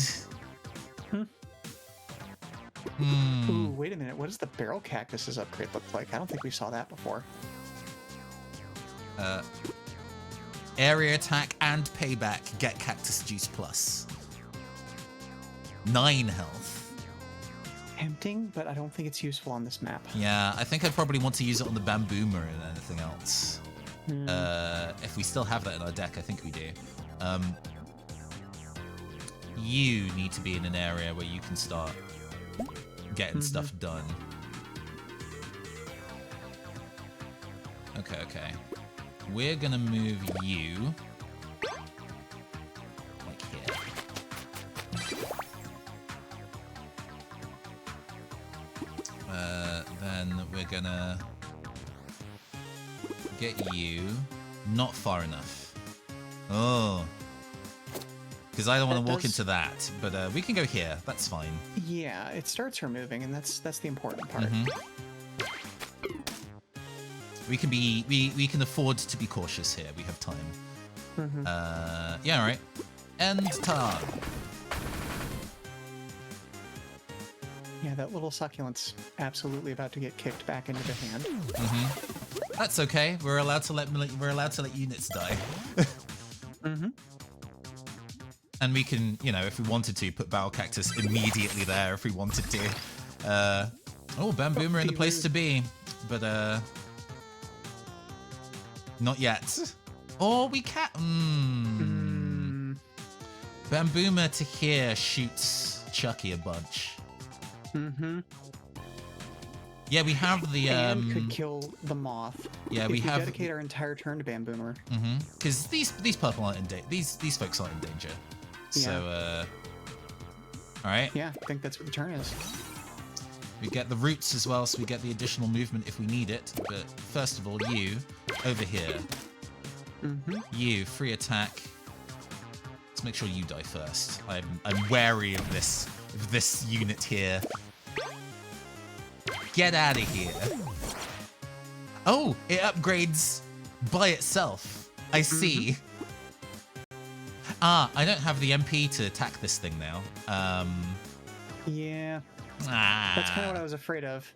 Ooh, wait a minute. What does the barrel cactus's upgrade look like? I don't think we saw that before. Area attack and payback. Get cactus juice plus. 9 health. Tempting, but I don't think it's useful on this map. Yeah, I think I'd probably want to use it on the Bamboo more than anything else. If we still have that in our deck, I think we do. You need to be in an area where you can start getting stuff done. Okay. We're gonna move you like here. Then we're gonna get you not far enough. Oh. Because I don't want to walk into that, but we can go here. That's fine. Yeah, it starts her moving, and that's the important part. We can afford to be cautious here. We have time. Yeah, all right. End turn. Yeah, that little succulent's absolutely about to get kicked back into the hand. That's okay. We're allowed to let units die. And we can, you know, if we wanted to, put Battle Cactus immediately there if we wanted to. Oh, Bamboomer in the place to be. But, not yet. Or we can... Bamboomer to here shoots Chucky a bunch. Yeah, we have the... and could kill the moth. Yeah, if we have... dedicate our entire turn to Bamboomer. Because these purple aren't in danger. These folks aren't in danger. So, alright. Yeah, I think that's what the turn is. We get the roots as well, so we get the additional movement if we need it. But first of all, you, over here. You, free attack. Let's make sure you die first. I'm wary of this unit here. Get out of here. Oh, it upgrades by itself. I see. Ah, I don't have the MP to attack this thing now. Yeah. That's kind of what I was afraid of.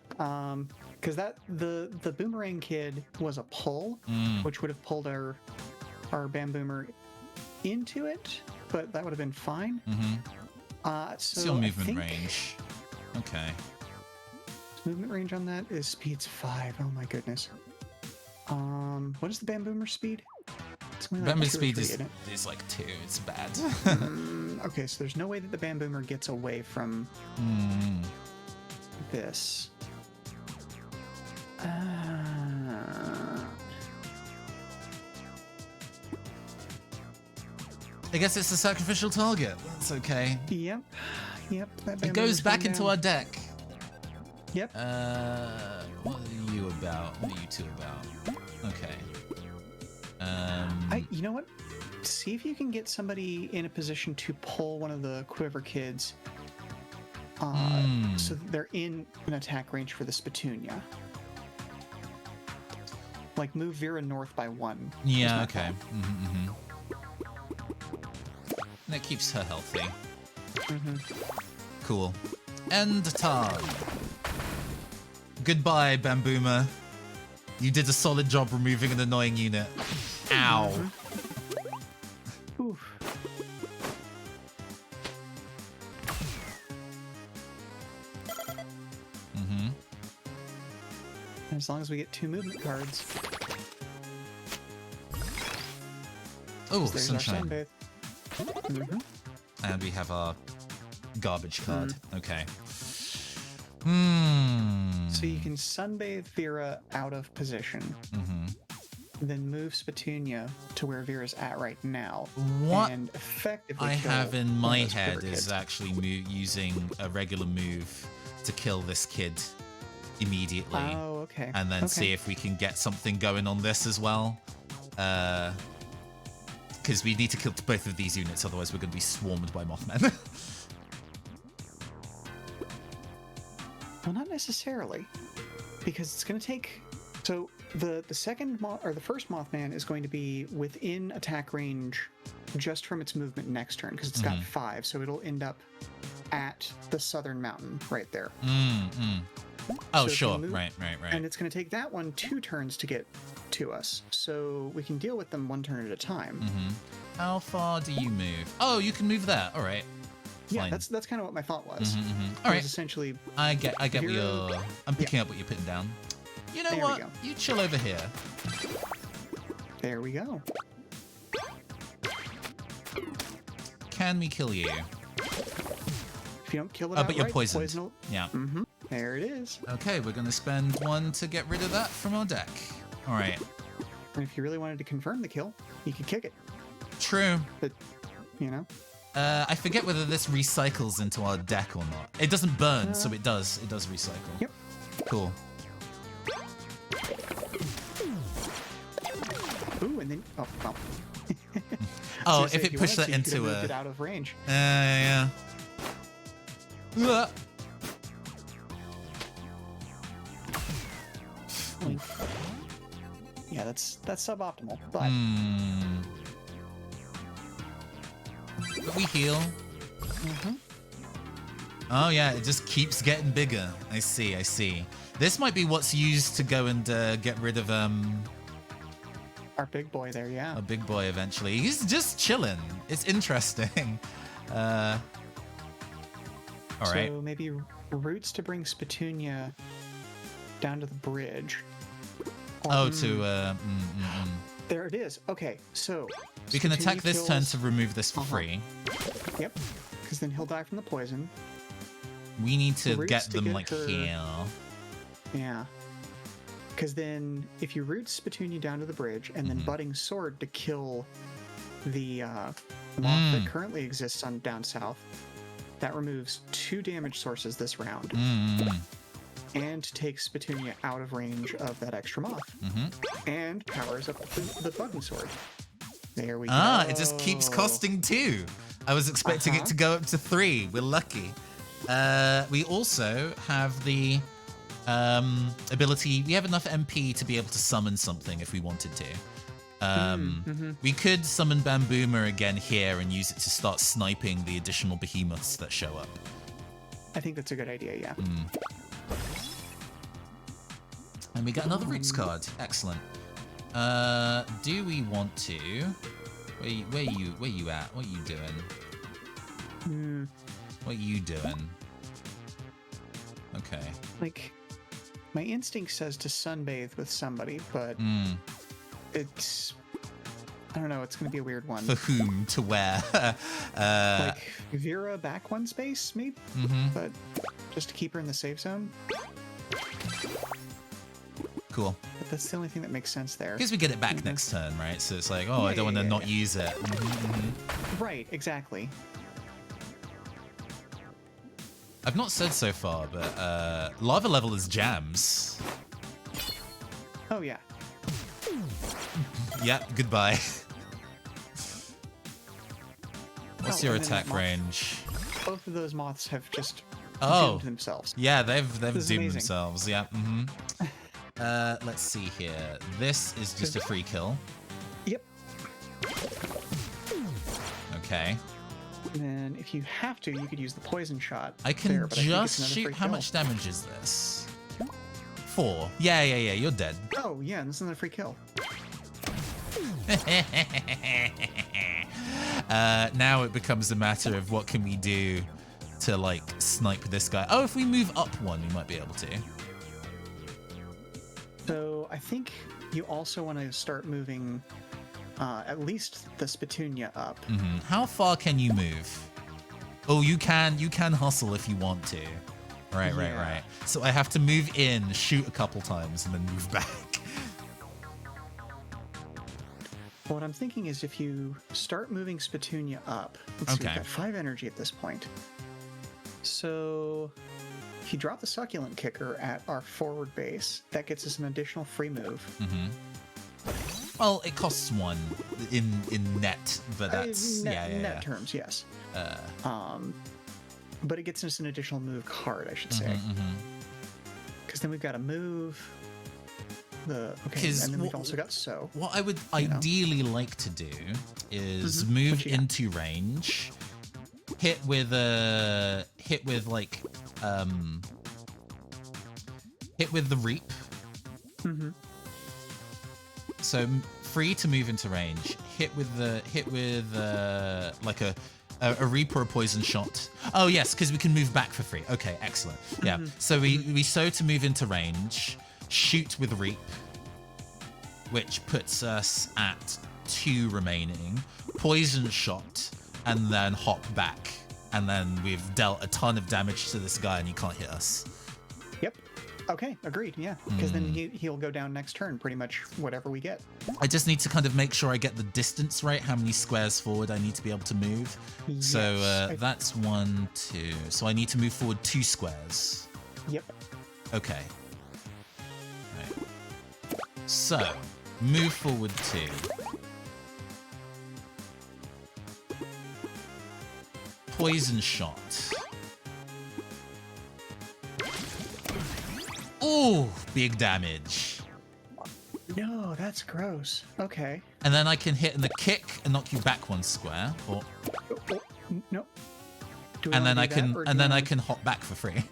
Because the boomerang kid was a pull, which would have pulled our Bamboomer into it, but that would have been fine. So still movement range. Okay. Movement range on that is speed's 5. Oh my goodness. What is the Bamboomer speed? Bamboomer speed is like 2. It's bad. Okay, so there's no way that the Bamboomer gets away from this. I guess it's a sacrificial target. That's okay. Yep. It goes back into our deck. Yep. What are you about? What are you two about? Okay. You know what? See if you can get somebody in a position to pull one of the Quiver kids. So they're in an attack range for the Spittoon. Like move Vera north by 1. Yeah, okay. That keeps her healthy. Cool. End turn. Goodbye, Bamboomer. You did a solid job removing an annoying unit. Ow. Oof. As long as we get 2 movement cards. Oh, There's sunshine. our sunbathe. And we have our garbage card. Okay. So you can sunbathe Vera out of position. Then move Spittoon to where Vera's at right now. What and effectively I have in my those head Quiver is kids. actually using a regular move to kill this kid immediately. Oh, okay. And then see if we can get something going on this as well. Because we need to kill both of these units, otherwise we're going to be swarmed by Mothmen. Well, not necessarily, because it's going to take. So the second or the first Mothman is going to be within attack range, just from its movement next turn, because it's got 5, so it'll end up at the southern mountain right there. Oh, So sure. move- Right. And it's going to take that one 2 turns to get to us, so we can deal with them 1 turn at a time. How far do you move? Oh, you can move there. All right. Yeah, Fine. that's kind of what my thought was. All right. Essentially, I get what Vera- you're... I'm picking up what you're putting down. You know There we what? go. You chill over here. there we go. Can we kill you? If you don't kill it Oh, but you're outright, poisoned. poison will- Yeah. There it is. Okay, we're going to spend 1 to get rid of that from our deck. All right. And if you really wanted to confirm the kill, you could kick it. True. But, you know. I forget whether this recycles into our deck or not. It doesn't burn, so it does. It does recycle. Yep. Cool. Ooh, and then well. Oh, As I if say, it you pushed that wanted to, you into could have moved a... it out of range. Yeah. Yeah, that's suboptimal, but But we heal. Oh yeah, it just keeps getting bigger. I see, I see. This might be what's used to go and get rid of Our big boy there, yeah. a big boy eventually. He's just chilling. It's interesting. All right. So maybe routes to bring Spitunia down to the bridge. Oh, There it is. Okay, so we can attack Spitunia this turn kills- to remove this for free. Yep, because then he'll die from the poison. We need to Roots get to them get like her- here. Yeah. Because then if you root Spitunia down to the bridge and then Budding Sword to kill the moth that currently exists on down south, that removes 2 damage sources this round. And takes Spitunia out of range of that extra moth. And powers up the Budding Sword. There we go. It just keeps costing 2. I was expecting it to go up to 3. We're lucky. We also have the ability. We have enough MP to be able to summon something if we wanted to. We could summon Bamboomer again here and use it to start sniping the additional behemoths that show up. I think that's a good idea, yeah. And we get another Roots card. Excellent. Do we want to? Where you at? What are you doing? What are you doing? Okay. Like, my instinct says to sunbathe with somebody, but it's... I don't know, it's going to be a weird one. For whom to wear? Like, Vera back one space, maybe? But just to keep her in the safe zone? Cool. But that's the only thing that makes sense there. Because we get it back next turn, right? So it's like, oh, I don't want to not use it. Right, exactly. I've not said so far, but lava level is jams. Oh, yeah. Yep, goodbye. What's your and then attack that moth- range? Both of those moths have just Oh, doomed themselves. yeah, they've is doomed amazing. themselves. Yeah. Let's see here. This is just a free kill. Yep. Okay. And then if you have to, you could use the poison shot. I can there, but I think it's just another shoot. free How kill. much damage is this? 4. Yeah. You're dead. Oh, yeah, and this is another free kill. Now it becomes a matter of what can we do to like snipe this guy. Oh, if we move up 1, we might be able to. So I think you also want to start moving at least the Spitunia up. How far can you move? Oh, you can hustle if you want to. Right. So I have to move in, shoot a couple times, and then move back. What I'm thinking is if you start moving Spitunia up, let's see, we've got 5 energy at this point. So if you drop the Succulent Kicker at our forward base, that gets us an additional free move. Well, it costs 1 in net, but that's net terms, yes. But it gets us an additional move card, I should say. Because then we've got to move okay, and then we've also got so. What I would ideally like to do is What move you got? into range, hit with the reap. So free to move into range. Hit with like a reap or a poison shot. Oh yes, because we can move back for free. Okay, excellent. Yeah. So we sow to move into range. Shoot with reap, which puts us at 2 remaining. Poison shot, and then hop back, and then we've dealt a ton of damage to this guy, and he can't hit us. Yep. Okay, agreed. Yeah, because then he'll go down next turn, pretty much whatever we get. I just need to kind of make sure I get the distance right, how many squares forward I need to be able to move. So Yes, that's 1, 2. So I need to move forward 2 squares. Yep. Okay. Right. So, move forward 2. Poison shot. Ooh, big damage. No, that's gross. Okay. And then I can hit in the kick and knock you back 1 square. Or Oh, no. Do we And wanna then do I that, can or do and you then I wanna- can hop back for free.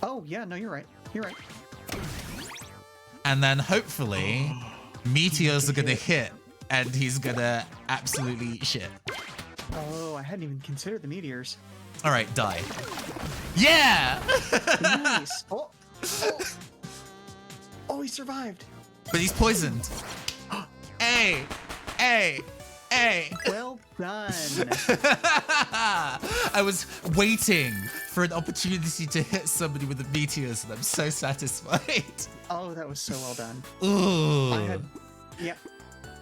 Oh yeah, no, you're right. You're right. And then hopefully meteors are can gonna hit. hit and he's gonna absolutely eat shit. Oh, I hadn't even considered the meteors. All right, die. Yeah! Nice. Oh. Oh, he survived. But he's poisoned. Hey, hey, hey. Well done. I was waiting for an opportunity to hit somebody with the meteors, and I'm so satisfied. Oh, that was so well done. Ooh. Yep.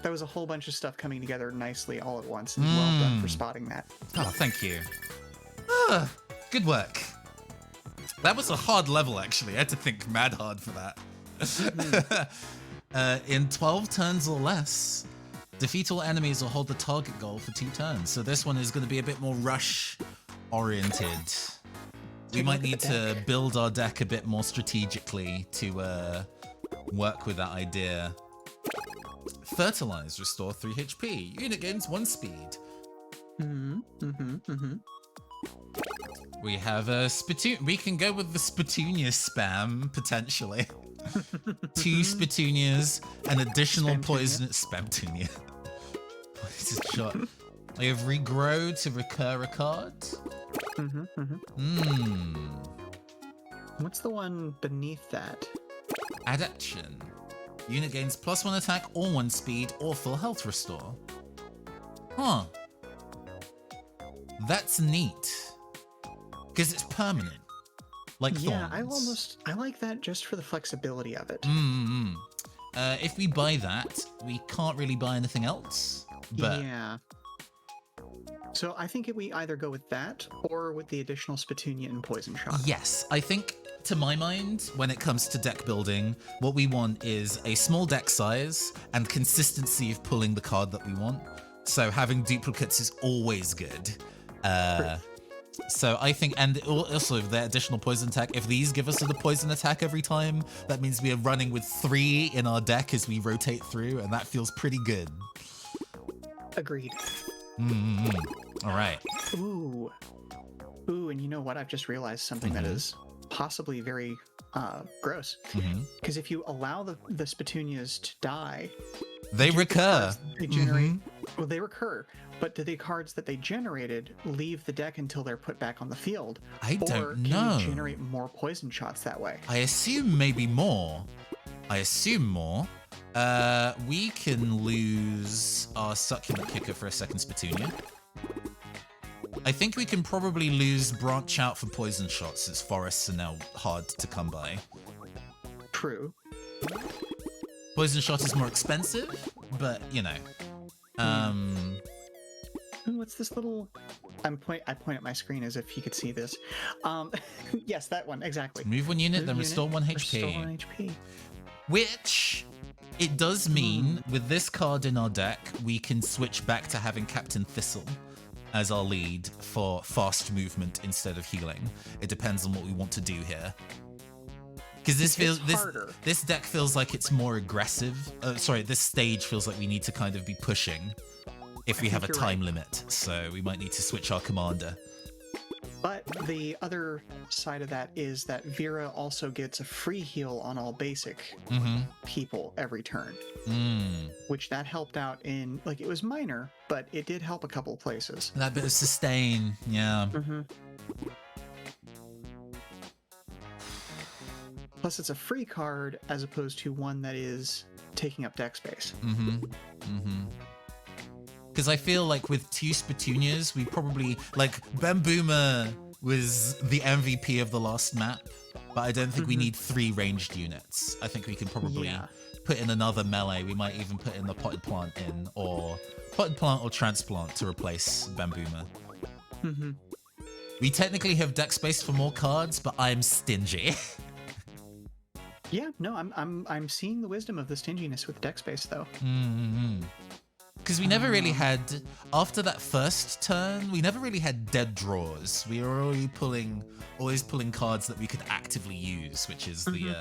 That was a whole bunch of stuff coming together nicely all at once. And well done for spotting that. Oh, thank you. Good work. That was a hard level, actually. I had to think mad hard for that. In 12 turns or less, defeat all enemies or hold the target goal for 2 turns. So this one is going to be a bit more rush-oriented. We might need to build our deck a bit more strategically to work with that idea. Fertilize, restore 3 HP. Unit gains 1 speed. We have a Spittoon. We can go with the Spittonia spam, potentially. 2 Spittunias, an additional poisonous Spamtunia. Poison shot. I have regrow to recur a card. What's the one beneath that? Adaptation. Unit gains +1 attack or 1 speed or full health restore. Huh. That's neat. Because it's permanent. Like Yeah, thorns. I like that just for the flexibility of it. If we buy that, we can't really buy anything else. But Yeah. So I think we either go with that or with the additional Spittonia and Poison Shot. yes, I think, to my mind, when it comes to deck building, what we want is a small deck size and consistency of pulling the card that we want. So having duplicates is always good. So I think, and also the additional poison attack, if these give us the poison attack every time, that means we are running with 3 in our deck as we rotate through, and that feels pretty good. Agreed. All right. Ooh. Ooh, and you know what? I've just realized something that is possibly very gross. Because if you allow the Spittunias to die, They recur. they generate. Well, they recur, but do the cards that they generated leave the deck until they're put back on the field? I don't or can know. you generate more poison shots that way? I assume maybe more. We can lose our Succulent Kicker for a second Spittonia. I think we can probably lose Branch Out for poison shots, as forests are now hard to come by. True. Poison shot is more expensive, but you know. Ooh, what's this little? I point at my screen as if you could see this. Yes, that one exactly. Move 1 unit, Move then unit, restore 1 HP. Restore 1 HP. Which, it does mean, with this card in our deck, we can switch back to having Captain Thistle as our lead for fast movement instead of healing. It depends on what we want to do here. Because this deck feels like it's more aggressive. This stage feels like we need to kind of be pushing if we have a time limit. So we might need to switch our commander. But the other side of that is that Vera also gets a free heal on all basic people every turn. Which that helped out in, like, it was minor, but it did help a couple places. That bit of sustain, yeah. Plus, it's a free card as opposed to one that is taking up deck space. Because I feel like with 2 Spittunias, we probably, like, Bamboomer was the MVP of the last map, but I don't think we need 3 ranged units. I think we can probably put in another melee. We might even put in the Potted Plant or Transplant to replace Bamboomer. We technically have deck space for more cards, but I'm stingy. Yeah, no, I'm seeing the wisdom of the stinginess with deck space, though. Because we never really had, after that first turn, we never really had dead draws. We were always pulling cards that we could actively use, which is the...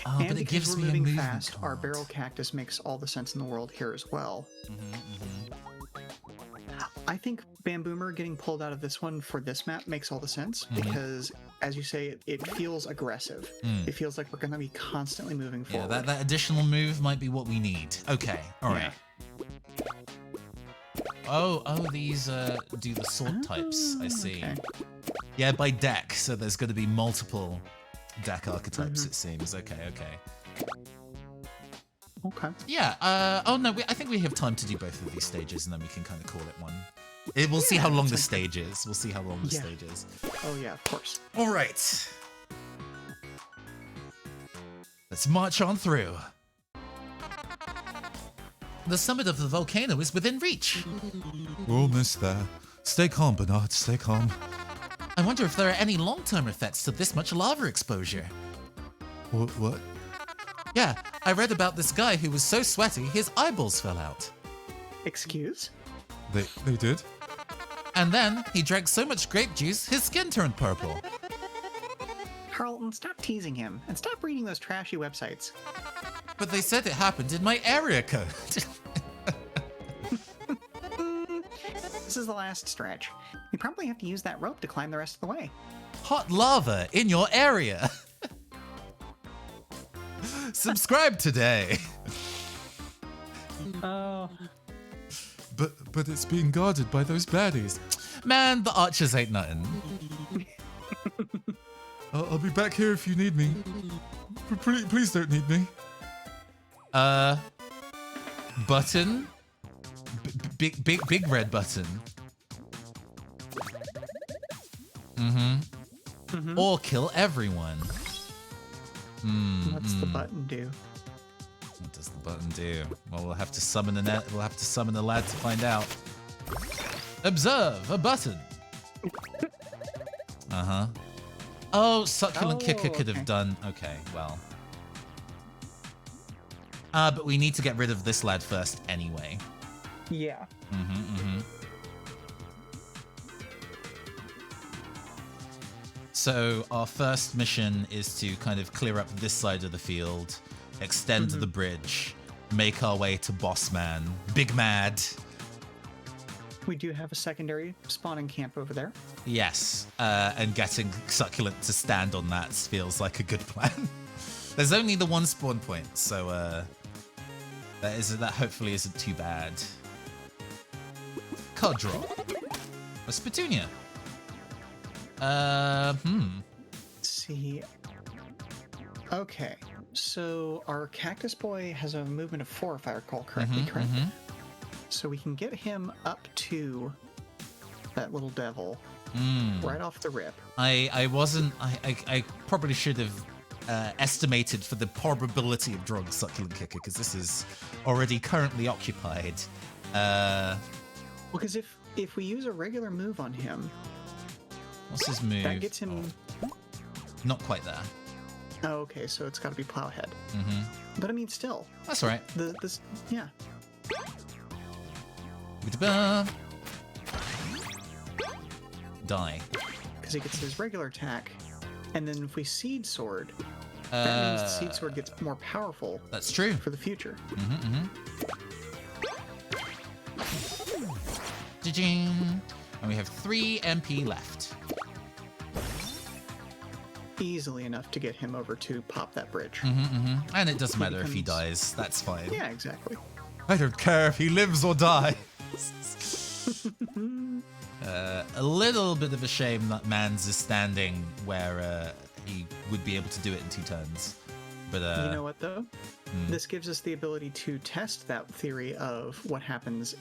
Oh, and but it because gives we're me a moving movement fast, our card. barrel cactus makes all the sense in the world here as well. I think Bamboomer getting pulled out of this one for this map makes all the sense because, as you say, it feels aggressive. It feels like we're going to be constantly moving forward. Yeah, that additional move might be what we need. Okay, all right. Oh, these do the sword types. I see. Okay. Yeah, by deck, so there's going to be multiple deck archetypes, it seems. Okay. Okay. Yeah, oh no, I think we have time to do both of these stages, and then we can kind of call it one. We'll see how long the stage is. We'll see how long the stage is. Oh yeah, of course. All right. Let's march on through. The summit of the volcano is within reach. We're almost there. Stay calm, Bernard. Stay calm. I wonder if there are any long-term effects to this much lava exposure. What? Yeah, I read about this guy who was so sweaty his eyeballs fell out. Excuse? They did? And then he drank so much grape juice his skin turned purple. Carlton, stop teasing him and stop reading those trashy websites. But they said it happened in my area code. This is the last stretch. You probably have to use that rope to climb the rest of the way. Hot lava in your area. Subscribe today. Oh. But it's being guarded by those baddies. Man, the archers ain't nothing. I'll be back here if you need me. Please don't need me. Button? Big red button. Or kill everyone. What's the button do? What does the button do? Well, we'll have to summon the net. We'll have to summon the lad to find out. Observe a button. Oh, succulent kicker could have done. Okay, well. But we need to get rid of this lad first anyway. Yeah. So our first mission is to kind of clear up this side of the field, extend the bridge, make our way to Boss Man, Big Mad. We do have a secondary spawning camp over there. Yes, and getting Succulent to stand on that feels like a good plan. There's only the one spawn point, so that hopefully isn't too bad. Card draw. A Spittonia. Let's see. Okay, so our Cactus Boy has a movement of 4, if I recall correctly, correct? So we can get him up to that little devil right off the rip. I probably should have estimated for the probability of drawing Succulent Kicker, because this is already currently occupied. Because if we use a regular move on him, what's his move? that gets him... Not quite there. Oh, okay, so it's got to be Plowhead. But I mean, still. That's all right. Yeah. Die. Because he gets his regular attack, and then if we Seed Sword, that means the Seed Sword gets more powerful. That's true. For the future. And we have 3 MP left. Easily enough to get him over to pop that bridge. And it doesn't matter if he dies. That's fine. Yeah, exactly. I don't care if he lives or dies. A little bit of a shame that Mans is standing where he would be able to do it in 2 turns. But you know what though? This gives us the ability to test that theory of what happens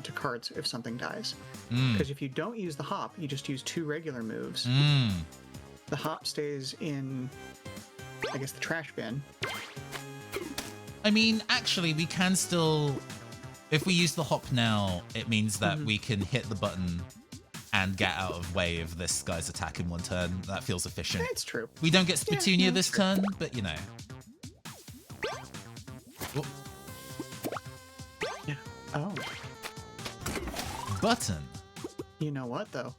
to cards if something dies. Because if you don't use the hop, you just use 2 regular moves. The hop stays in, I guess, the trash bin. I mean, actually, we can still... If we use the hop now, it means that we can hit the button and get out of way of this guy's attack in 1 turn. That feels efficient. It's true. We don't get Spittonia this turn, but you know. Oh. Yeah. Oh. Button. You know what, though?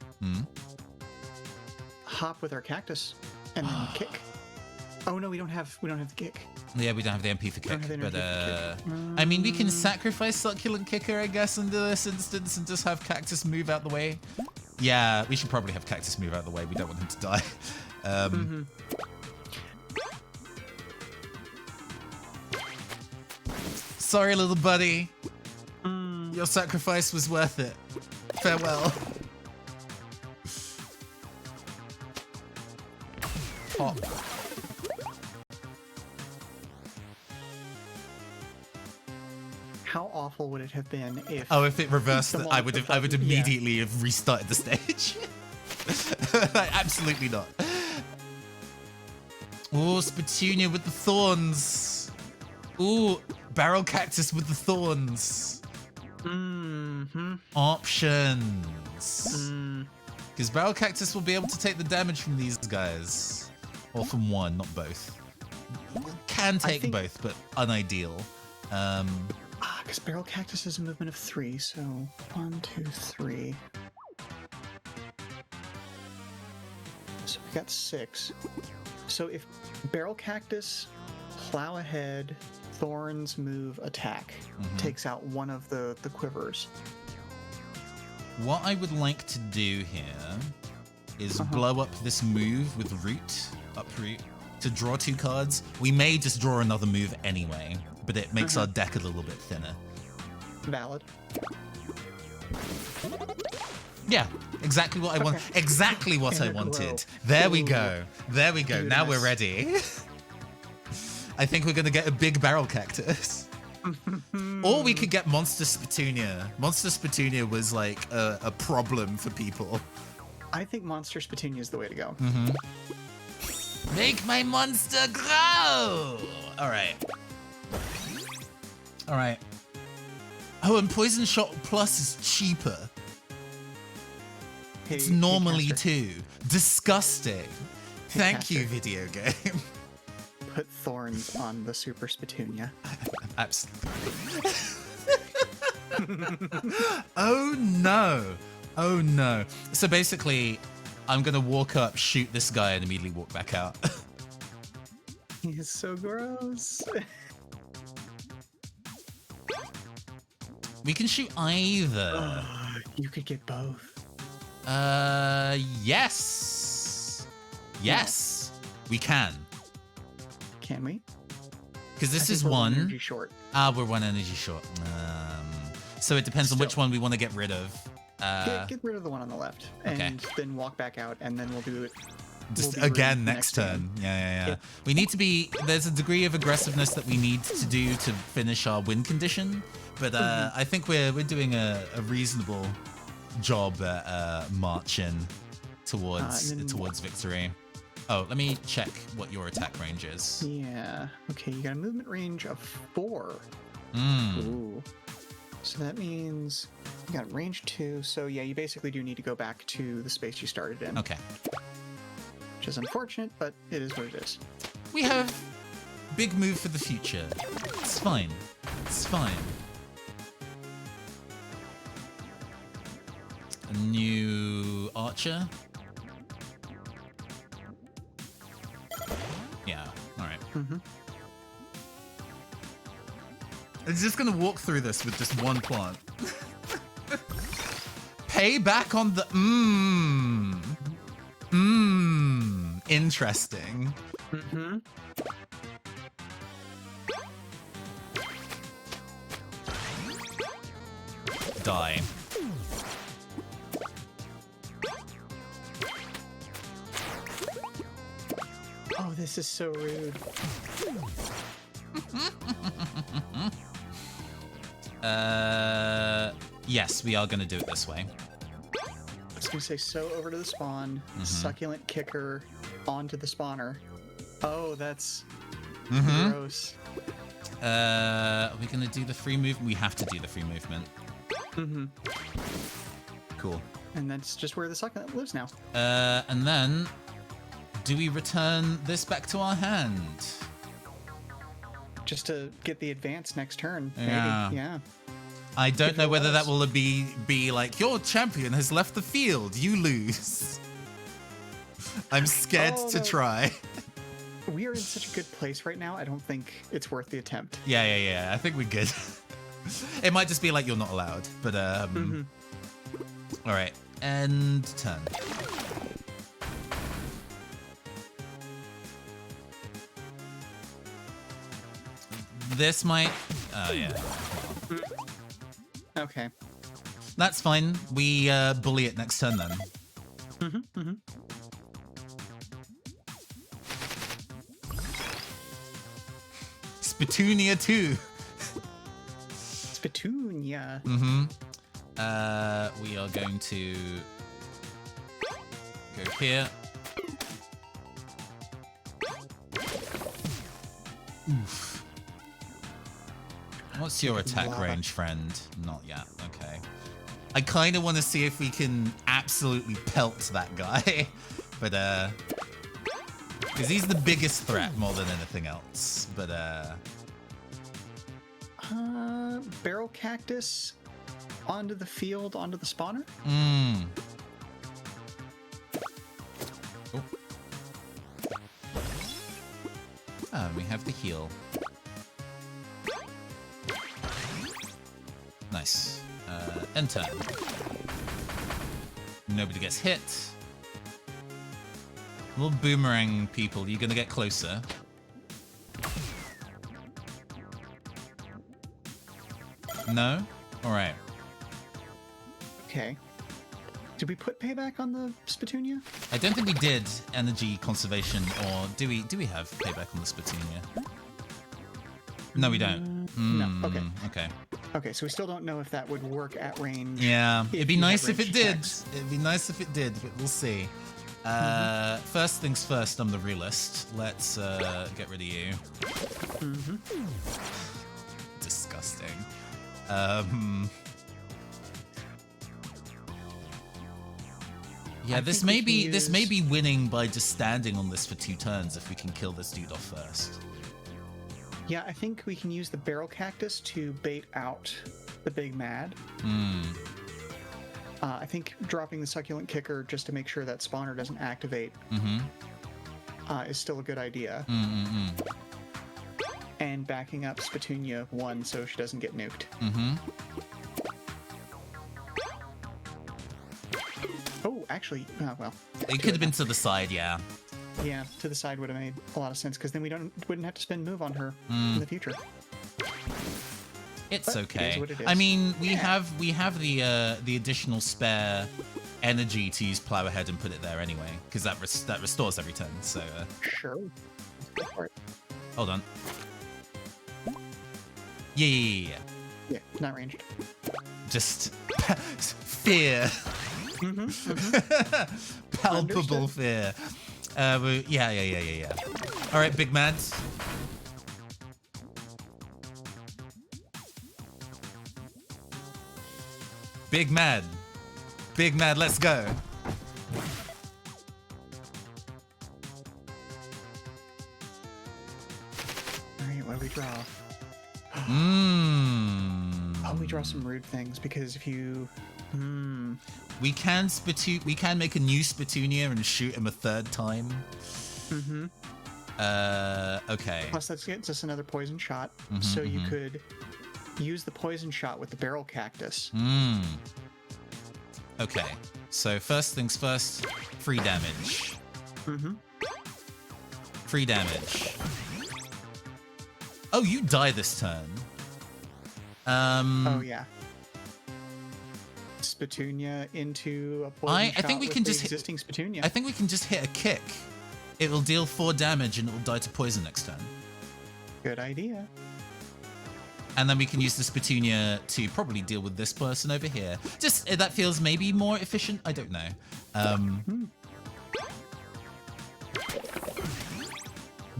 Hop with our cactus and then kick. Oh no, we don't have the kick. Yeah, we don't have the MP for kick, have the but energy for kick. I mean, we can sacrifice Succulent Kicker, I guess, in this instance and just have Cactus move out the way. Yeah, we should probably have Cactus move out the way. We don't want him to die. Sorry, little buddy. Your sacrifice was worth it. Farewell. Pop. How awful would it have been if? Oh, if it reversed, I would Yeah. immediately have restarted the stage. Absolutely not. Oh, Spatunia with the thorns. Ooh, Barrel Cactus with the thorns. Options. Because Barrel Cactus will be able to take the damage from these guys. Or from one, not both. Can take both, but unideal. Because Barrel Cactus has a movement of 3, so 1, 2, 3. So we got 6. So if Barrel Cactus, Plow Ahead, Thorns, Move, Attack takes out one of the quivers. What I would like to do here is blow up this move with Root, Uproot, to draw 2 cards. We may just draw another move anyway, but it makes our deck a little bit thinner. Valid. Yeah, exactly what I want. Exactly what I wanted. There we go. There we go. Now we're ready. I think we're going to get a big Barrel Cactus. Or we could get Monster Spatunia. Monster Spatunia was like a problem for people. I think Monster Spatunia is the way to go. Make my monster grow! Alright. Alright. Oh, and Poison Shot Plus is cheaper. It's normally 2. Disgusting. Thank you, video game. Put thorns on the Super Spatunia. Absolutely. Oh no. Oh no. So basically, I'm gonna walk up, shoot this guy, and immediately walk back out. He is so gross. We can shoot either. You could get both. Yes. Yes, we can. Can we? Because this I is think we're one. energy short. We're 1 energy short. So it depends on which one we want to get rid of. Get rid of the one on the left, and then walk back out, and then we'll do it. Just we'll be again ready next turn. Yeah. We need to be. There's a degree of aggressiveness that we need to do to finish our win condition, but I think we're doing a reasonable job at marching towards victory. Oh, let me check what your attack range is. Yeah. Okay, you got a movement range of 4. Ooh. So that means you got range 2. So yeah, you basically do need to go back to the space you started in. Okay. Which is unfortunate, but it is what it is. We have big move for the future. It's fine. It's fine. A new archer. Yeah, alright. It's just gonna walk through this with just one plant. Pay back on the interesting. Die. Oh, this is so rude. Yes, we are gonna do it this way. I was gonna say, so over to the spawn, succulent kicker onto the spawner. Oh, that's gross. Are we gonna do the free movement? We have to do the free movement. Cool. And that's just where the succulent lives now. And then, do we return this back to our hand? Just to get the advance next turn. Yeah. Maybe. Yeah. I don't If know it whether that was. will be like, your champion has left the field, you lose. I'm scared to no. try. We are in such a good place right now, I don't think it's worth the attempt. Yeah. I think we're good. It might just be like you're not allowed, but all right, end turn. This might. Oh yeah. Okay. That's fine. We bully it next turn then. Spitoonia 2. Spitoonia. We are going to go here. Oof. What's your attack range, friend? Not yet. Okay. I kind of want to see if we can absolutely pelt that guy, but because he's the biggest threat more than anything else. But barrel cactus onto the field, onto the spawner. Oh, we have the heal. Nice. End turn. Nobody gets hit. Little boomerang people, you're gonna get closer. No? Alright. Okay. Did we put payback on the Spitoonia? I don't think we did energy conservation, or do we have payback on the Spitoonia? No, we don't. No. Okay. Okay. Okay, so we still don't know if that would work at range. Yeah, it'd be you nice have if it range did. attacks. It'd be nice if it did, but we'll see. First things first, I'm the realist. Let's get rid of you. Disgusting. Yeah, this may be winning by just standing on this for 2 turns if we can kill this dude off first. Yeah, I think we can use the barrel cactus to bait out the big mad. I think dropping the succulent kicker just to make sure that spawner doesn't activate is still a good idea. And backing up Spitoonia 1 so she doesn't get nuked. Oh, actually, well. It could have been to the side, yeah. Yeah, to the side would have made a lot of sense because then we wouldn't have to spend move on her in the future. It's But okay. it is what it is. I mean, we have the additional spare energy to use plow ahead and put it there anyway, because that restores every turn. So Sure. Go for it. hold on. Yeah. Yeah, not ranged. Just fear, palpable Understood. fear. Yeah. All right, big mads. Big mad, let's go. All right, what do we draw? Oh, we draw some rude things because if you... We can make a new Spitoonia and shoot him a 3rd time. Okay. Plus, that gets us another poison shot. So you could use the poison shot with the barrel cactus. Okay. So first things first, free damage. Free damage. Oh, you die this turn. Oh, yeah. Spitoonia into a poison I shot think we with can the just hit- existing Spitoonia. I think we can just hit a kick. It will deal 4 damage and it will die to poison next turn. Good idea. And then we can use the Spitoonia to probably deal with this person over here. Just, that feels maybe more efficient. I don't know.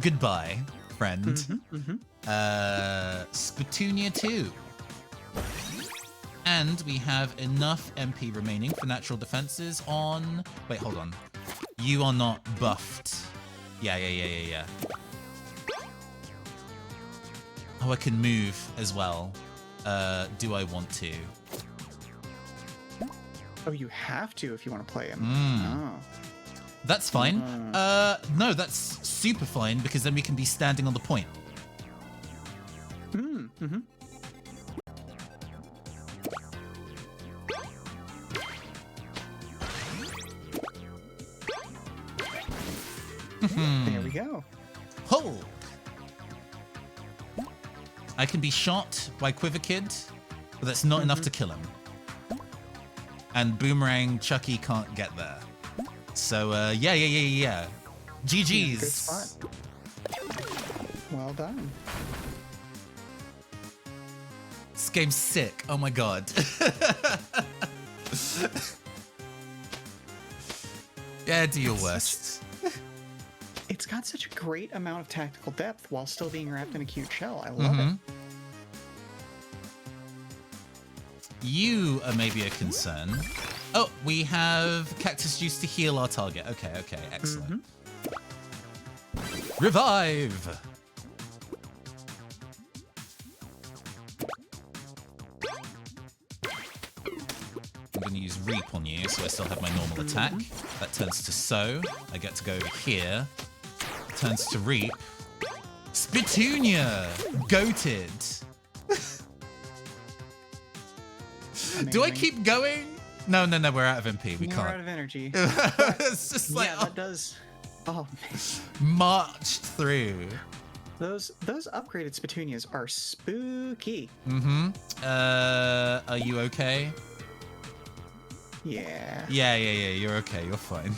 Goodbye, friend. Spitoonia 2. And we have enough MP remaining for natural defenses on... Wait, hold on. You are not buffed. Yeah. Oh, I can move as well. Do I want to? Oh, you have to if you want to play him. Oh. That's fine. No, that's super fine because then we can be standing on the point. Mm-hmm. There we go. Hulk! I can be shot by Quiver Kid, but that's not enough to kill him. And Boomerang Chucky can't get there. So, yeah. GG's. Good spot. Well done. This game's sick. Oh my god. Yeah, do your worst. It's got such a great amount of tactical depth while still being wrapped in a cute shell. I love it. You are maybe a concern. Oh, we have cactus juice to heal our target. Okay, excellent. Revive! I'm going to use Reap on you, so I still have my normal attack. That turns to Sow. I get to go over here. Turns to Reap. Spittonia! Goated! Do I keep going? No, we're out of MP. We can't. We're out of energy. It's just like, yeah, that does. Oh, man. Marched through. Those upgraded Spittoonias are spooky. Are you okay? Yeah. Yeah, you're okay. You're fine.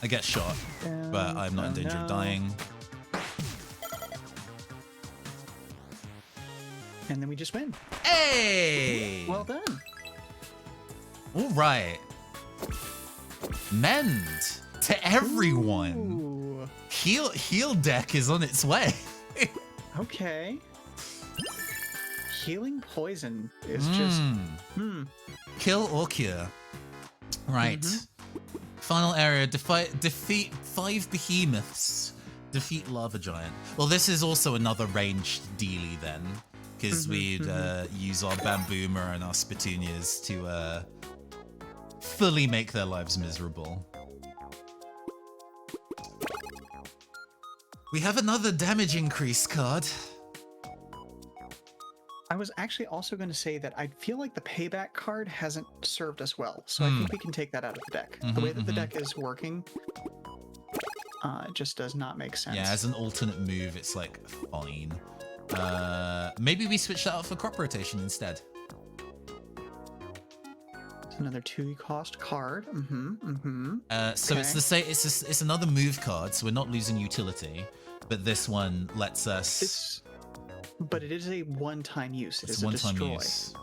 I get shot, but I'm not in danger of dying. And then we just win. Hey! Well done. All right. Mend to everyone. Ooh. Heal deck is on its way. Okay. Healing poison is just... Kill or cure. Right. Final area. Defeat 5 behemoths. Defeat Lava Giant. Well, this is also another ranged dealy then. Because we'd use our Bamboomer and our Spittoonias to fully make their lives miserable. We have another damage increase card. I was actually also going to say that I feel like the payback card hasn't served us well, so I think we can take that out of the deck. The way that the deck is working, it just does not make sense. Yeah, as an alternate move, it's like fine. Maybe we switch that out for crop rotation instead. Another 2-cost card. So it's the same. It's another move card, so we're not losing utility, but this one lets us. But it is a one-time use. It It's is a one-time destroy. use.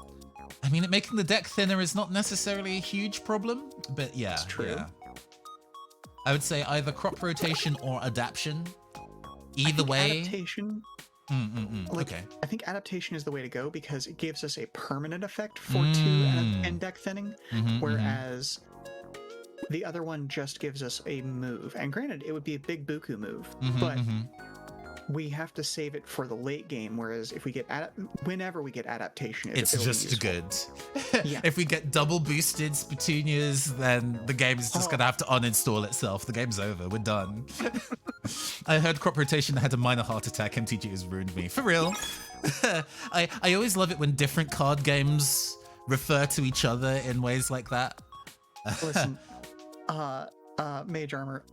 I mean, making the deck thinner is not necessarily a huge problem, but yeah, It's true. Yeah. I would say either crop rotation or adaptation. Either way. Adaptation. Okay. I think adaptation is the way to go because it gives us a permanent effect for 2 and deck thinning, whereas the other one just gives us a move. And granted, it would be a big Buku move, but we have to save it for the late game. Whereas if we get whenever we get adaptation, It's just good. Yeah. If we get double boosted Spittoonias, then the game's just gonna have to uninstall itself. The game's over. We're done. I heard crop rotation had a minor heart attack. MTG has ruined me. For real. I always love it when different card games refer to each other in ways like that. Listen, Mage Armor,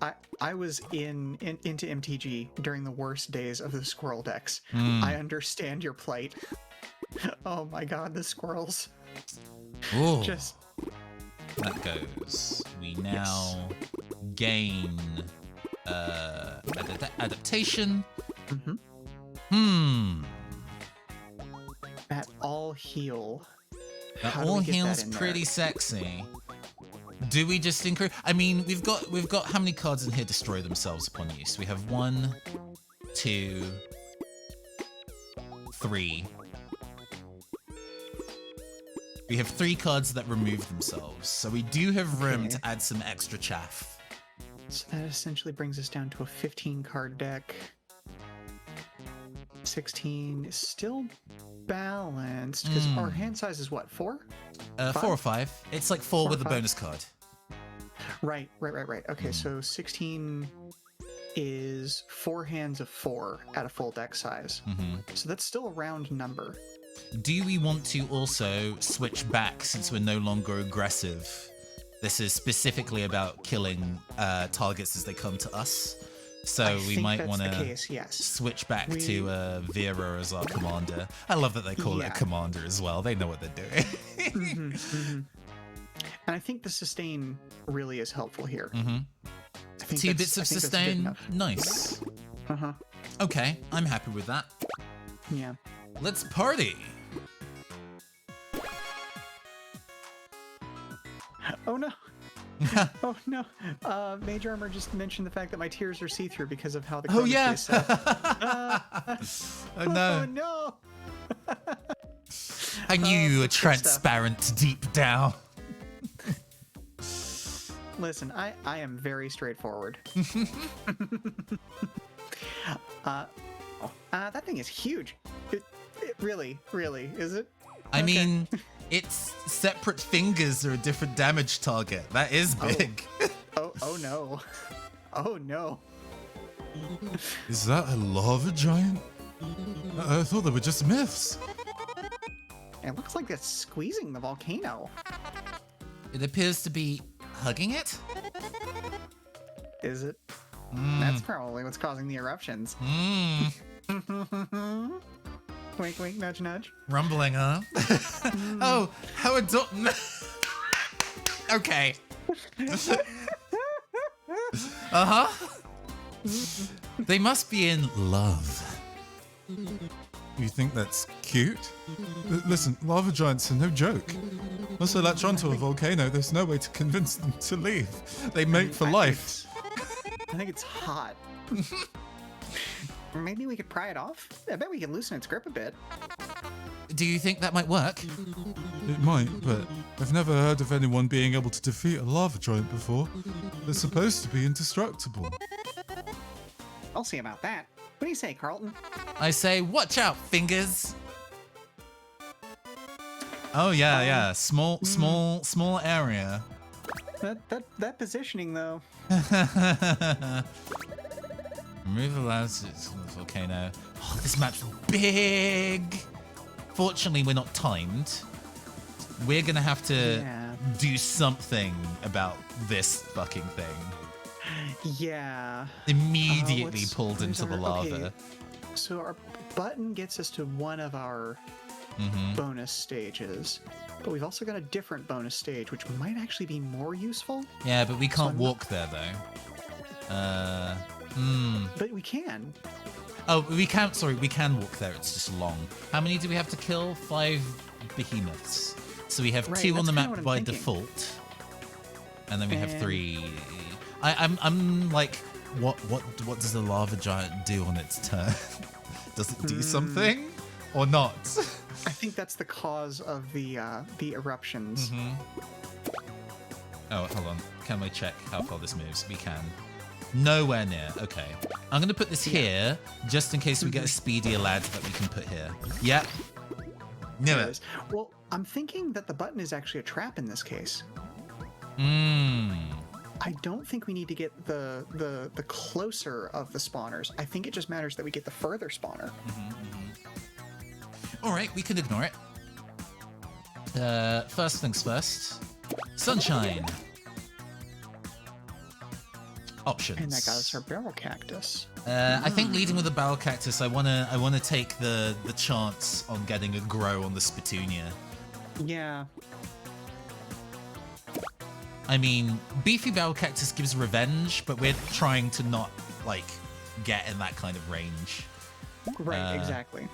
I was into MTG during the worst days of the squirrel decks. I understand your plight. Oh my god, the squirrels. Ooh. Just That goes. We now gain adaptation. that all heal. That How do all we get that heals in there? pretty sexy. Do we just increase? I mean, we've got how many cards in here destroy themselves upon use? We have 1, 2, 3. We have 3 cards that remove themselves, so we do have room to add some extra chaff. So that essentially brings us down to a 15-card deck. 16 is still balanced because our hand size is what, 4? 4 or 5. It's like 4 with or a 5? bonus card. Right. Okay, so 16 is 4 hands of 4 at a full deck size. So that's still a round number. Do we want to also switch back since we're no longer aggressive? This is specifically about killing targets as they come to us. So we might want to switch back to Vera as our commander. I love that they call it a commander as well. They know what they're doing. And I think the sustain really is helpful here. 2 bits of sustain. Nice. Okay, I'm happy with that. Yeah. Let's party. Oh no. Oh no. Major Armor just mentioned the fact that my tears are see-through because of how the code is set. Oh no. Oh no. I knew you were transparent deep down. Listen, I am very straightforward. That thing is huge. It really, is it? I mean, its separate fingers are a different damage target. That is big. Oh no. Oh no. Is that a lava giant? I thought they were just myths. It looks like it's squeezing the volcano. It appears to be hugging it? Is it? That's probably what's causing the eruptions. Wink, wink, nudge, nudge. Rumbling, huh? Oh, how adorable. Okay. They must be in love. You think that's cute? Listen, lava giants are no joke. Once they latch onto a volcano, there's no way to convince them to leave. They mate for life. I think it's hot. Maybe we could pry it off? I bet we can loosen its grip a bit. Do you think that might work? It might, but I've never heard of anyone being able to defeat a lava giant before. They're supposed to be indestructible. I'll see about that. What do you say, Carlton? I say, watch out, fingers. Oh yeah. Small area. That positioning though. Remove allows from the volcano. Oh, this map's big. Fortunately, we're not timed. We're gonna have to do something about this fucking thing. Yeah. Immediately pulled into the lava. Okay. So our button gets us to one of our bonus stages, but we've also got a different bonus stage, which might actually be more useful. Yeah, but we can't walk there though. But we can. Oh, we can't. Sorry, we can walk there. It's just long. How many do we have to kill? 5 behemoths. So we have 2 on the map by default, and then we have 3. I'm like, what does the lava giant do on its turn? Does it do something or not? I think that's the cause of the eruptions. Oh, hold on. Can we check how far this moves? We can. Nowhere near. Okay. I'm going to put this here, just in case we get a speedier lad that we can put here. Yep. Knew it. Well, I'm thinking that the button is actually a trap in this case. I don't think we need to get the closer of the spawners. I think it just matters that we get the further spawner. All right, we can ignore it. First things first. Sunshine. Options. And that got us our barrel cactus. I think leading with the barrel cactus, I wanna take the chance on getting a grow on the Spitoonia. Yeah. I mean, beefy barrel cactus gives revenge, but we're trying to not like get in that kind of range. Right. Exactly.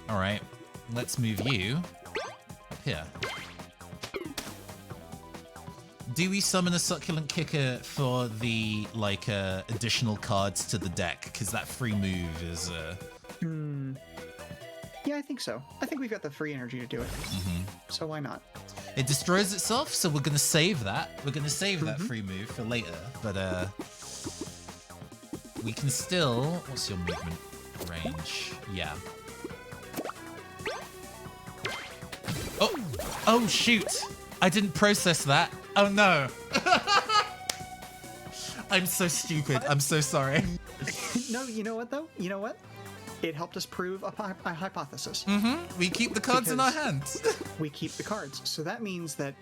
All right, let's move you up here. Do we summon a succulent kicker for the additional cards to the deck? Because that free move is. Yeah, I think so. I think we've got the free energy to do it. So why not? It destroys itself, so we're gonna save that. We're gonna save that free move for later, but we can still. What's your movement? range. Yeah. Oh! Oh, shoot! I didn't process that. Oh, no. I'm so stupid. I'm so sorry. No, you know what, though? You know what? It helped us prove a hypothesis. We keep the cards in our Because- hands. We keep the cards. So that means that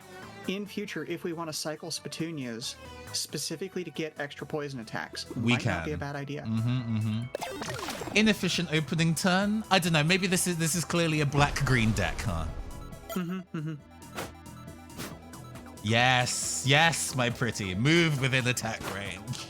in future, if we want to cycle Spetunias specifically to get extra poison attacks, We might not be a can. bad idea. Inefficient opening turn. I don't know. Maybe this is clearly a black-green deck, huh? Yes, yes, my pretty. Move within attack range.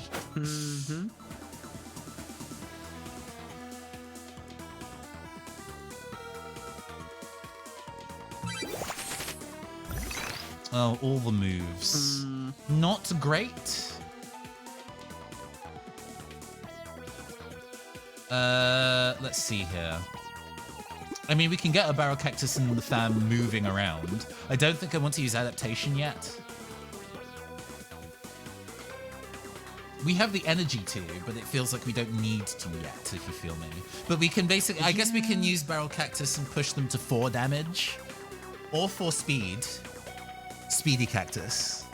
Oh, all the moves. Not great. Let's see here. I mean, we can get a Barrel Cactus and the Fam moving around. I don't think I want to use Adaptation yet. We have the energy to, but it feels like we don't need to yet, if you feel me. But we can basically, I guess we can use Barrel Cactus and push them to 4 damage. Or 4 speed. Speedy Cactus.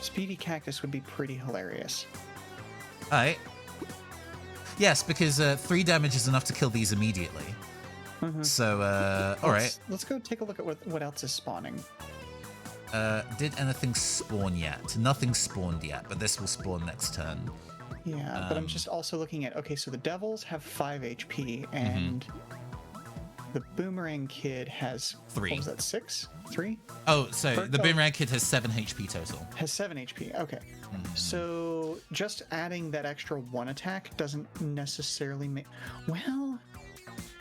Speedy Cactus would be pretty hilarious. Alright. Yes, because 3 damage is enough to kill these immediately. So, alright. Let's go take a look at what else is spawning. Did anything spawn yet? Nothing spawned yet, but this will spawn next turn. Yeah, but I'm just also looking at, okay, so the Devils have 5 HP, and the Boomerang Kid has... 3. What was that, 6? 3? Oh, so the Oh. Boomerang Kid has 7 HP total. Has 7 HP, okay. So just adding that extra 1 attack doesn't necessarily make... Well...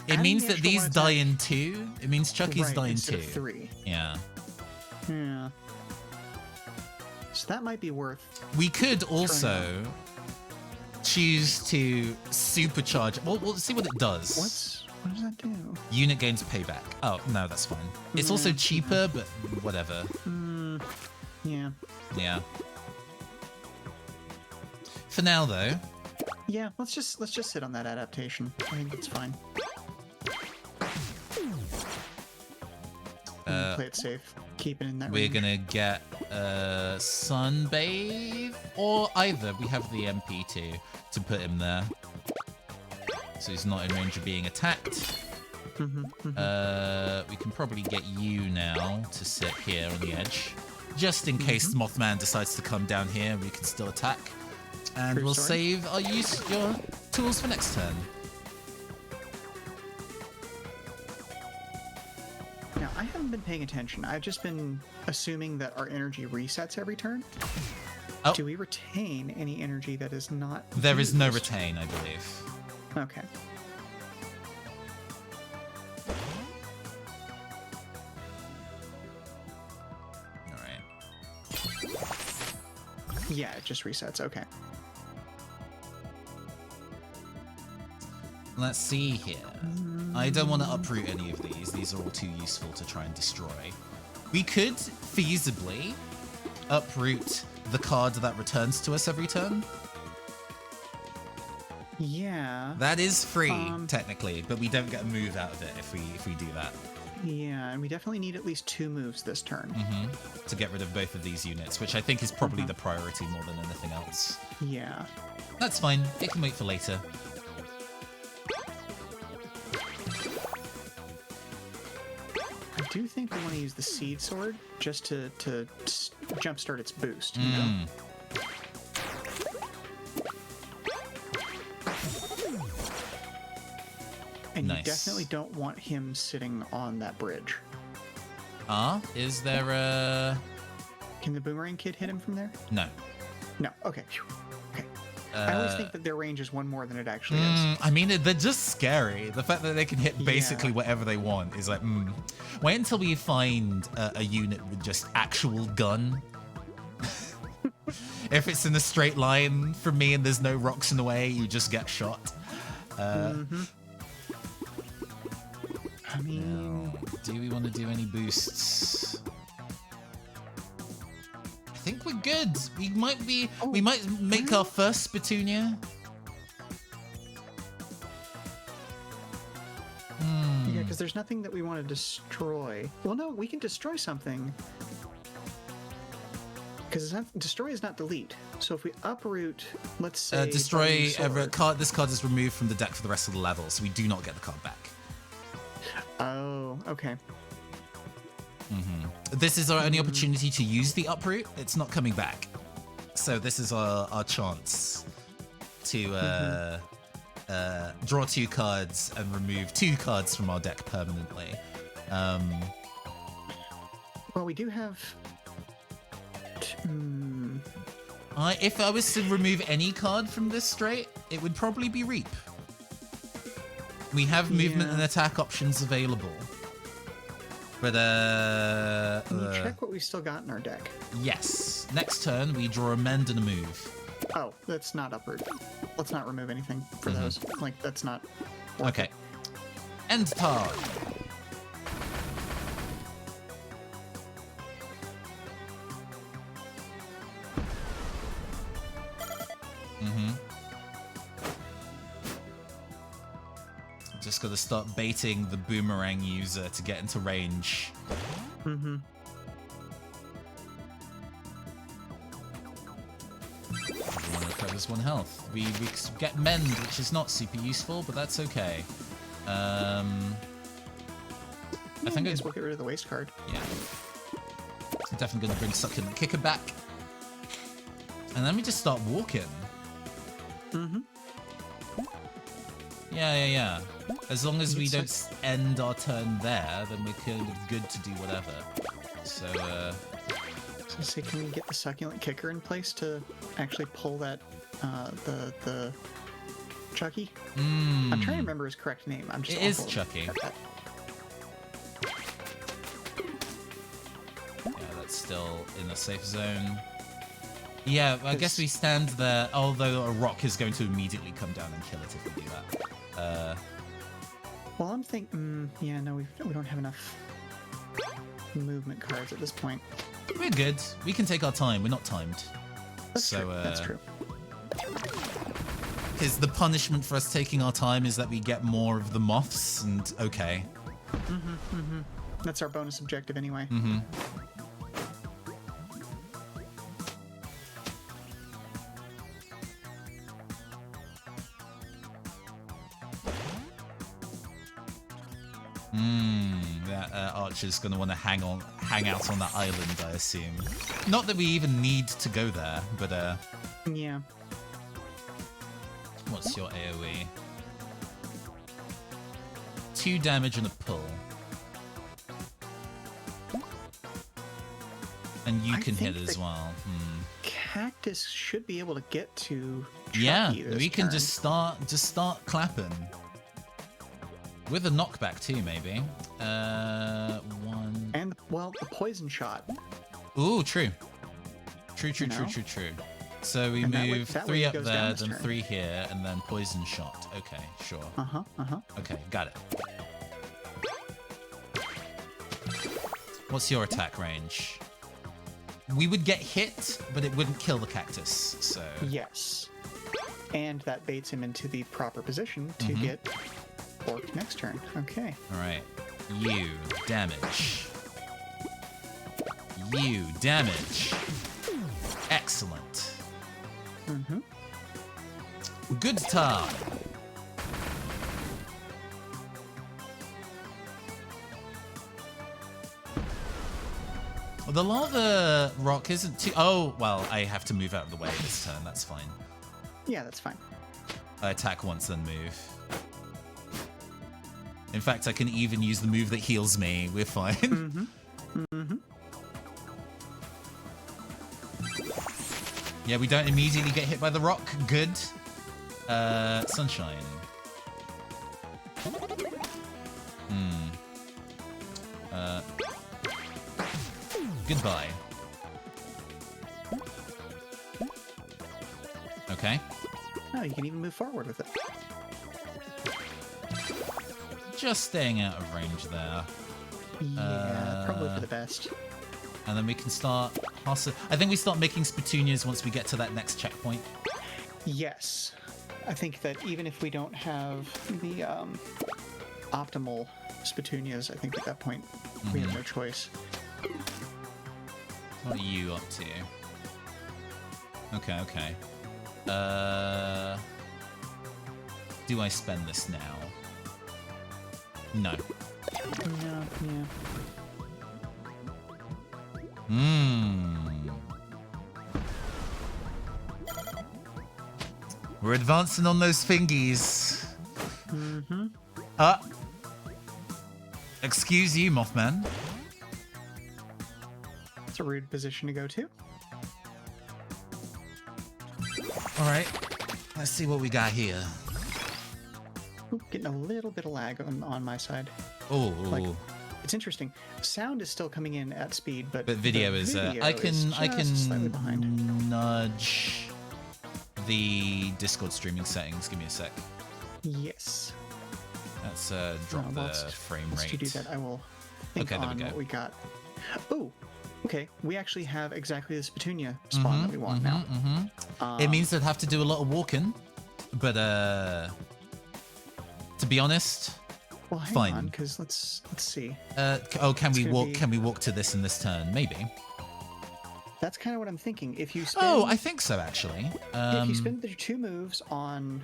It adding means the that extra these 1 die attack- in 2. It means Chucky's right, die in instead 2. of 3. Yeah. Yeah. So that might be worth... We could also choose to supercharge. Well, we'll see what it does. What does that do? Unit gains payback. Oh, no, that's fine. It's also cheaper, but whatever. Yeah. Yeah. For now, though. Yeah, let's just sit on that adaptation. I think it's fine. Play it safe. Keep it in that We're range. gonna get Sunbathe, or either. We have the MP to put him there, so he's not in range of being attacked. We can probably get you now to sit here on the edge, just in case Mothman decides to come down here. We can still attack, and True we'll story. save your tools for next turn. Now, I haven't been paying attention. I've just been assuming that our energy resets every turn. Oh. Do we retain any energy that is not There is no used? retain, I believe. Okay. All right. Yeah, it just resets. Okay. Let's see here. I don't want to uproot any of these. These are all too useful to try and destroy. We could feasibly uproot the card that returns to us every turn. Yeah. That is free, technically, but we don't get a move out of it if we do that. Yeah, and we definitely need at least 2 moves this turn. To get rid of both of these units, which I think is probably the priority more than anything else. Yeah. That's fine. It can wait for later. I do think we want to use the Seed Sword just to jumpstart its boost, you know? And Nice. you definitely don't want him sitting on that bridge. Is there a... Can the Boomerang Kid hit him from there? No. No. Okay. Phew. Okay. I always think that their range is one more than it actually is. I mean, they're just scary. The fact that they can hit basically Yeah. whatever they want is like, Wait until we find a unit with just actual gun. If it's in a straight line from me and there's no rocks in the way, you just get shot. I mean, Do we want to do any boosts? I think we're good. We might be. we might make our first Spitoonia. Because there's nothing that we want to destroy. Well, no, we can destroy something. Because destroy is not delete. So if we uproot, let's say destroy card. This card is removed from the deck for the rest of the level, so we do not get the card back. Oh, okay. This is our only opportunity to use the uproot. It's not coming back. So this is our chance to draw 2 cards and remove 2 cards from our deck permanently. Well, we do have... If I was to remove any card from this straight, it would probably be Reap. We have movement and attack options available. But, Can you check what we've still got in our deck? Yes. Next turn, we draw a Mend and a Move. Oh, that's not uproot. Let's not remove anything for those. Like, that's not... Okay. End turn. Just gotta start baiting the boomerang user to get into range. Mm-hmm. One recovers 1 health. We get Mend, which is not super useful, but that's okay. I think we'll get rid of the waste card. Yeah. I'm definitely gonna bring Succulent Kicker back. And then we just start walking. Mm-hmm. Yeah. As long as we don't end our turn there, then we're kind of good to do whatever. So, So say, can we get the Succulent Kicker in place to actually pull that, the Chucky? I'm trying to remember his correct name. I'm just It is Chucky. Yeah, that's still in a safe zone. Yeah, I guess we stand there, although a rock is going to immediately come down and kill it if we do that. Well, I'm thinking... yeah, no, we don't have enough movement cards at this point. We're good. We can take our time. We're not timed. That's true. That's true. Because the punishment for us taking our time is that we get more of the moths, and okay. That's our bonus objective anyway. That Archer's going to want to hang out on that island, I assume. Not that we even need to go there, but yeah. What's your AoE? 2 damage and a pull. And you can hit as well. Cactus should be able to get to Chucky Yeah, this we can turn. just start clapping. With a knockback too, maybe. 1. And, well, the poison shot. Ooh, true. True. So we move 3 up there, then 3 here, and then poison shot. Okay, sure. Okay, got it. What's your attack range? We would get hit, but it wouldn't kill the cactus, so... Yes. And that baits him into the proper position to get Orc next turn. Okay. Alright. You damage. You damage. Excellent. Good turn. Well, the lava rock isn't too... Oh, well, I have to move out of the way this turn. That's fine. Yeah, that's fine. I attack once, then move. In fact, I can even use the move that heals me. We're fine. Yeah, we don't immediately get hit by the rock. Good. Sunshine. Goodbye. Okay. Oh, you can even move forward with it. Just staying out of range there. Yeah, probably for the best. And then we can start... I think we start making Spitunias once we get to that next checkpoint. Yes. I think that even if we don't have the optimal Spetunias, I think at that point we had no choice. What are you up to? Okay, okay. Do I spend this now? No. No, yeah. We're advancing on those fingies. Mm-hmm. Excuse you, Mothman. It's a rude position to go to. All right, let's see what we got here. Ooh, getting a little bit of lag on my side. Oh, Like, it's interesting. Sound is still coming in at speed, but video is. video I is can just slightly behind. nudge the Discord streaming settings. Give me a sec. Yes. Let's drop No, the frame Once you do rate. that, I will think Okay, there we on go. what we got. Oh, okay. We actually have exactly this Petunia spawn that we want now. It means I'd have to do a lot of walking, but to be honest, Well, hang fine. on, because let's see. can we gonna walk? be- Can we walk to this in this turn? Maybe. That's kind of what I'm thinking. If you spend, Oh, I think so actually. if you spend the 2 moves on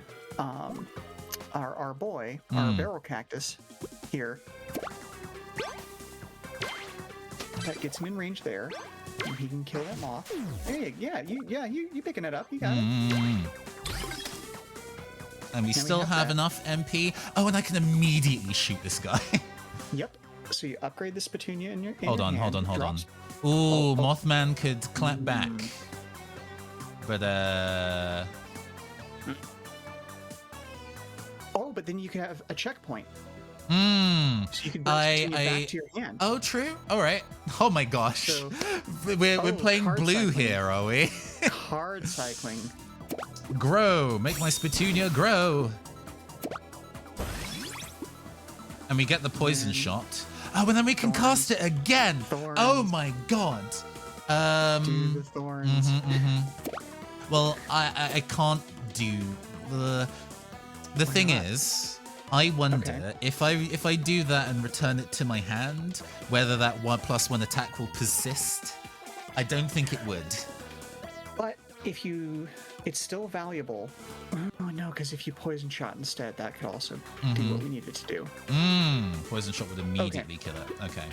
our boy, our barrel cactus here, that gets him in range there, and he can kill that moth. Hey, you picking it up? You got it. And we still have have that. enough MP. Oh, and I can immediately shoot this guy. Yep. So you upgrade this Petunia in your in hold your on, hand, hold on. drops- Ooh, Mothman could clap back. But Oh, but then you can have a checkpoint. So you can I- back to your hand. Oh, true. All right. Oh my gosh. So- we're Oh, playing card blue cycling. here, are we? Card cycling. Grow. Make my Spetunia grow. And we get the poison shot. Oh, and then we can Thorns. cast it again. Thorns. Oh my god. Do the thorns. Well, I can't do the thing not? is, I wonder Okay. if I do that and return it to my hand, whether that 1+1 attack will persist. I don't think it would. But if you, it's still valuable. Oh no, because if you poison shot instead, that could also do what we need it to do. Poison shot would immediately kill it. Okay.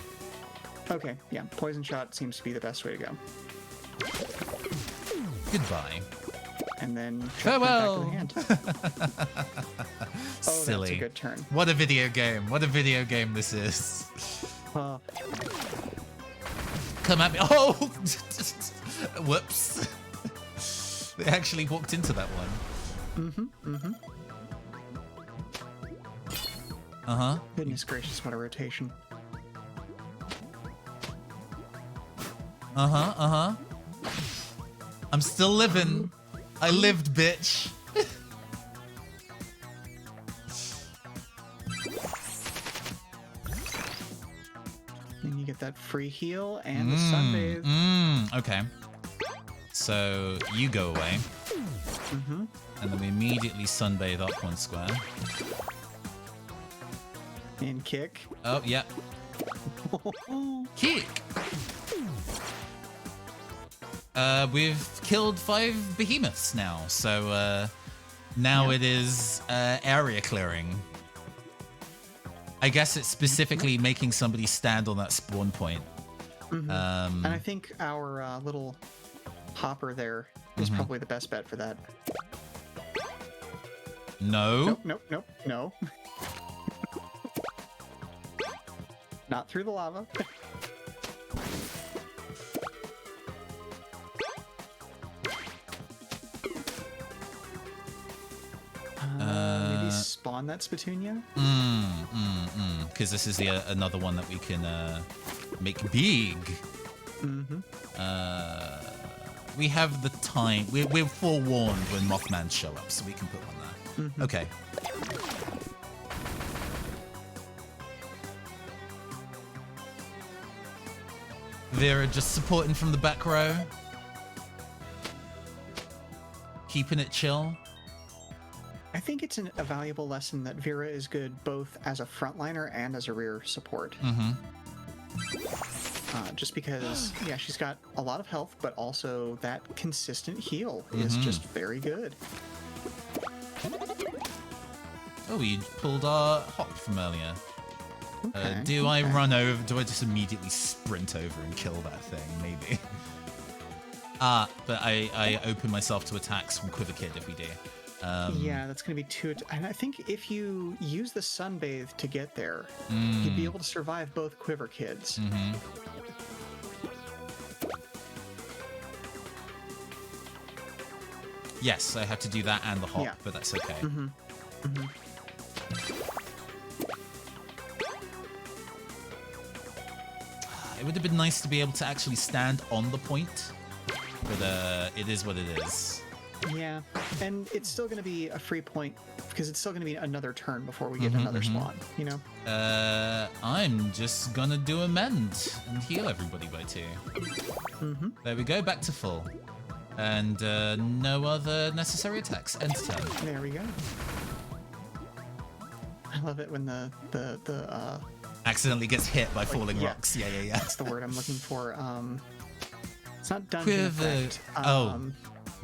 Okay, yeah, poison shot seems to be the best way to go. Goodbye. And then Farewell. back to the hand. Oh, Silly. that's a good turn. What a video game. What a video game this is. Come at me. Oh! Whoops. They actually walked into that one. Uh-huh. Goodness gracious, what a rotation. Uh-huh. I'm still living. I lived, bitch. And you get that free heal and the sunbathe. Okay. So you go away. And then we immediately sunbathe up one square. And kick. Oh, yeah. Kick! We've killed 5 behemoths now, so now it is area clearing. I guess it's specifically making somebody stand on that spawn point. And I think our little hopper there is probably the best bet for that. No. Nope. Not through the lava. Maybe spawn that Spetunia? Because this is another one that we can make big. We have the time. We're forewarned when Mothman show up, so we can put one there. Okay. Vera just supporting from the back row. Keeping it chill. I think it's a valuable lesson that Vera is good both as a frontliner and as a rear support. Just because, yeah, she's got a lot of health, but also that consistent heal is just very good. Oh, we pulled our hop from earlier. Okay, Do I run over? Do I just immediately sprint over and kill that thing? Maybe. But I open myself to attacks from Quiver Kid if we do. Yeah, that's going to be too... And I think if you use the Sunbathe to get there, you'd be able to survive both Quiver Kids. Yes, I have to do that and the hop, but that's okay. It would have been nice to be able to actually stand on the point, but it is what it is. Yeah, and it's still going to be a free point because it's still going to be another turn before we get another spawn, you know? I'm just gonna do a mend and heal everybody by 2. There we go, back to full. And no other necessary attacks. End turn. There we go. I love it when the accidentally gets hit by falling rocks. Yeah. That's the word I'm looking for. It's not dungeon Quiver. effect.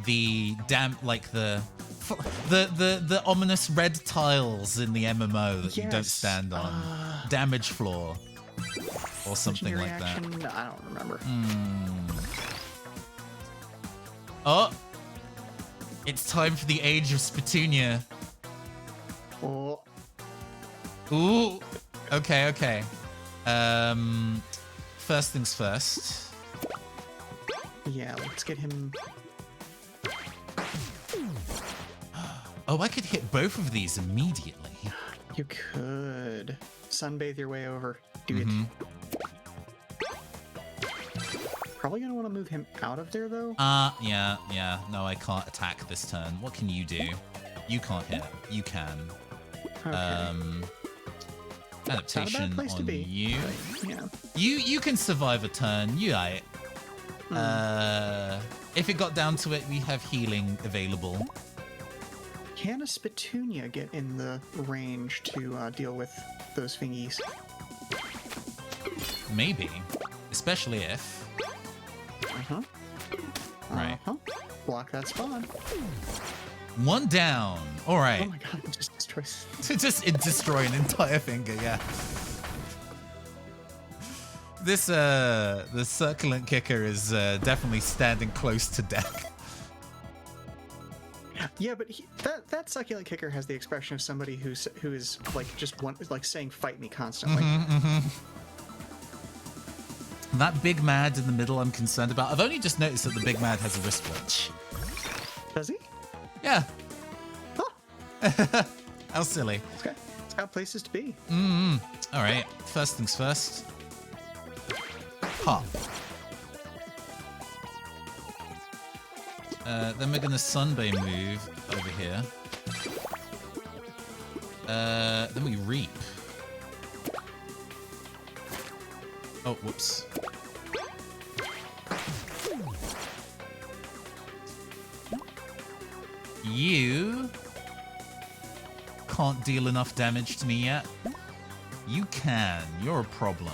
The the ominous red tiles in the MMO that you don't stand on. Damage floor. Or something like that. I don't remember. Oh! It's time for the Age of Spitunia. Oh. Ooh! Okay. First things first. Yeah, let's get him... Oh, I could hit both of these immediately. You could. Sunbathe your way over. Do it. Probably gonna want to move him out of there, though. Yeah. No, I can't attack this turn. What can you do? You can't hit. You can. Okay. Adaptation Not a bad place on to be. you. But, yeah. You can survive a turn. You aight. If it got down to it, we have healing available. Can a Spitunia get in the range to deal with those thingies? Maybe. Especially if... Right. Block that spawn. One down. All right. Oh my god, it just destroys... Just destroy an entire finger, yeah. This, the Circulant Kicker is definitely standing close to death. Yeah, but that Succulent Kicker has the expression of somebody who is like just saying "fight me" constantly. That Big Mad in the middle, I'm concerned about. I've only just noticed that the Big Mad has a wristwatch. Does he? Yeah. Huh. How silly. It's got places to be. All right. First things first. Hop. Then we're gonna Sunbay move over here. Then we reap. Oh, whoops. You can't deal enough damage to me yet. You can. You're a problem.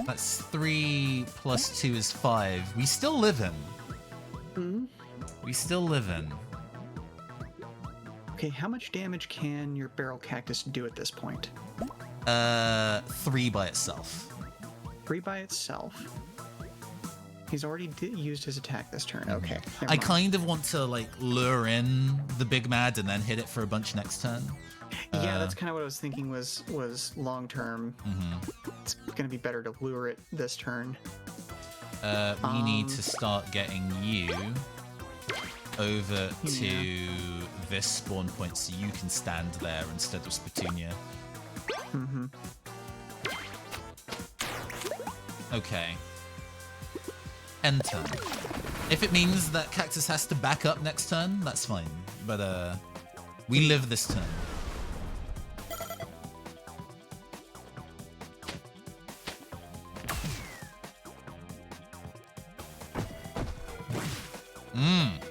That's 3 plus 2 is 5. We still live in. We still live in. Okay, how much damage can your Barrel Cactus do at this point? 3 by itself. 3 by itself. He's already used his attack this turn. Okay. I kind of want to like lure in the Big Mad and then hit it for a bunch next turn. Yeah, that's kind of what I was thinking was long term. It's going to be better to lure it this turn. We need to start getting you over to this spawn point so you can stand there instead of Spitunia. Okay. End turn. If it means that Cactus has to back up next turn, that's fine. But we live this turn. Alright,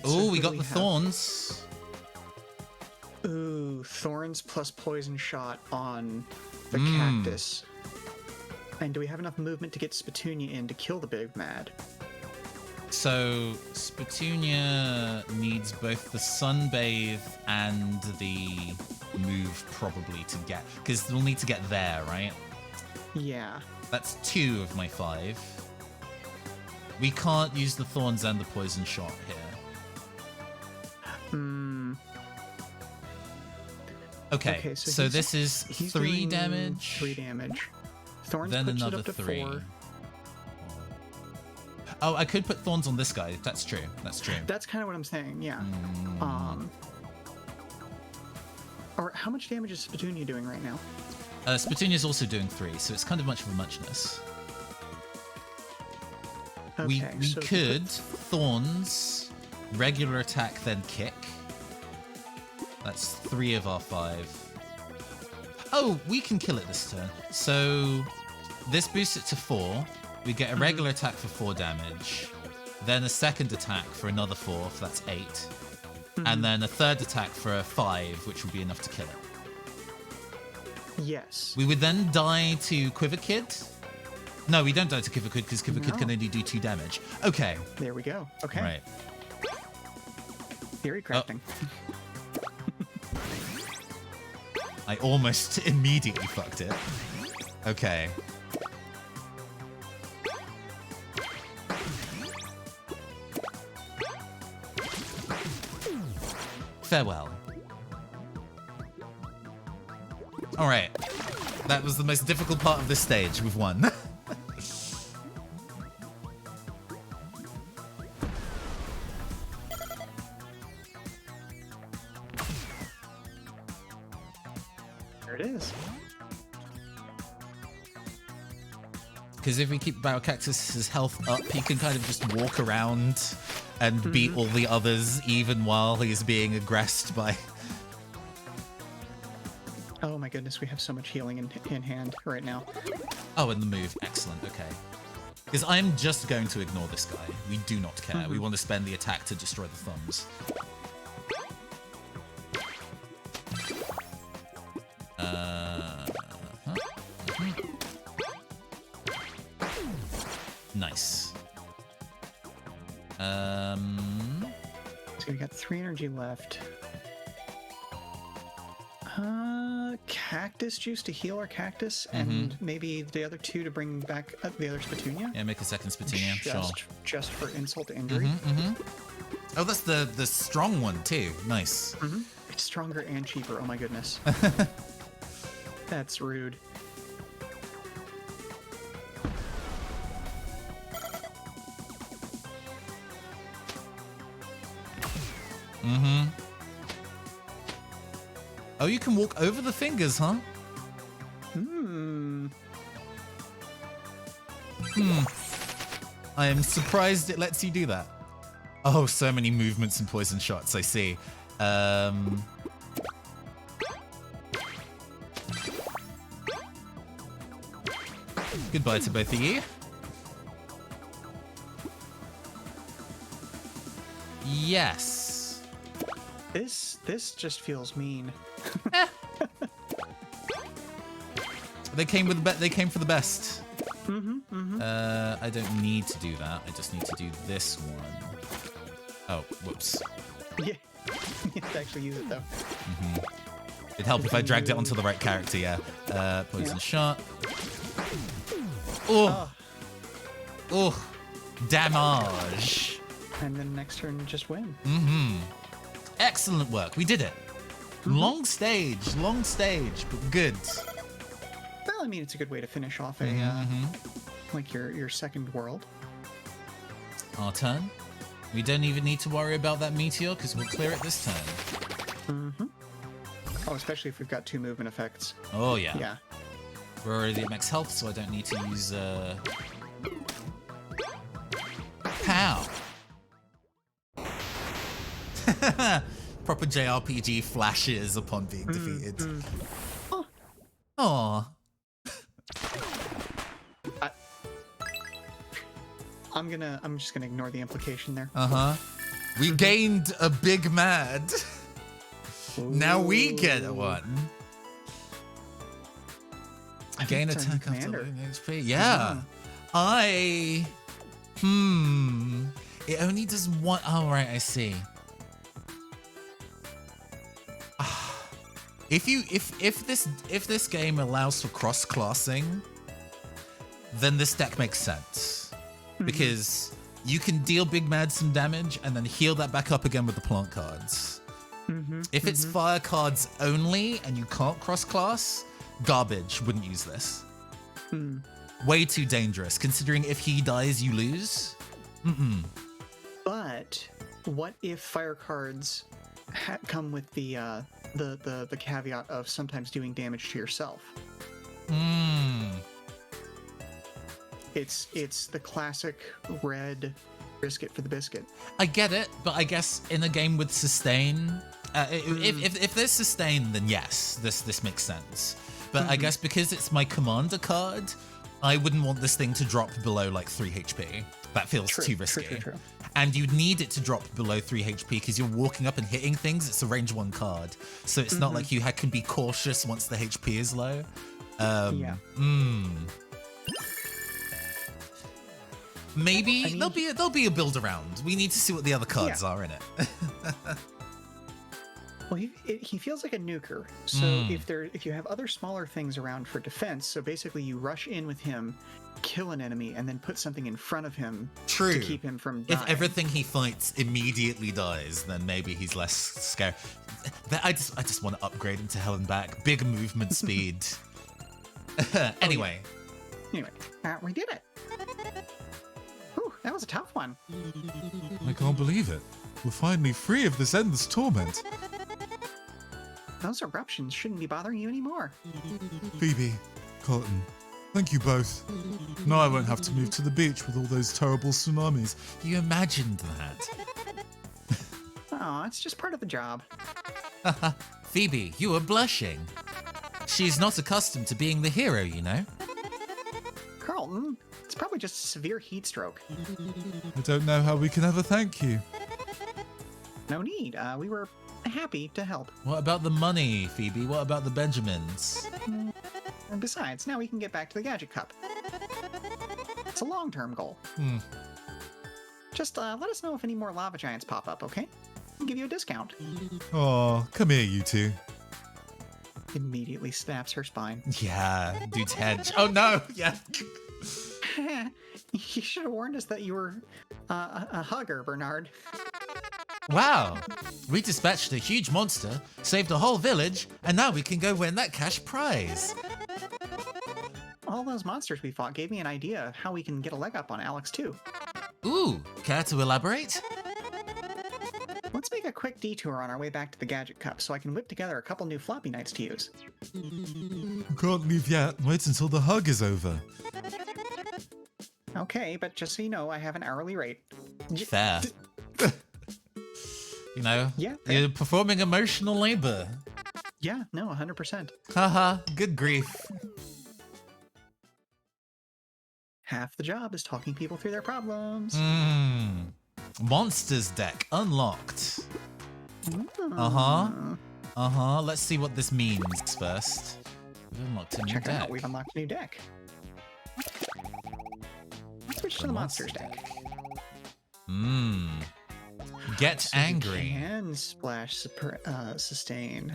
Oh, so we who got do the have? thorns. Ooh, thorns plus poison shot on the cactus. And do we have enough movement to get Spatunia in to kill the big mad? So Spatunia needs both the sunbathe and the move probably to get, because we'll need to get there, right? Yeah. That's 2 of my 5. We can't use the thorns and the poison shot here. Okay, so he's- this is he's 3 doing damage. 3 damage. Thorns Then puts it another up to 3. 4. Oh, I could put thorns on this guy. That's true. That's true. That's kind of what I'm saying, yeah. Or how much damage is Spatunia doing right now? Spatunia's also doing 3, so it's kind of much of a muchness. We Okay, we so if could thorns, regular attack, then kick. That's 3 of our 5. Oh, we can kill it this turn. So this boosts it to 4. We get a regular attack for 4 damage, then a second attack for another 4, so that's 8, and then a third attack for a 5, which would be enough to kill it. Yes. We would then die to Quiver Kid. No, we don't die to Quiver Kid because Quiver Kid can No. only do 2 damage. Okay. There we go. Okay. Right. Theory crafting. I almost immediately fucked it. Okay. Farewell. Alright. That was the most difficult part of this stage. We've won. There it is. Because if we keep Battle Cactus's health up, he can kind of just walk around and beat all the others even while he's being aggressed by... Oh my goodness, we have so much healing in hand right now. Oh, and the move. Excellent. Okay. Because I'm just going to ignore this guy. We do not care. We want to spend the attack to destroy the thumbs. Nice. So we got 3 energy left. Cactus juice to heal our cactus, and maybe the other 2 to bring back the other Spatunia. Yeah, make a second Spatunia. Sure. Just for insult to injury. Oh, that's the strong one too. Nice. It's stronger and cheaper. Oh my goodness. That's rude. Oh, you can walk over the fingers, huh? I am surprised it lets you do that. Oh, so many movements and poison shots, I see. Goodbye to both of you. Yes. This just feels mean. They came with they came for the best. I don't need to do that. I just need to do this one. Oh, whoops. Yeah. You have to actually use it though. It'd help if I dragged it onto the right character, yeah. Poison shot. Oh. Oh. Damage. And then next turn, just win. Excellent work. We did it. Long stage, but good. Well, I mean, it's a good way to finish off a like your second world. Our turn. We don't even need to worry about that meteor because we'll clear it this turn. Oh, especially if we've got 2 movement effects. Oh, yeah. Yeah. We're already at max health, so I don't need to use... Pow! Proper JRPG flashes upon being defeated. Aww. I'm just gonna ignore the implication there. We gained a Big Mad. Now we get one. Gain attack after losing HP. Yeah. It only does one. Oh, right, I see. If this game allows for cross-classing, then this deck makes sense. Because you can deal Big Mad some damage and then heal that back up again with the plant cards. If it's fire cards only and you can't cross-class, garbage, wouldn't use this. Way too dangerous, considering if he dies, you lose. But what if fire cards come with the caveat of sometimes doing damage to yourself? It's the classic red brisket for the biscuit. I get it, but I guess in a game with sustain, if there's sustain, then yes, this makes sense. But I guess because it's my commander card, I wouldn't want this thing to drop below like 3 HP. That feels too risky. True. And you'd need it to drop below 3 HP because you're walking up and hitting things. It's a range 1 card. So it's not like you can be cautious once the HP is low. Maybe there'll be a build around. We need to see what the other cards are in it. Well, he feels like a nuker. So if you have other smaller things around for defense, so basically you rush in with him, kill an enemy, and then put something in front of him to keep him from dying. If everything he fights immediately dies, then maybe he's less scary. I just want to upgrade him to hell and back. Big movement speed. Anyway, we did it. Whew, that was a tough one. I can't believe it. We're finally free of this endless torment. Those eruptions shouldn't be bothering you anymore. Phoebe, Cotton, thank you both. Now I won't have to move to the beach with all those terrible tsunamis. You imagined that. Oh, it's just part of the job. Phoebe, you are blushing. She's not accustomed to being the hero, you know. Carlton, it's probably just a severe heat stroke. I don't know how we can ever thank you. No need. We were happy to help. What about the money, Phoebe? What about the Benjamins? And besides, now we can get back to the Gadget Cup. It's a long-term goal. Just let us know if any more lava giants pop up, okay? I'll give you a discount. Oh, come here, you two. Immediately snaps her spine. Yeah, dude's hedge. Oh no! Yeah. You should have warned us that you were a hugger, Bernard. Wow, we dispatched a huge monster, saved a whole village, and now we can go win that cash prize. All those monsters we fought gave me an idea of how we can get a leg up on Alex too. Ooh, care to elaborate? Let's make a quick detour on our way back to the Gadget Cup so I can whip together a couple new floppy nights to use. You can't leave yet. Wait until the hug is over. Okay, but just so you know, I have an hourly rate. Fair. You know, fair. You're performing emotional labor. Yeah, no, 100%. Haha, good grief. Half the job is talking people through their problems. Monsters deck unlocked. Let's see what this means first. We've unlocked a new deck. Check it out, we've unlocked a new deck. Switch to the monsters deck. Get so angry. Can splash sustain.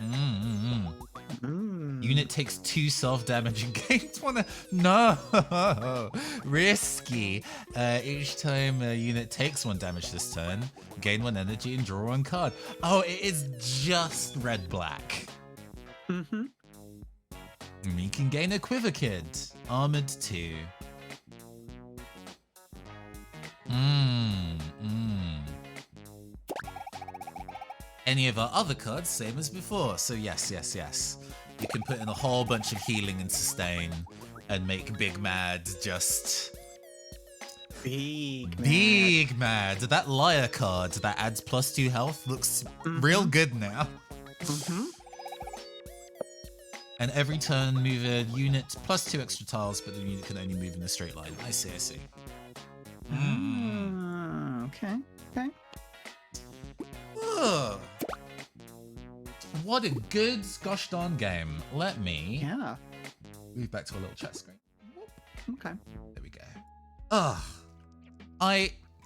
Unit takes 2 self-damage and gains 1. No! Risky. Each time a unit takes 1 damage this turn, gain 1 energy and draw 1 card. Oh, it is just red-black. You can gain a Quiver Kid. Armored 2. Any of our other cards, same as before. So yes. You can put in a whole bunch of healing and sustain and make Big Mad just... Big Mad. That Liar card that adds +2 health looks real good now. And every turn, move a unit +2 extra tiles, but the unit can only move in a straight line. I see. Okay. Okay. Ugh. What a good gosh darn game. Let me Yeah. move back to a little chat screen. Okay. There we go.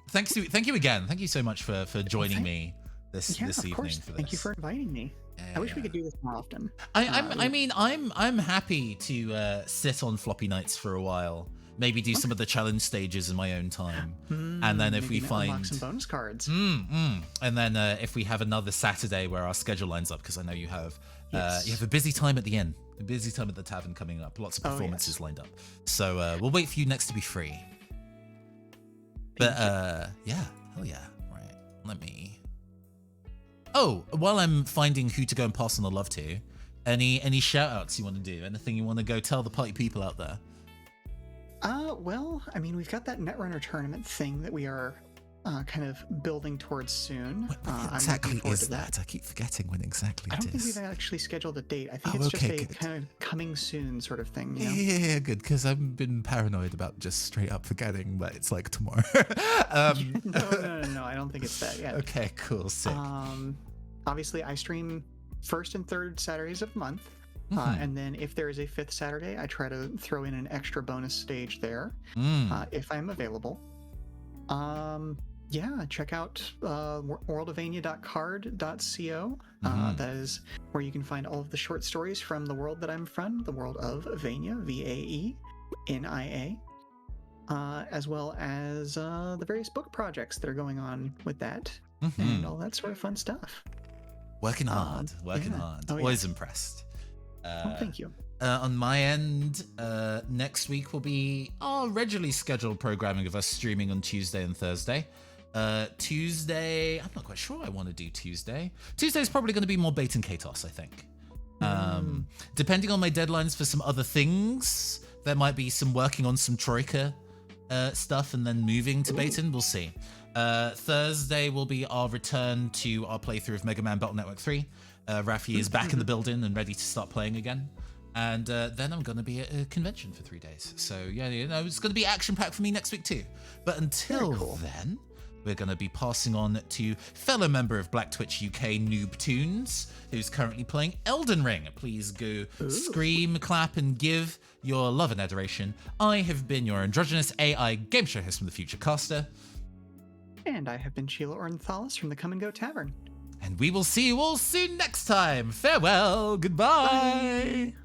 Thank you again. Thank you so much for joining me this evening of course. for this. Thank you for inviting me. I wish we could do this more often. I'm happy to sit on floppy nights for a while. Maybe do some of the challenge stages in my own time, and then if we find unlock some bonus cards, and then if we have another Saturday where our schedule lines up, because I know you have a busy time at the inn, a busy time at the tavern coming up, lots of performances lined up. So we'll wait for you next to be free. But hell yeah, right. Let me. Oh, while I'm finding who to go and pass on the love to, any shout outs you want to do? Anything you want to go tell the party people out there? Well, I mean, we've got that Netrunner tournament thing that we are kind of building towards soon. What exactly is that? I keep forgetting when exactly it is. I don't think we've actually scheduled a date. I think it's just a kind of coming soon sort of thing. You know? Yeah, good, because I've been paranoid about just straight up forgetting, but it's like tomorrow. No, I don't think it's that yet. Okay, cool, sick. Obviously, I stream first and third Saturdays of the month. And then if there is a fifth Saturday, I try to throw in an extra bonus stage there if I'm available. Check out worldofvania.card.co. That is where you can find all of the short stories from the world that I'm from, the world of Vania, VAENIA, as well as the various book projects that are going on with that and all that sort of fun stuff. Working hard. Always impressed. Thank you. On my end, next week will be our regularly scheduled programming of us streaming on Tuesday and Thursday. Tuesday, I'm not quite sure I want to do Tuesday. Tuesday's probably going to be more bait and Katos, I think. Depending on my deadlines for some other things, there might be some working on some Troika stuff and then moving to Baton. We'll see. Thursday will be our return to our playthrough of Mega Man Battle Network 3. Rafi is back in the building and ready to start playing again. And then I'm going to be at a convention for 3 days. So, it's going to be action-packed for me next week too. But until then, we're going to be passing on to fellow member of Black Twitch UK, Noob Tunes, who's currently playing Elden Ring. Please go scream, clap, and give your love and adoration. I have been your androgynous AI game show host from the Future Caster. And I have been Sheila Ornithalis from the Come and Go Tavern. And we will see you all soon next time. Farewell. Goodbye. Bye.